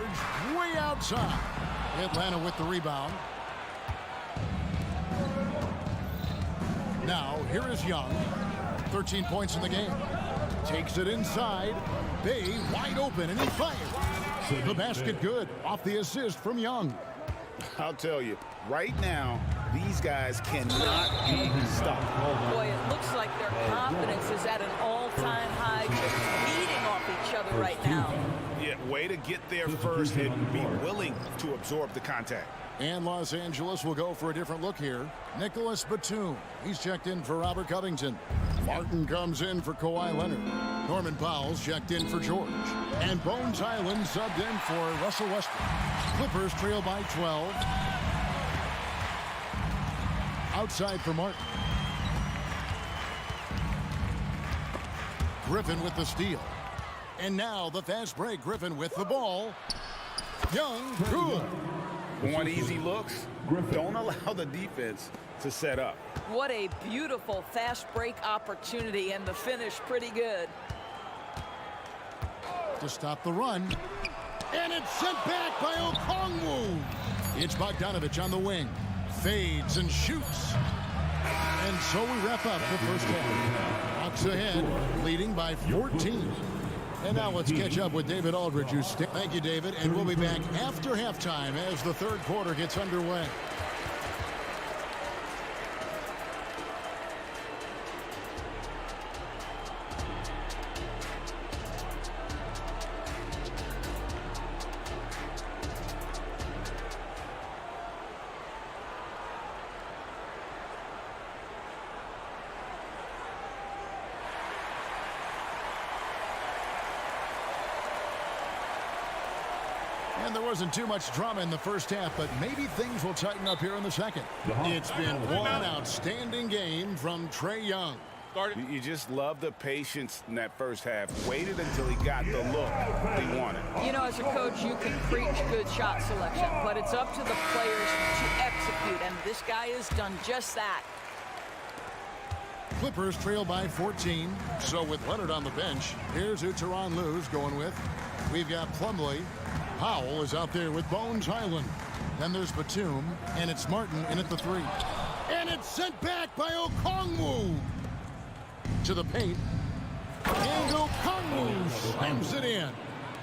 way outside. Atlanta with the rebound. Now, here is Young. 13 points in the game. Takes it inside. Bay wide open, and he fires. The basket good off the assist from Young. I'll tell you, right now, these guys cannot be stopped. Boy, it looks like their confidence is at an all-time high, just feeding off each other right now. Yeah, way to get there first and be willing to absorb the contact. And Los Angeles will go for a different look here. Nicholas Batum. He's checked in for Robert Covington. Martin comes in for Kawhi Leonard. Norman Powell's checked in for George. And Bones Island subbed in for Russell Westbrook. Clippers trail by 12. Outside for Martin. Griffin with the steal. And now the fast break. Griffin with the ball. Young, good. Want easy looks? Don't allow the defense to set up. What a beautiful fast break opportunity, and the finish pretty good. To stop the run. And it's sent back by Okongwu. It's Bogdanovich on the wing. Fades and shoots. And so we wrap up the first half. Hawks ahead, leading by 14. And now let's catch up with David Aldridge. Thank you, David. And we'll be back after halftime as the third quarter gets underway. And there wasn't too much drama in the first half, but maybe things will tighten up here in the second. It's been one outstanding game from Trae Young. You just love the patience in that first half. Waited until he got the look he wanted. You know, as a coach, you can preach good shot selection, but it's up to the players to execute, and this guy has done just that. Clippers trail by 14. So with Leonard on the bench, here's who Tyronn Lue's going with. We've got Plumlee. Powell is out there with Bones Highland. Then there's Batum, and it's Martin in at the 3. And it's sent back by Okongwu. To the paint. And Okongwu slams it in.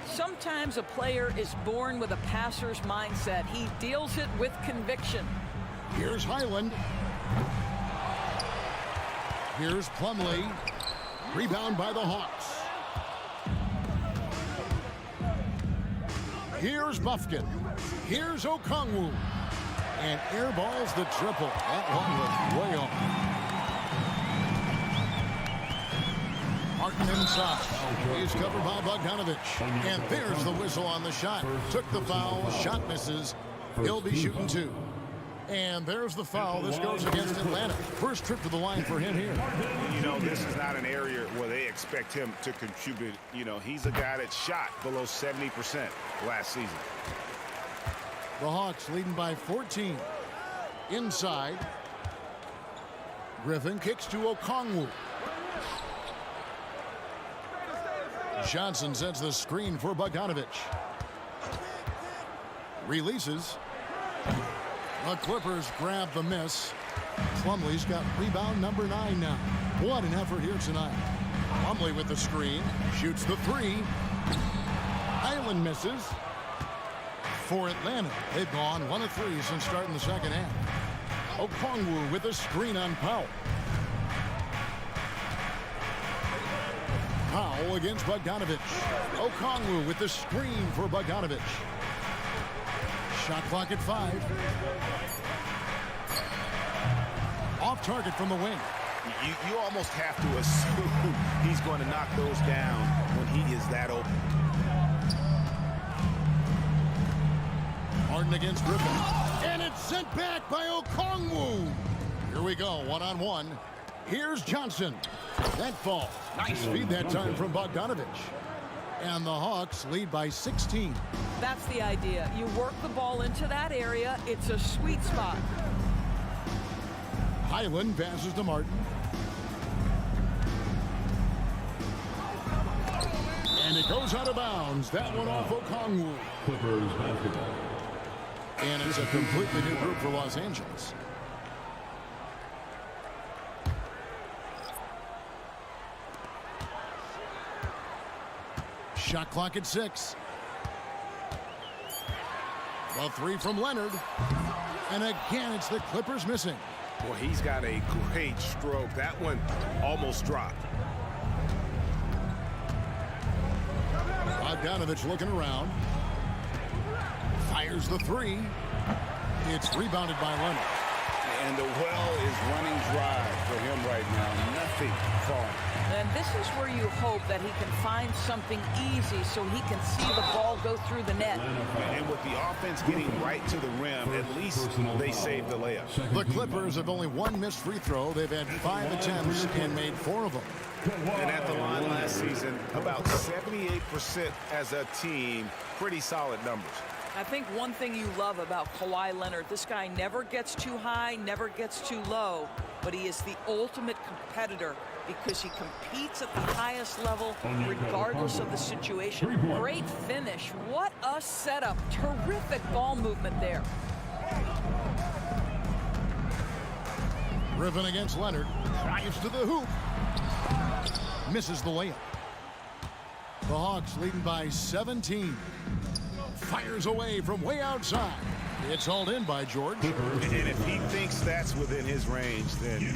Sometimes a player is born with a passer's mindset. He deals it with conviction. Here's Highland. Here's Plumlee. Rebound by the Hawks. Here's Buffkin. Here's Okongwu. And airballs the triple. That one was way off. Martin inside. He's covered by Bogdanovich. And there's the whistle on the shot. Took the foul. Shot misses. He'll be shooting 2. And there's the foul. This goes against Atlanta. First trip to the line for him here. You know, this is not an area where they expect him to contribute. You know, he's a guy that shot below 70% last season. The Hawks leading by 14. Inside. Griffin kicks to Okongwu. Johnson sets the screen for Bogdanovich. Releases. The Clippers grab the miss. Plumlee's got rebound number 9 now. What an effort here tonight. Plumlee with the screen. Shoots the 3. Island misses. For Atlanta, they've gone 1 of 3 since starting the second half. Okongwu with the screen on Powell. Powell against Bogdanovich. Okongwu with the screen for Bogdanovich. Shot clock at 5. Off target from the wing. You almost have to assume he's going to knock those down when he is that open. Harden against Griffin. And it's sent back by Okongwu. Here we go, one-on-one. Here's Johnson. That falls. Nice feed that time from Bogdanovich. And the Hawks lead by 16. That's the idea. You work the ball into that area. It's a sweet spot. Highland passes to Martin. And it goes out of bounds. That one off Okongwu. Clippers basketball. And it's a completely new group for Los Angeles. Shot clock at 6. The 3 from Leonard. And again, it's the Clippers missing. Well, he's got a great stroke. That one almost dropped. Bogdanovich looking around. Fires the 3. It's rebounded by Leonard. And the well is running dry for him right now. Nothing falling. And this is where you hope that he can find something easy so he can see the ball go through the net. And with the offense getting right to the rim, at least they saved the layup. The Clippers have only 1 missed free throw. They've had 5 attempts and made 4 of them. And at the line last season, about 78% as a team. Pretty solid numbers. I think one thing you love about Kawhi Leonard, this guy never gets too high, never gets too low, but he is the ultimate competitor because he competes at the highest level regardless of the situation. Great finish. What a setup. Terrific ball movement there. Griffin against Leonard. Drives to the hoop. Misses the layup. The Hawks leading by 17. Fires away from way outside. It's hauled in by George. And if he thinks that's within his range, then you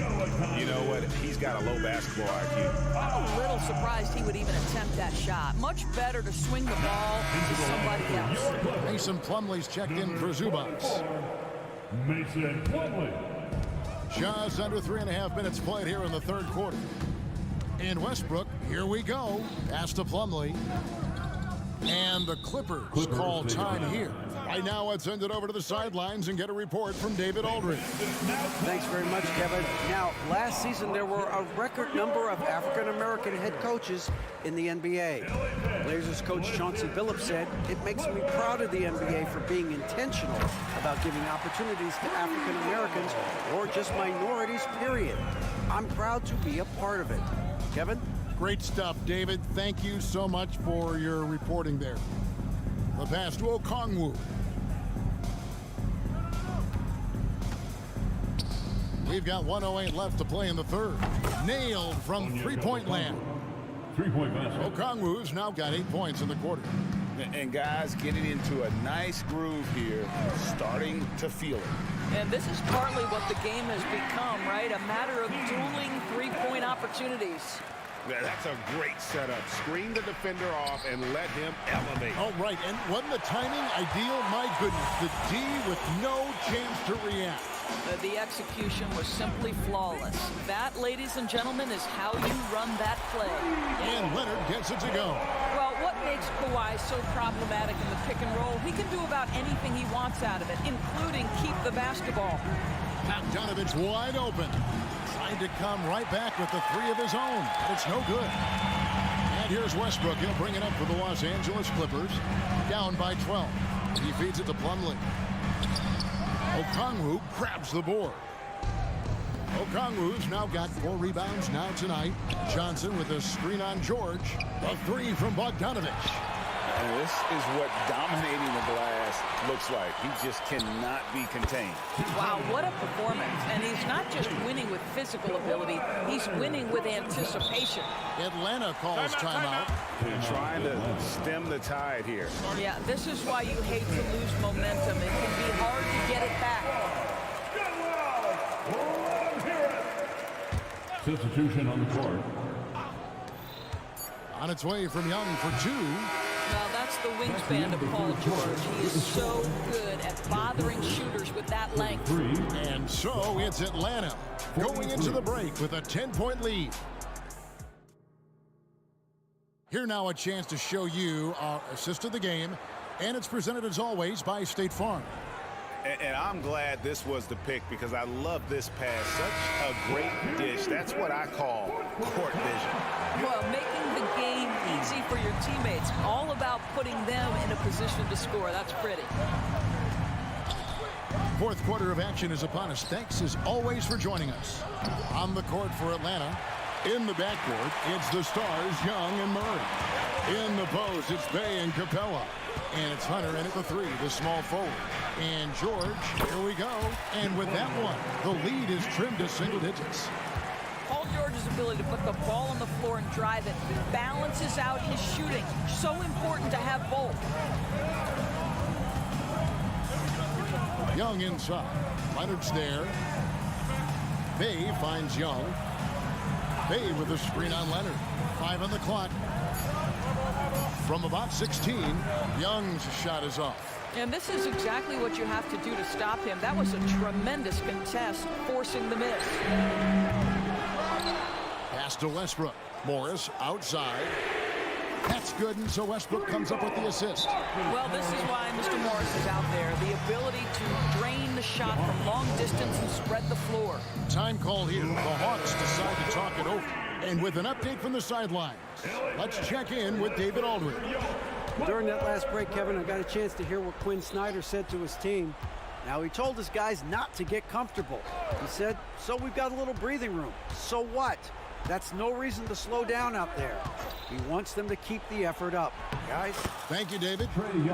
know what? He's got a low basketball IQ. I'm a little surprised he would even attempt that shot. Much better to swing the ball to somebody else. Mason Plumlee's checked in for Zubats. Mason Plumlee. Just under 3.5 minutes played here in the third quarter. In Westbrook, here we go. Pass to Plumlee. And the Clippers call time here. Right now, let's send it over to the sidelines and get a report from David Aldridge. Thanks very much, Kevin. Now, last season, there were a record number of African-American head coaches in the NBA. Blazers coach Chauncey Billups said, "It makes me proud of the NBA for being intentional about giving opportunities to African-Americans or just minorities, period. I'm proud to be a part of it." Kevin? Great stuff, David. Thank you so much for your reporting there. The pass to Okongwu. We've got 1:08 left to play in the third. Nailed from three-point land. Three-point basket. Okongwu's now got 8 points in the quarter. And guys getting into a nice groove here, starting to feel it. And this is partly what the game has become, right? A matter of dueling three-point opportunities. Yeah, that's a great setup. Screen the defender off and let him elevate. Oh, right. And wasn't the timing ideal? My goodness. The D with no chance to react. The execution was simply flawless. That, ladies and gentlemen, is how you run that play. And Leonard gets it to go. Well, what makes Kawhi so problematic in the pick and roll? He can do about anything he wants out of it, including keep the basketball. Bogdanovich wide open. Trying to come right back with the 3 of his own, but it's no good. And here's Westbrook. He'll bring it up for the Los Angeles Clippers. Down by 12. He feeds it to Plumlee. Okongwu grabs the board. Okongwu's now got 4 rebounds now tonight. Johnson with a screen on George. A 3 from Bogdanovich. And this is what dominating the glass looks like. He just cannot be contained. Wow, what a performance. And he's not just winning with physical ability, he's winning with anticipation. Atlanta calls timeout. They're trying to stem the tide here. Yeah, this is why you hate to lose momentum. It can be hard to get it back. Substitution on the court. On its way from Young for 2. Well, that's the wingspan of Paul George. He is so good at bothering shooters with that length. And so it's Atlanta going into the break with a 10-point lead. Here now a chance to show you our assist of the game. And it's presented as always by State Farm. And I'm glad this was the pick because I love this pass. Such a great dish. That's what I call court vision. Well, making the game easy for your teammates. All about putting them in a position to score. That's pretty. Fourth quarter of action is upon us. Thanks as always for joining us. On the court for Atlanta. In the backcourt, it's the stars, Young and Murray. In the post, it's Bay and Capella. And it's Hunter in at the 3, the small forward. And George, here we go. And with that one, the lead is trimmed to single digits. Paul George's ability to put the ball on the floor and drive it balances out his shooting. So important to have both. Young inside. Leonard's there. Bay finds Young. Bay with a screen on Leonard. 5 on the clock. From about 16, Young's shot is off. And this is exactly what you have to do to stop him. That was a tremendous contest, forcing the miss. Pass to Westbrook. Morris outside. That's good, and so Westbrook comes up with the assist. Well, this is why Mr. Morris is out there. The ability to drain the shot from long distance and spread the floor. Time call here. The Hawks decide to talk it over. And with an update from the sidelines, let's check in with David Aldridge. During that last break, Kevin, I got a chance to hear what Quinn Snyder said to his team. Now, he told his guys not to get comfortable. He said, so we've got a little breathing room. So what? That's no reason to slow down out there. He wants them to keep the effort up. Guys? Thank you, David.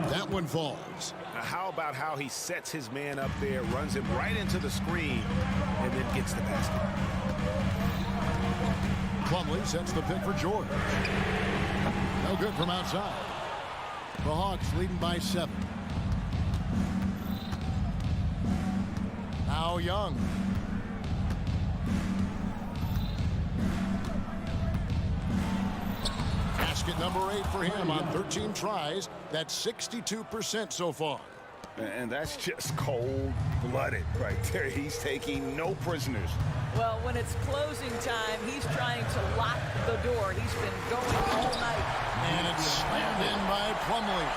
That one falls. Now, how about how he sets his man up there, runs him right into the screen, and then gets the basket? Plumlee sets the pick for George. No good from outside. The Hawks leading by 7. Now Young. Basket number 8 for him on 13 tries. That's 62% so far. And that's just cold-blooded right there. He's taking no prisoners. Well, when it's closing time, he's trying to lock the door. He's been going all night. And it's slammed in by Plumlee.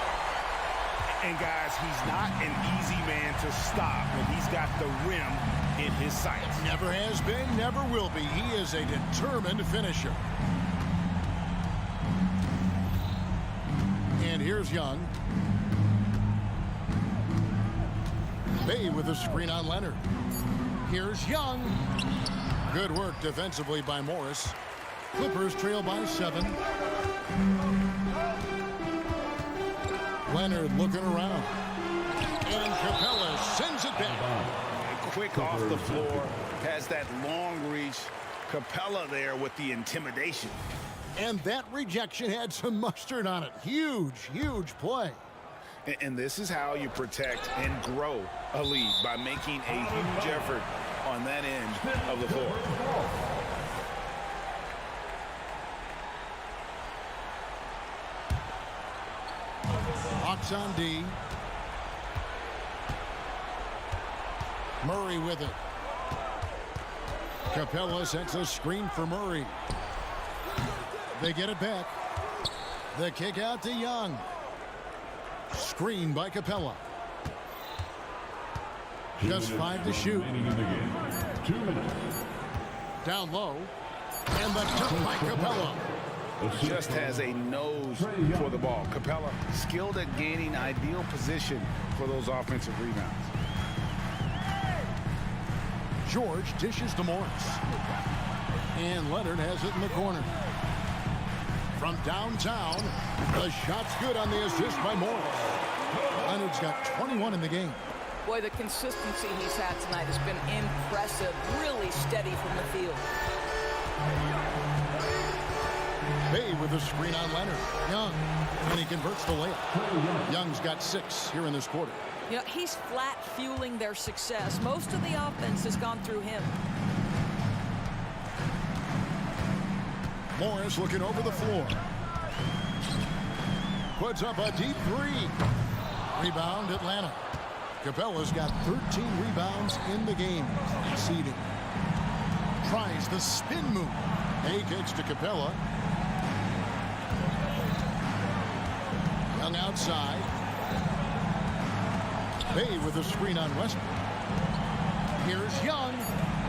And guys, he's not an easy man to stop when he's got the rim in his sights. Never has been, never will be. He is a determined finisher. And here's Young. Bay with a screen on Leonard. Here's Young. Good work defensively by Morris. Clippers trail by 7. Leonard looking around. And Capella sends it back. Quick off the floor. Has that long reach. Capella there with the intimidation. And that rejection had some mustard on it. Huge, huge play. And this is how you protect and grow a lead, by making a huge effort on that end of the floor. Hawks on D. Murray with it. Capella sets a screen for Murray. They get it back. The kick out to Young. Screen by Capella. Just 5 to shoot. 2 minutes. Down low. And the dunk by Capella. Just has a nose for the ball. Capella skilled at gaining ideal position for those offensive rebounds. George dishes to Morris. And Leonard has it in the corner. From downtown, the shot's good on the assist by Morris. Leonard's got 21 in the game. Boy, the consistency he's had tonight has been impressive. Really steady from the field. Bay with a screen on Leonard. Young, and he converts the layup. Young's got 6 here in this quarter. You know, he's flat fueling their success. Most of the offense has gone through him. Morris looking over the floor. Puts up a deep 3. Rebound, Atlanta. Capella's got 13 rebounds in the game. Exceeding. Tries the spin move. Hay kicks to Capella. Young outside. Bay with a screen on Westbrook. Here's Young.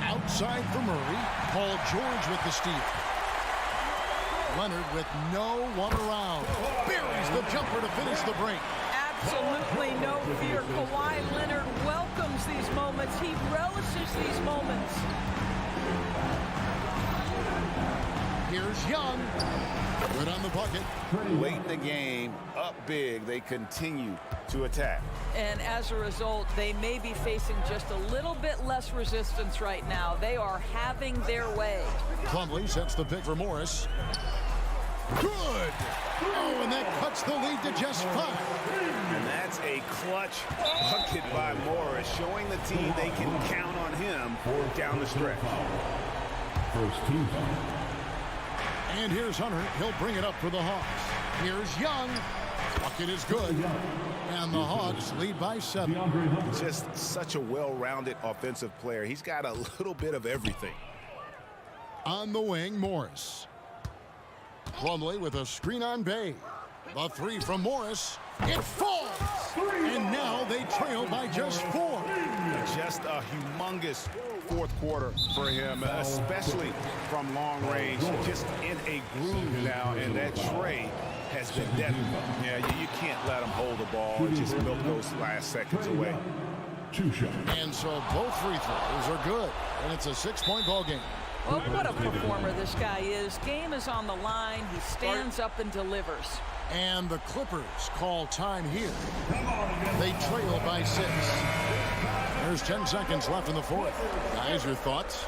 Outside for Murray. Paul George with the steal. Leonard with no one around. Buries the jumper to finish the break. Absolutely no fear. Kawhi Leonard welcomes these moments. He relishes these moments. Here's Young. Good on the bucket. Late in the game, up big, they continue to attack. And as a result, they may be facing just a little bit less resistance right now. They are having their way. Plumlee sets the pick for Morris. Good! Oh, and that cuts the lead to just 5. And that's a clutch bucket by Morris, showing the team they can count on him down the stretch. First team. And here's Hunter. He'll bring it up for the Hawks. Here's Young. Bucket is good. And the Hawks lead by 7. Just such a well-rounded offensive player. He's got a little bit of everything. On the wing, Morris. Plumlee with a screen on Bay. The 3 from Morris. It falls! And now they trail by just 4. Just a humongous fourth quarter for him, especially from long range. Just in a groove now, and that Trey has been deadly. Yeah, you can't let him hold the ball and just milk those last seconds away. 2 shots. And so both free throws are good. And it's a 6-point ball game. Well, what a performer this guy is. Game is on the line. He stands up and delivers. And the Clippers call time here. They trail by 6. There's 10 seconds left in the fourth. Guys, your thoughts?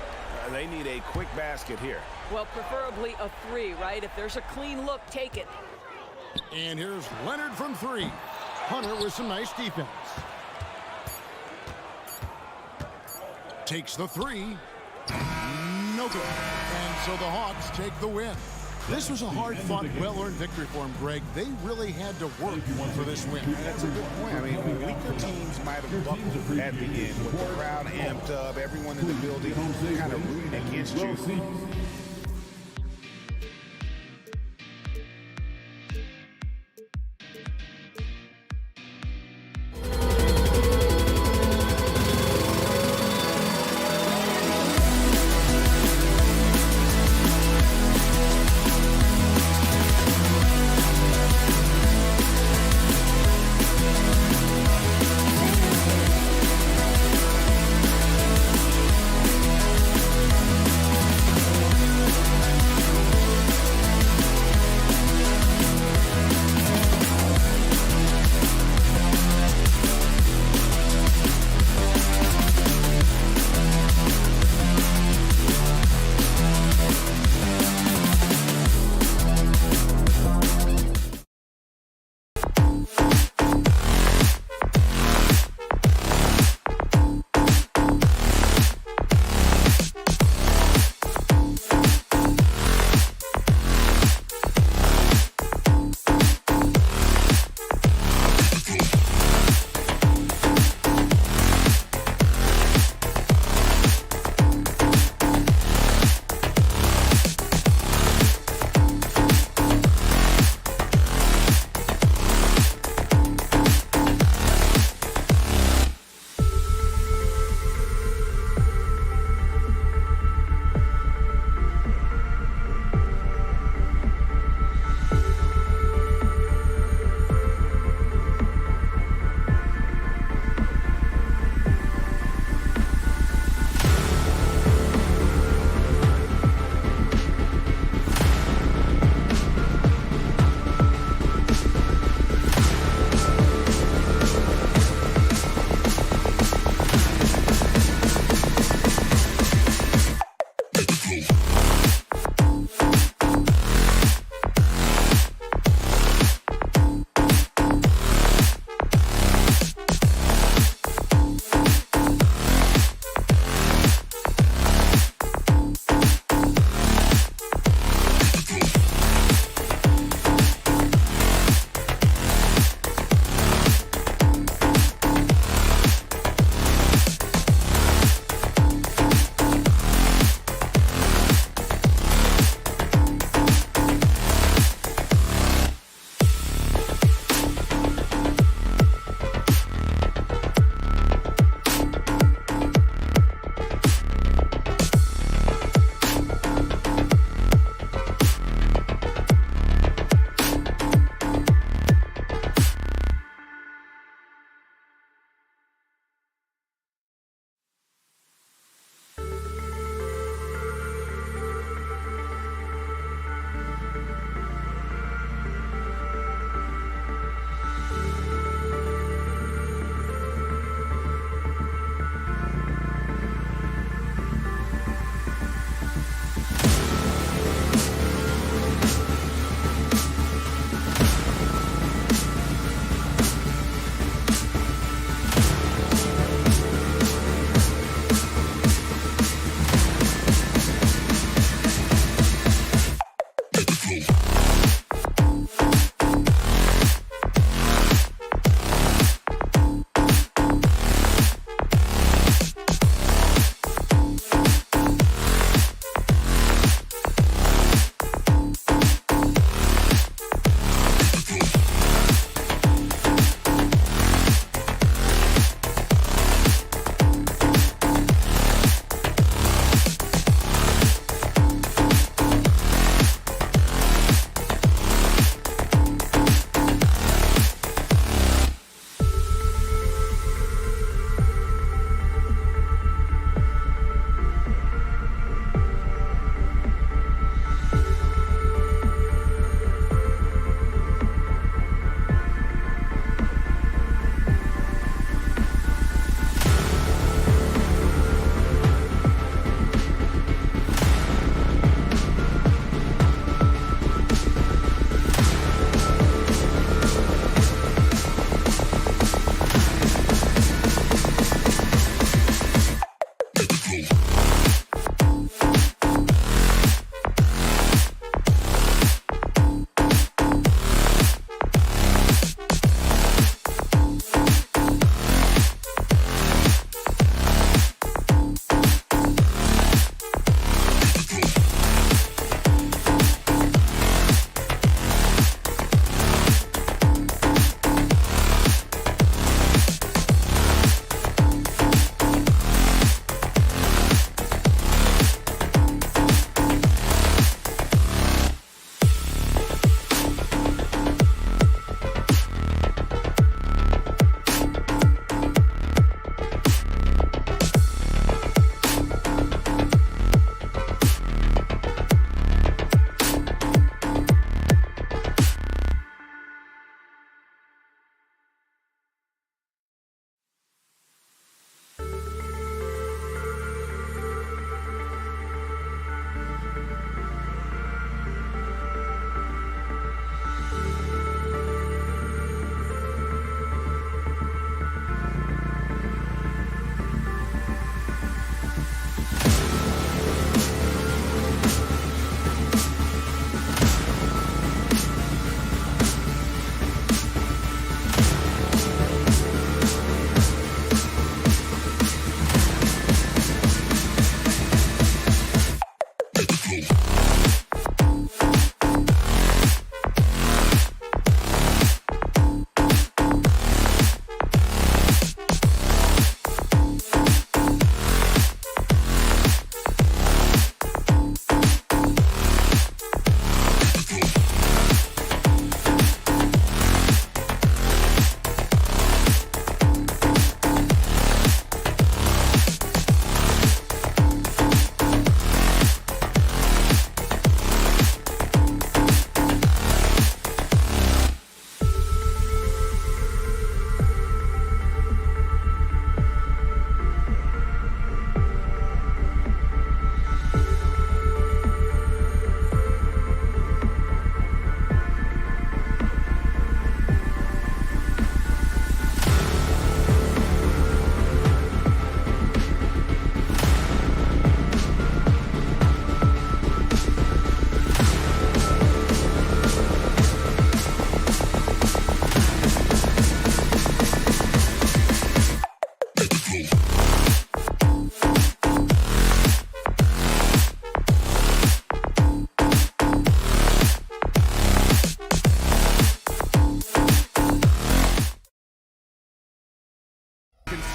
They need a quick basket here. Well, preferably a 3, right? If there's a clean look, take it. And here's Leonard from 3. Hunter with some nice defense. Takes the 3. No good. And so the Hawks take the win. This was a hard-fought, well-earned victory for them, Greg. They really had to work for this win. That's a good point. I mean, weaker teams might have buckled at the end with the crowd amped up, everyone in the building kind of rooting against you.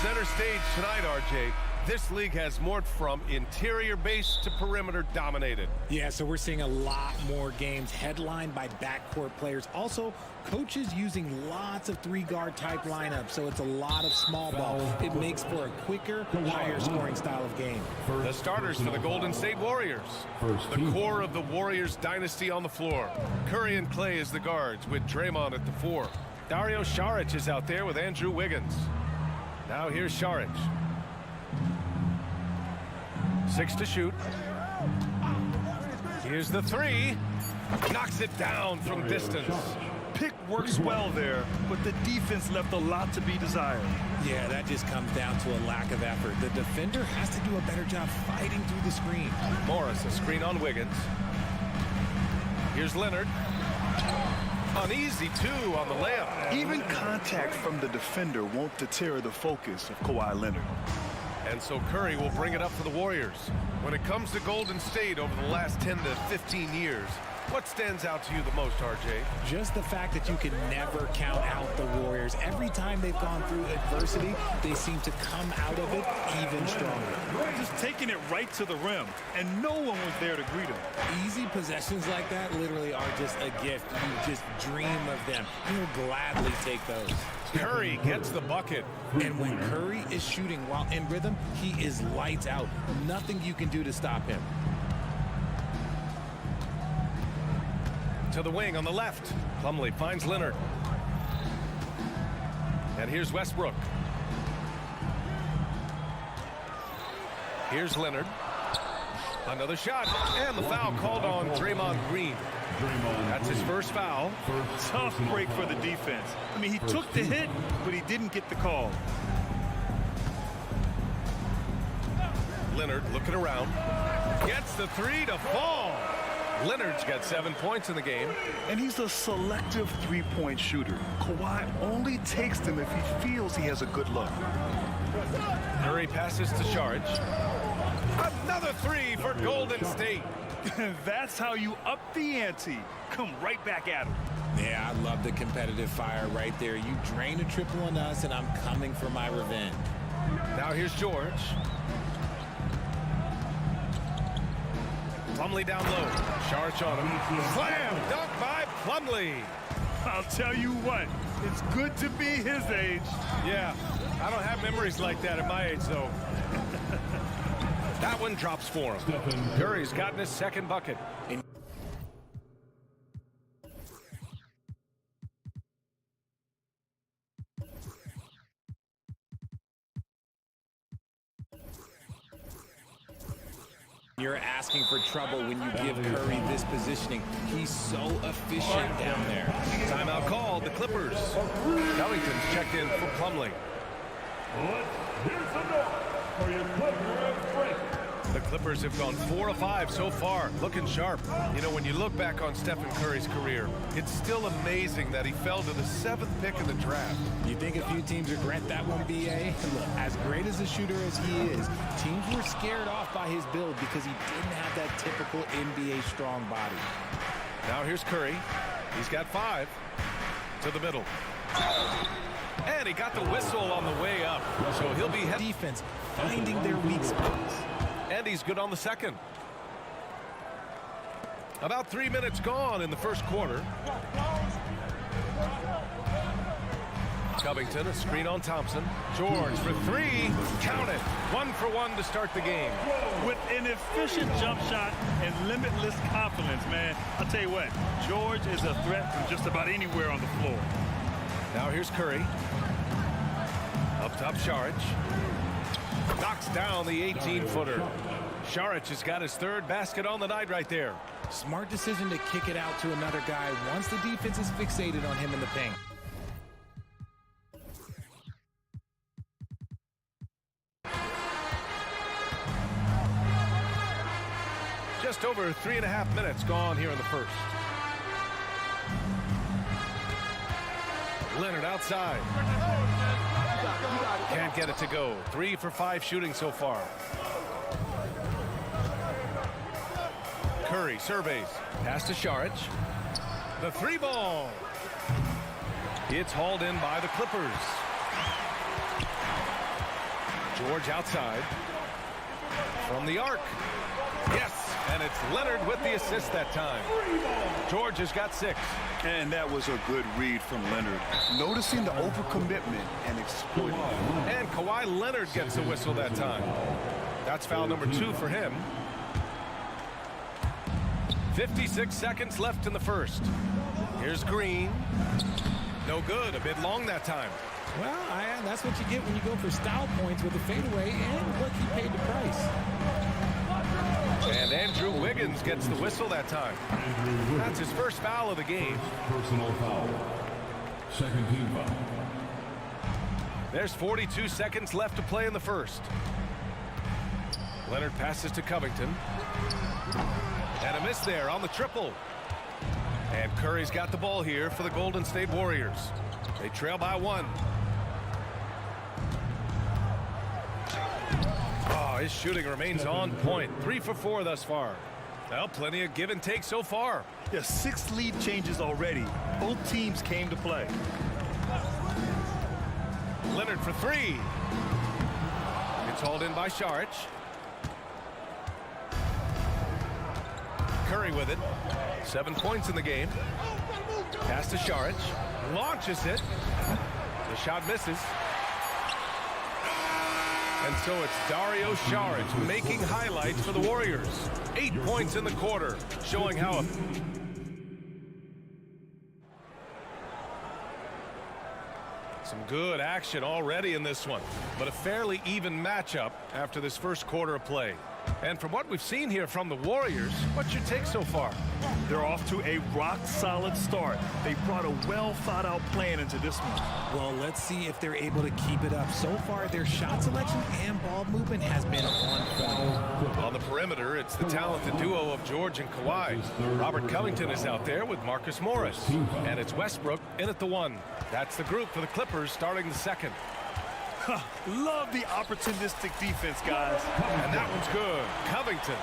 Center stage tonight, RJ. This league has morphed from interior base to perimeter dominated. Yeah, so we're seeing a lot more games headlined by backcourt players. Also, coaches using lots of three-guard type lineups, so it's a lot of small ball. It makes for a quicker, higher scoring style of game. The starters for the Golden State Warriors. The core of the Warriors dynasty on the floor. Curry and Clay as the guards with Draymond at the 4. Dario Saric is out there with Andrew Wiggins. Now here's Saric. 6 to shoot. Here's the 3. Knocks it down from distance. Pick works well there, but the defense left a lot to be desired. Yeah, that just comes down to a lack of effort. The defender has to do a better job fighting through the screen. Morris, a screen on Wiggins. Here's Leonard. Uneasy, too, on the layup. Even contact from the defender won't deter the focus of Kawhi Leonard. And so Curry will bring it up for the Warriors. When it comes to Golden State over the last 10 to 15 years, what stands out to you the most, RJ? Just the fact that you can never count out the Warriors. Every time they've gone through adversity, they seem to come out of it even stronger. Just taking it right to the rim, and no one was there to greet him. Easy possessions like that literally are just a gift. You just dream of them. You'll gladly take those. Curry gets the bucket. And when Curry is shooting while in rhythm, he is lights out. Nothing you can do to stop him. To the wing on the left. Plumlee finds Leonard. And here's Westbrook. Here's Leonard. Another shot. And the foul called on Draymond Green. That's his first foul. Tough break for the defense. I mean, he took the hit, but he didn't get the call. Leonard looking around. Gets the 3 to fall. Leonard's got 7 points in the game. And he's a selective three-point shooter. Kawhi only takes them if he feels he has a good look. Curry passes to Saric. Another 3 for Golden State. That's how you up the ante. Come right back at him. Yeah, I love the competitive fire right there. You drain a triple on us, and I'm coming for my revenge. Now here's George. Plumlee down low. Saric on him. Slam dunk by Plumlee. I'll tell you what, it's good to be his age. Yeah, I don't have memories like that at my age, though. That one drops for him. Curry's gotten his second bucket. You're asking for trouble when you give Curry this positioning. He's so efficient down there. Timeout called, the Clippers. Covington's checked in for Plumlee. Here's the note for your Clippers break. The Clippers have gone 4 of 5 so far, looking sharp. You know, when you look back on Stephen Curry's career, it's still amazing that he fell to the 7th pick in the draft. You think a few teams regret that one, B.A.? Look, as great as a shooter as he is, teams were scared off by his build because he didn't have that typical NBA strong body. Now here's Curry. He's got 5 to the middle. And he got the whistle on the way up. So he'll be defense finding their weak spots. And he's good on the second. About 3 minutes gone in the first quarter. Covington, a screen on Thompson. George for 3. Count it. 1 for 1 to start the game. With an efficient jump shot and limitless confidence, man, I'll tell you what, George is a threat from just about anywhere on the floor. Now here's Curry. Up top, Saric. Knocks down the 18-footer. Saric has got his 3rd basket on the night right there. Smart decision to kick it out to another guy once the defense is fixated on him in the paint. Just over 3.5 minutes gone here in the first. Leonard outside. Can't get it to go. 3 for 5 shooting so far. Curry surveys. Pass to Saric. The 3-ball. It's hauled in by the Clippers. George outside. From the arc. Yes, and it's Leonard with the assist that time. George has got 6. And that was a good read from Leonard. Noticing the overcommitment and exploiting it. And Kawhi Leonard gets the whistle that time. That's foul number 2 for him. 56 seconds left in the first. Here's Green. No good, a bit long that time. Well, that's what you get when you go for style points with a fadeaway, and look, he paid the price. And Andrew Wiggins gets the whistle that time. That's his first foul of the game. Personal foul. Second team foul. There's 42 seconds left to play in the first. Leonard passes to Covington. And a miss there on the triple. And Curry's got the ball here for the Golden State Warriors. They trail by 1. His shooting remains on point. 3 for 4 thus far. Well, plenty of give and take so far. Yeah, 6 lead changes already. Both teams came to play. Leonard for 3. It's hauled in by Saric. Curry with it. 7 points in the game. Pass to Saric. Launches it. The shot misses. And so it's Dario Saric making highlights for the Warriors. 8 points in the quarter, showing how some good action already in this one, but a fairly even matchup after this first quarter of play. And from what we've seen here from the Warriors, what's your take so far? They're off to a rock-solid start. They brought a well-thought-out plan into this one. Well, let's see if they're able to keep it up. So far, their shot selection and ball movement has been on point. On the perimeter, it's the talented duo of George and Kawhi. Robert Covington is out there with Marcus Morris. And it's Westbrook in at the 1. That's the group for the Clippers starting the second. Love the opportunistic defense, guys. And that one's good. Covington.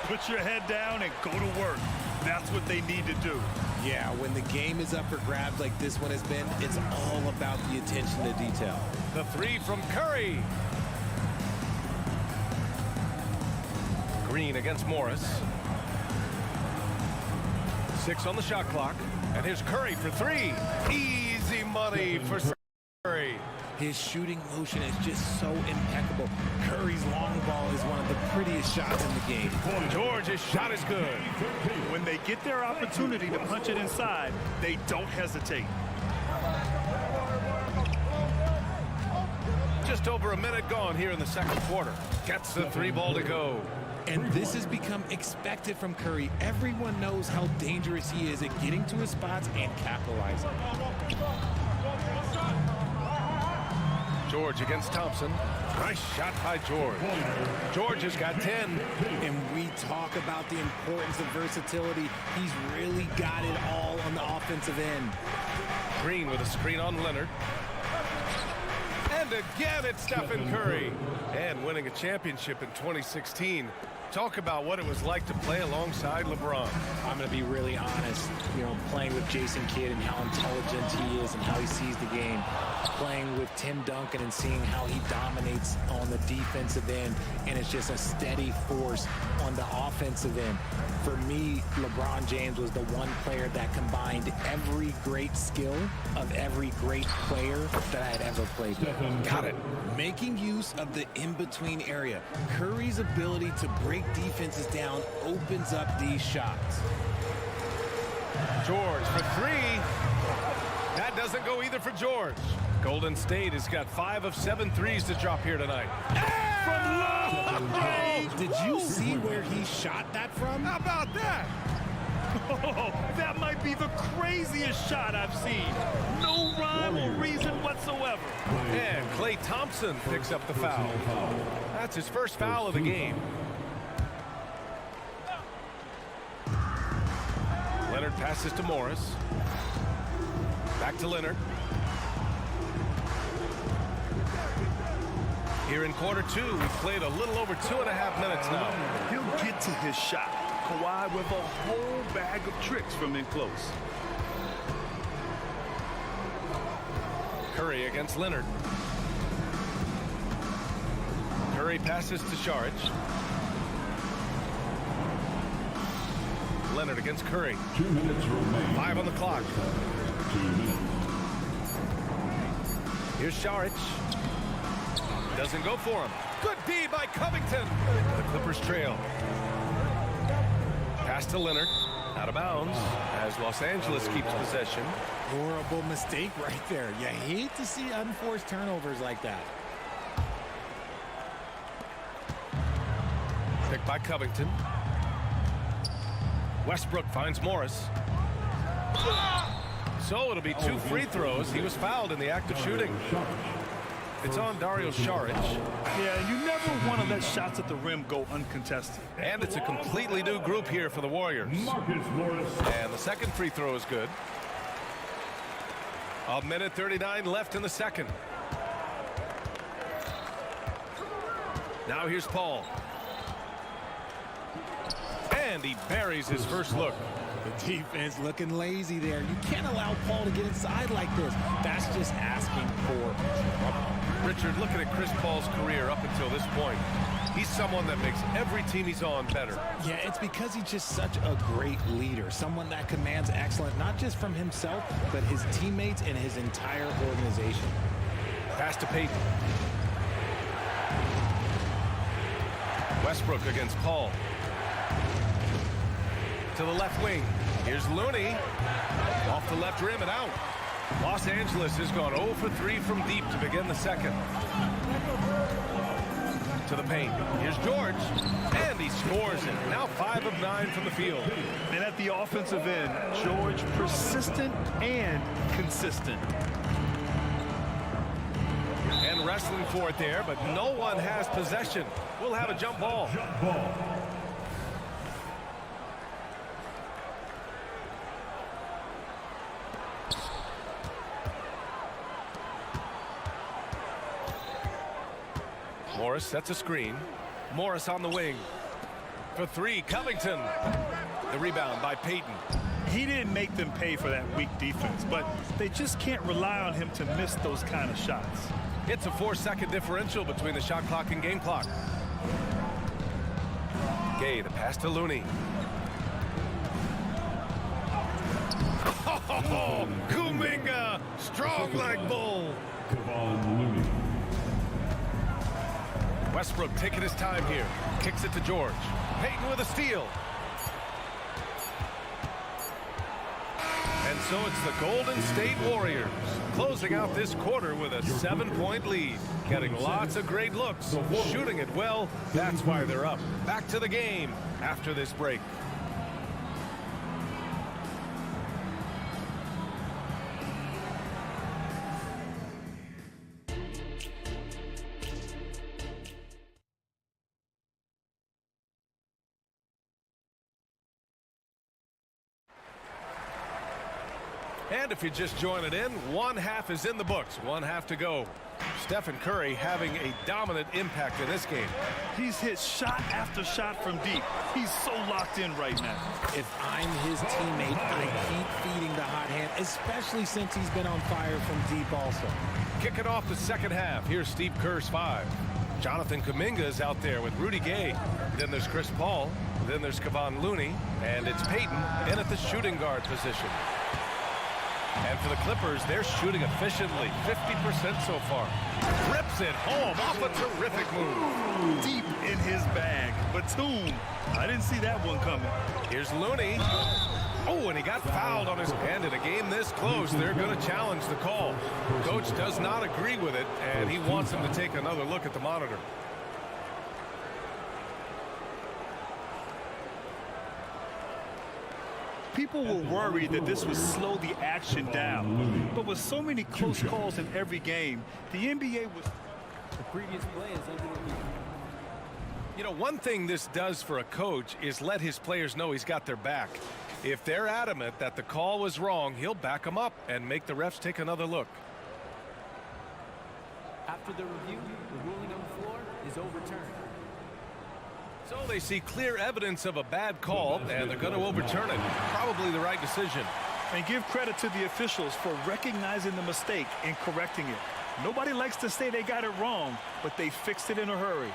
Put your head down and go to work. That's what they need to do. Yeah, when the game is up for grabs like this one has been, it's all about the attention to detail. The 3 from Curry. Green against Morris. 6 on the shot clock. And here's Curry for 3. Easy money for Curry. His shooting motion is just so impeccable. Curry's long ball is one of the prettiest shots in the game. George's shot is good. When they get their opportunity to punch it inside, they don't hesitate. Just over a minute gone here in the second quarter. Gets the 3-ball to go. And this has become expected from Curry. Everyone knows how dangerous he is at getting to his spots and capitalizing. George against Thompson. Nice shot by George. George has got 10. And we talk about the importance of versatility. He's really got it all on the offensive end. Green with a screen on Leonard. And again, it's Stephen Curry. And winning a championship in 2016. Talk about what it was like to play alongside LeBron. I'm going to be really honest, playing with Jason Kidd and how intelligent he is and how he sees the game. Playing with Tim Duncan and seeing how he dominates on the defensive end, and it's just a steady force on the offensive end. For me, LeBron James was the one player that combined every great skill of every great player that I had ever played with. Got it. Making use of the in-between area. Curry's ability to break defenses down opens up these shots. George for 3. That doesn't go either for George. Golden State has got 5 of 7 threes to drop here tonight. From low! Did you see where he shot that from? How about that? Oh, that might be the craziest shot I've seen. No rhyme or reason whatsoever. And Klay Thompson picks up the foul. That's his first foul of the game. Leonard passes to Morris. Back to Leonard. Here in quarter 2, we've played a little over 2.5 minutes now. He'll get to his shot. Kawhi with a whole bag of tricks from in close. Curry against Leonard. Curry passes to Saric. Leonard against Curry. 2 minutes remaining. 5 on the clock. 2 minutes. Here's Saric. Doesn't go for him. Good D by Covington. The Clippers trail. Pass to Leonard. Out of bounds as Los Angeles keeps possession. Horrible mistake right there. You hate to see unforced turnovers like that. Picked by Covington. Westbrook finds Morris. So it'll be 2 free throws. He was fouled in the act of shooting. It's on Dario Saric. Yeah, you never want to let shots at the rim go uncontested. And it's a completely new group here for the Warriors. Marcus Morris. And the second free throw is good. 1:39 left in the second. Now here's Paul. And he buries his first look. The defense looking lazy there. You can't allow Paul to get inside like this. That's just asking for trouble. Richard, looking at Chris Paul's career up until this point, he's someone that makes every team he's on better. Yeah, it's because he's just such a great leader. Someone that commands excellence, not just from himself, but his teammates and his entire organization. Pass to Payton. Westbrook against Paul. To the left wing. Here's Looney. Off the left rim and out. Los Angeles has gone 0 for 3 from deep to begin the second. To the paint. Here's George. And he scores it. Now 5 of 9 from the field. And at the offensive end, George persistent and consistent. And wrestling for it there, but no one has possession. We'll have a jump ball. Jump ball. Morris sets a screen. Morris on the wing. For 3, Covington. The rebound by Payton. He didn't make them pay for that weak defense, but they just can't rely on him to miss those kind of shots. It's a 4-second differential between the shot clock and game clock. Gay, the pass to Looney. Oh, Kuminga, strong like bull. Kevon Looney. Westbrook taking his time here. Kicks it to George. Payton with a steal. And so it's the Golden State Warriors closing out this quarter with a 7-point lead. Getting lots of great looks, shooting it well. That's why they're up. Back to the game after this break. And if you're just joining in, one half is in the books. One half to go. Stephen Curry having a dominant impact in this game. He's hit shot after shot from deep. He's so locked in right now. If I'm his teammate, I keep feeding the hot hand, especially since he's been on fire from deep also. Kicking off the second half. Here's Steve Kerr's 5. Jonathan Kuminga is out there with Rudy Gay. Then there's Chris Paul. Then there's Kevon Looney. And it's Peyton in at the shooting guard position. And for the Clippers, they're shooting efficiently, 50% so far. Rips it home off a terrific move. Deep in his bag. Batum. I didn't see that one coming. Here's Looney. Oh, and he got fouled on his hand. In a game this close, they're going to challenge the call. Coach does not agree with it, and he wants him to take another look at the monitor. People were worried that this would slow the action down. But with so many close calls in every game, the NBA was... The previous play is under the review. You know, one thing this does for a coach is let his players know he's got their back. If they're adamant that the call was wrong, he'll back them up and make the refs take another look. After the review, the ruling on the floor is overturned. So they see clear evidence of a bad call, and they're going to overturn it. Probably the right decision. And give credit to the officials for recognizing the mistake and correcting it. Nobody likes to say they got it wrong, but they fixed it in a hurry.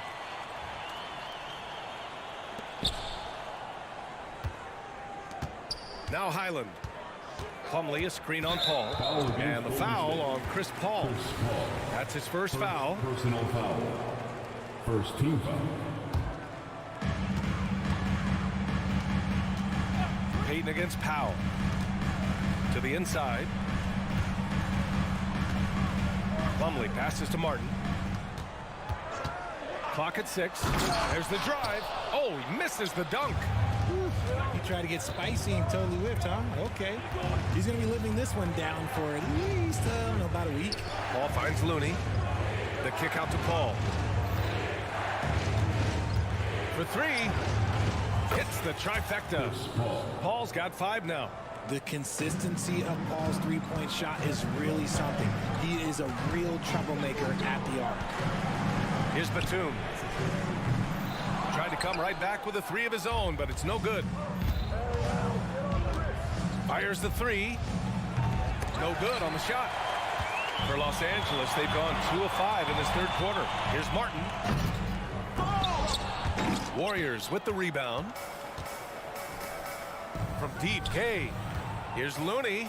Now Highland. Plumlee, a screen on Paul. And the foul on Chris Paul. That's his first foul. Personal foul. First team foul. Payton against Powell. To the inside. Plumlee passes to Martin. Clock at 6. There's the drive. Oh, he misses the dunk. He tried to get spicy and totally whipped, huh? Okay. He's going to be living this one down for at least, I don't know, about a week. Paul finds Looney. The kick out to Paul. For 3. Hits the trifecta. Paul's got 5 now. The consistency of Paul's three-point shot is really something. He is a real troublemaker at the arc. Here's Batum. Tried to come right back with a 3 of his own, but it's no good. Fires the 3. No good on the shot. For Los Angeles, they've gone 2 of 5 in this third quarter. Here's Martin. Warriors with the rebound. From deep, K. Here's Looney.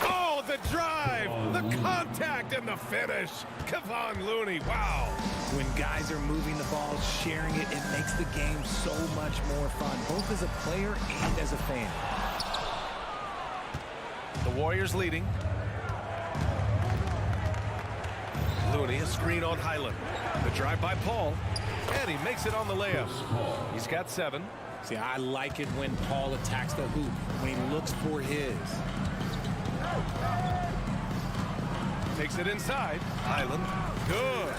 Oh, the drive, the contact, and the finish. Kevon Looney, wow. When guys are moving the ball, sharing it, it makes the game so much more fun, both as a player and as a fan. The Warriors leading. Looney, a screen on Highland. The drive by Paul, and he makes it on the layup. He's got 7. See, I like it when Paul attacks the hoop, when he looks for his. Takes it inside. Highland, good.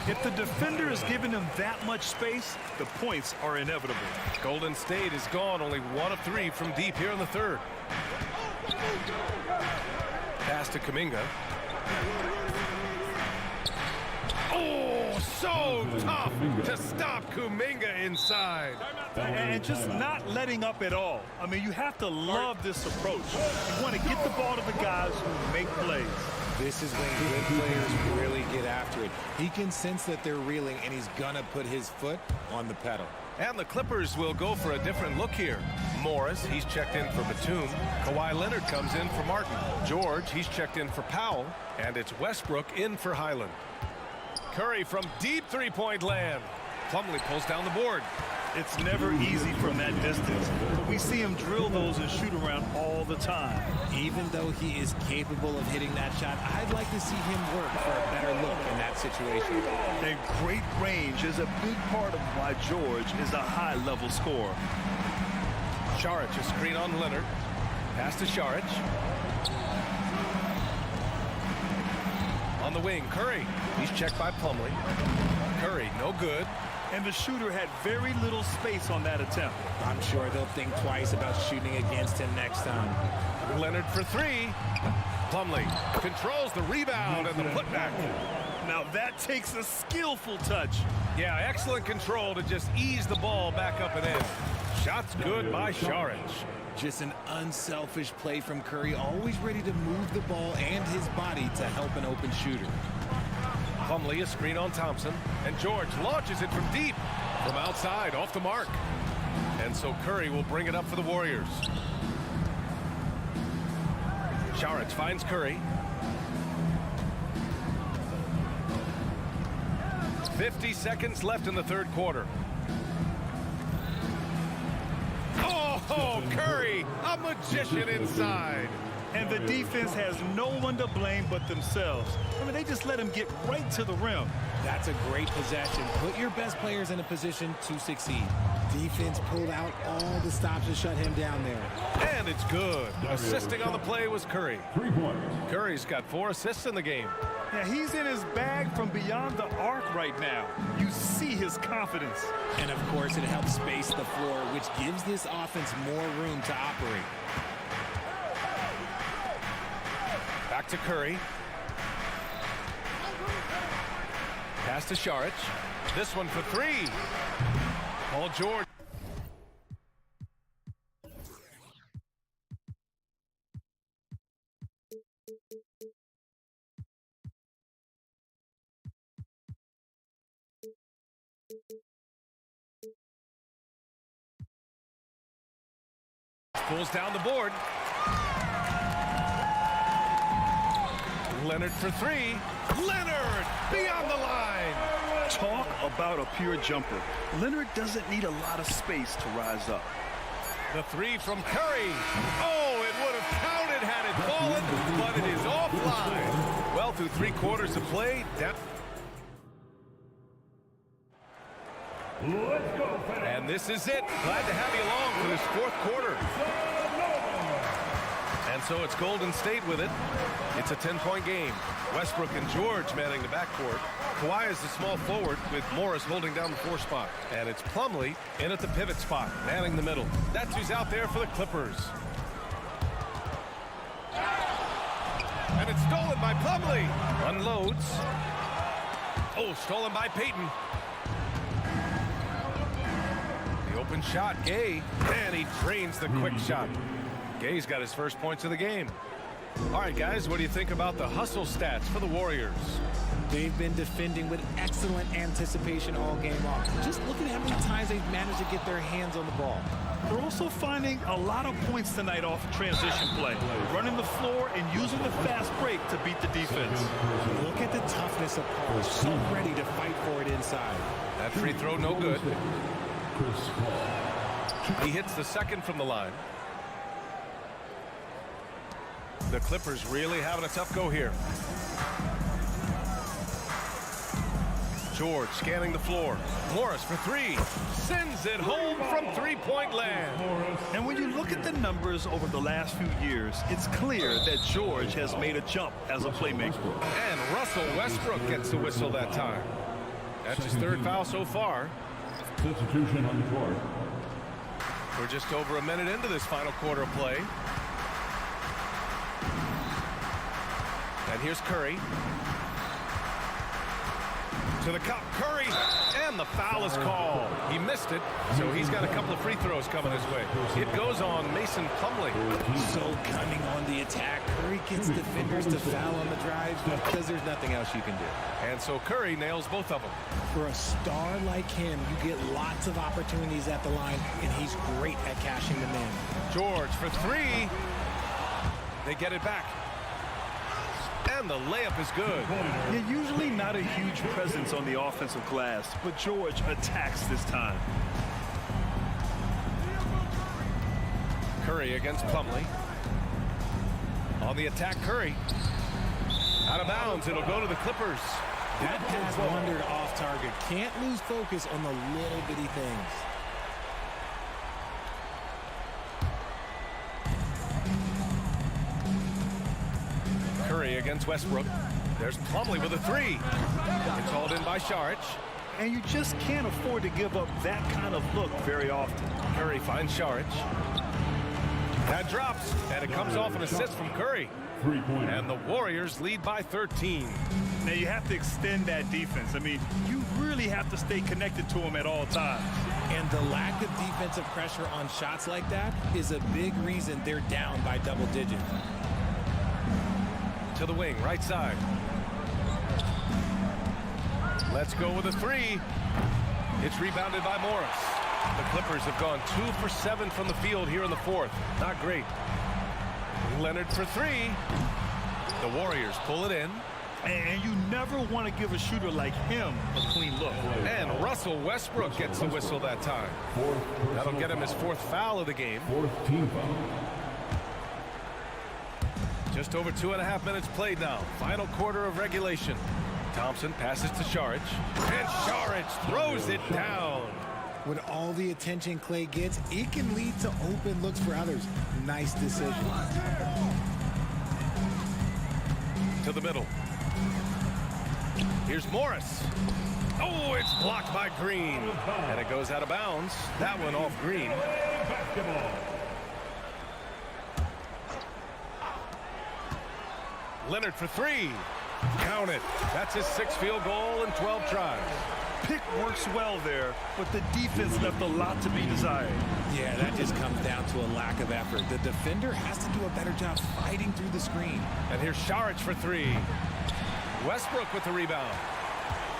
If the defender is giving him that much space, the points are inevitable. Golden State is gone only 1 of 3 from deep here in the third. Pass to Kuminga. Oh, so tough to stop Kuminga inside. And just not letting up at all. I mean, you have to love this approach. You want to get the ball to the guys who make plays. This is when good players really get after it. He can sense that they're reeling, and he's going to put his foot on the pedal. And the Clippers will go for a different look here. Morris, he's checked in for Batum. Kawhi Leonard comes in for Martin. George, he's checked in for Powell. And it's Westbrook in for Highland. Curry from deep three-point land. Plumlee pulls down the board. It's never easy from that distance, but we see him drill those and shoot around all the time. Even though he is capable of hitting that shot, I'd like to see him work for a better look in that situation. And great range is a big part of why George is a high-level scorer. Saric, a screen on Leonard. Pass to Saric. On the wing, Curry. He's checked by Plumlee. Curry, no good. and the shooter had very little space on that attempt. I'm sure they'll think twice about shooting against him next time. Leonard for three. Plumlee controls the rebound and the putback. Now that takes a skillful touch. Yeah, excellent control to just ease the ball back up and in. Shot's good by Saric. Just an unselfish play from Curry, always ready to move the ball and his body to help an open shooter. Plumlee a screen on Thompson, and George launches it from deep. From outside, off the mark. And so Curry will bring it up for the Warriors. Saric finds Curry. 50 seconds left in the third quarter. Oh, Curry, a magician inside. And the defense has no one to blame but themselves. I mean, they just let him get right to the rim. That's a great possession. Put your best players in a position to succeed. Defense pulled out all the stops to shut him down there. And it's good. Assisting on the play was Curry. Curry's got 4 assists in the game. Yeah, he's in his bag from beyond the arc right now. You see his confidence. And, of course, it helps space the floor, which gives this offense more room to operate. Back to Curry. Pass to Saric. This one for 3. Paul George. Pulls down the board. Leonard for 3. Leonard beyond the line. Talk about a pure jumper. Leonard doesn't need a lot of space to rise up. The 3 from Curry. Oh, it would have counted had it fallen, but it is offline. Well, through 3 quarters of play, down. And this is it. Glad to have you along for this 4th quarter. And so it's Golden State with it. It's a 10-point game. Westbrook and George manning the backcourt. Kawhi is the small forward with Morris holding down the 4 spot. And it's Plumlee in at the pivot spot, manning the middle. That's who's out there for the Clippers. And it's stolen by Plumlee. Unloads. Oh, stolen by Payton. The open shot, Gay. And he drains the quick shot. Gay's got his first points of the game. All right, guys, what do you think about the hustle stats for the Warriors? They've been defending with excellent anticipation all game long. Just looking at how many times they've managed to get their hands on the ball. They're also finding a lot of points tonight off transition play, running the floor and using the fast break to beat the defense. Look at the toughness of Paul, so ready to fight for it inside. That free throw, no good. He hits the second from the line. The Clippers really having a tough go here. George scanning the floor. Morris for 3. Sends it home from 3-point land. And when you look at the numbers over the last few years, it's clear that George has made a jump as a playmaker. And Russell Westbrook gets the whistle that time. That's his 3rd foul so far. Substitution on the court. We're just over a minute into this final quarter of play. And here's Curry. To the cup, Curry, and the foul is called. He missed it, so he's got a couple of free throws coming his way. It goes on Mason Plumlee. So cunning on the attack. Curry gets defenders to foul on the drives because there's nothing else you can do. And so Curry nails both of them. For a star like him, you get lots of opportunities at the line, and he's great at cashing them in. George for 3. They get it back. And the layup is good. Yeah, usually not a huge presence on the offensive glass, but George attacks this time. Curry against Plumlee. On the attack, Curry. Out of bounds, it'll go to the Clippers. That pass wandered off target. Can't lose focus on the little bitty things. Curry against Westbrook. There's Plumlee with a 3. It's hauled in by Saric. And you just can't afford to give up that kind of look very often. Curry finds Saric. That drops, and it comes off an assist from Curry. And the Warriors lead by 13. Now you have to extend that defense. I mean, you really have to stay connected to them at all times. And the lack of defensive pressure on shots like that is a big reason they're down by double digits. To the wing, right side. Let's go with a three. It's rebounded by Morris. The Clippers have gone 2 for 7 from the field here in the fourth. Not great. Leonard for three. The Warriors pull it in. And you never want to give a shooter like him a clean look. And Russell Westbrook gets the whistle that time. That'll get him his 4th foul of the game. 4th team foul. Just over 2.5 minutes played now. Final quarter of regulation. Thompson passes to Saric. And Saric throws it down. With all the attention Clay gets, it can lead to open looks for others. Nice decision. To the middle. Here's Morris. Oh, it's blocked by Green. And it goes out of bounds. That one off Green. Leonard for three. Count it. That's his 6th field goal in 12 tries. Pick works well there, but the defense left a lot to be desired. Yeah, that just comes down to a lack of effort. The defender has to do a better job fighting through the screen. And here's Saric for three. Westbrook with the rebound.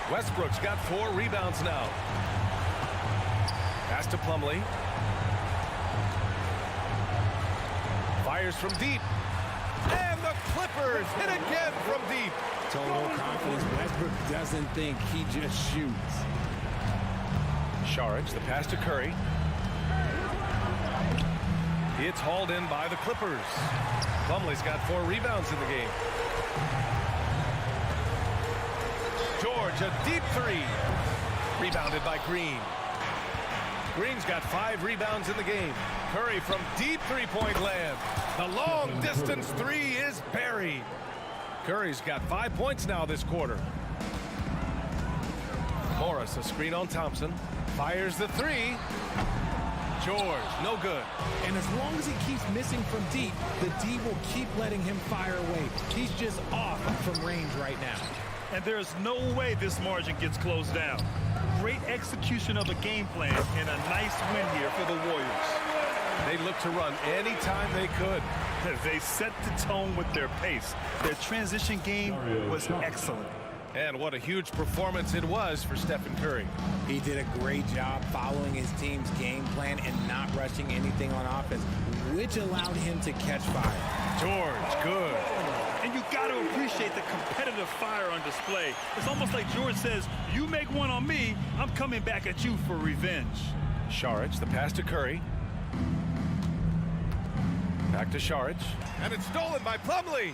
Westbrook's got 4 rebounds now. Pass to Plumlee. Fires from deep. And the Clippers hit again from deep. Total confidence. Westbrook doesn't think, he just shoots. Saric, the pass to Curry. It's hauled in by the Clippers. Plumlee's got 4 rebounds in the game. George, a deep three. Rebounded by Green. Green's got 5 rebounds in the game. Curry from deep three-point land. The long distance three is buried. Curry's got 5 points now this quarter. Morris, a screen on Thompson. Fires the three. George, no good. And as long as he keeps missing from deep, the D will keep letting him fire away. He's just off from range right now. And there's no way this margin gets closed down. Great execution of a game plan and a nice win here for the Warriors. They look to run anytime they could. They set the tone with their pace. Their transition game was excellent. And what a huge performance it was for Stephen Curry. He did a great job following his team's game plan and not rushing anything on offense, which allowed him to catch fire. George, good. And you got to appreciate the competitive fire on display. It's almost like George says, you make one on me, I'm coming back at you for revenge. Saric, the pass to Curry. Back to Saric. And it's stolen by Plumlee.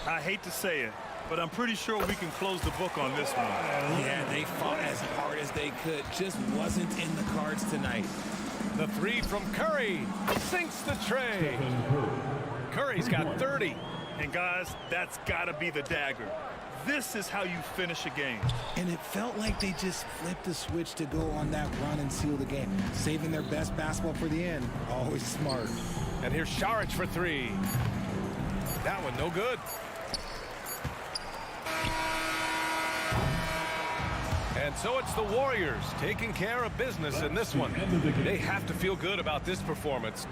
I hate to say it, but I'm pretty sure we can close the book on this one. Yeah, they fought as hard as they could. Just wasn't in the cards tonight. The three from Curry sinks the tray. Curry's got 30. And guys, that's got to be the dagger. This is how you finish a game. And it felt like they just flipped the switch to go on that run and seal the game. Saving their best basketball for the end. Always smart. And here's Saric for three. That one no good. And so it's the Warriors taking care of business in this one. They have to feel good about this performance.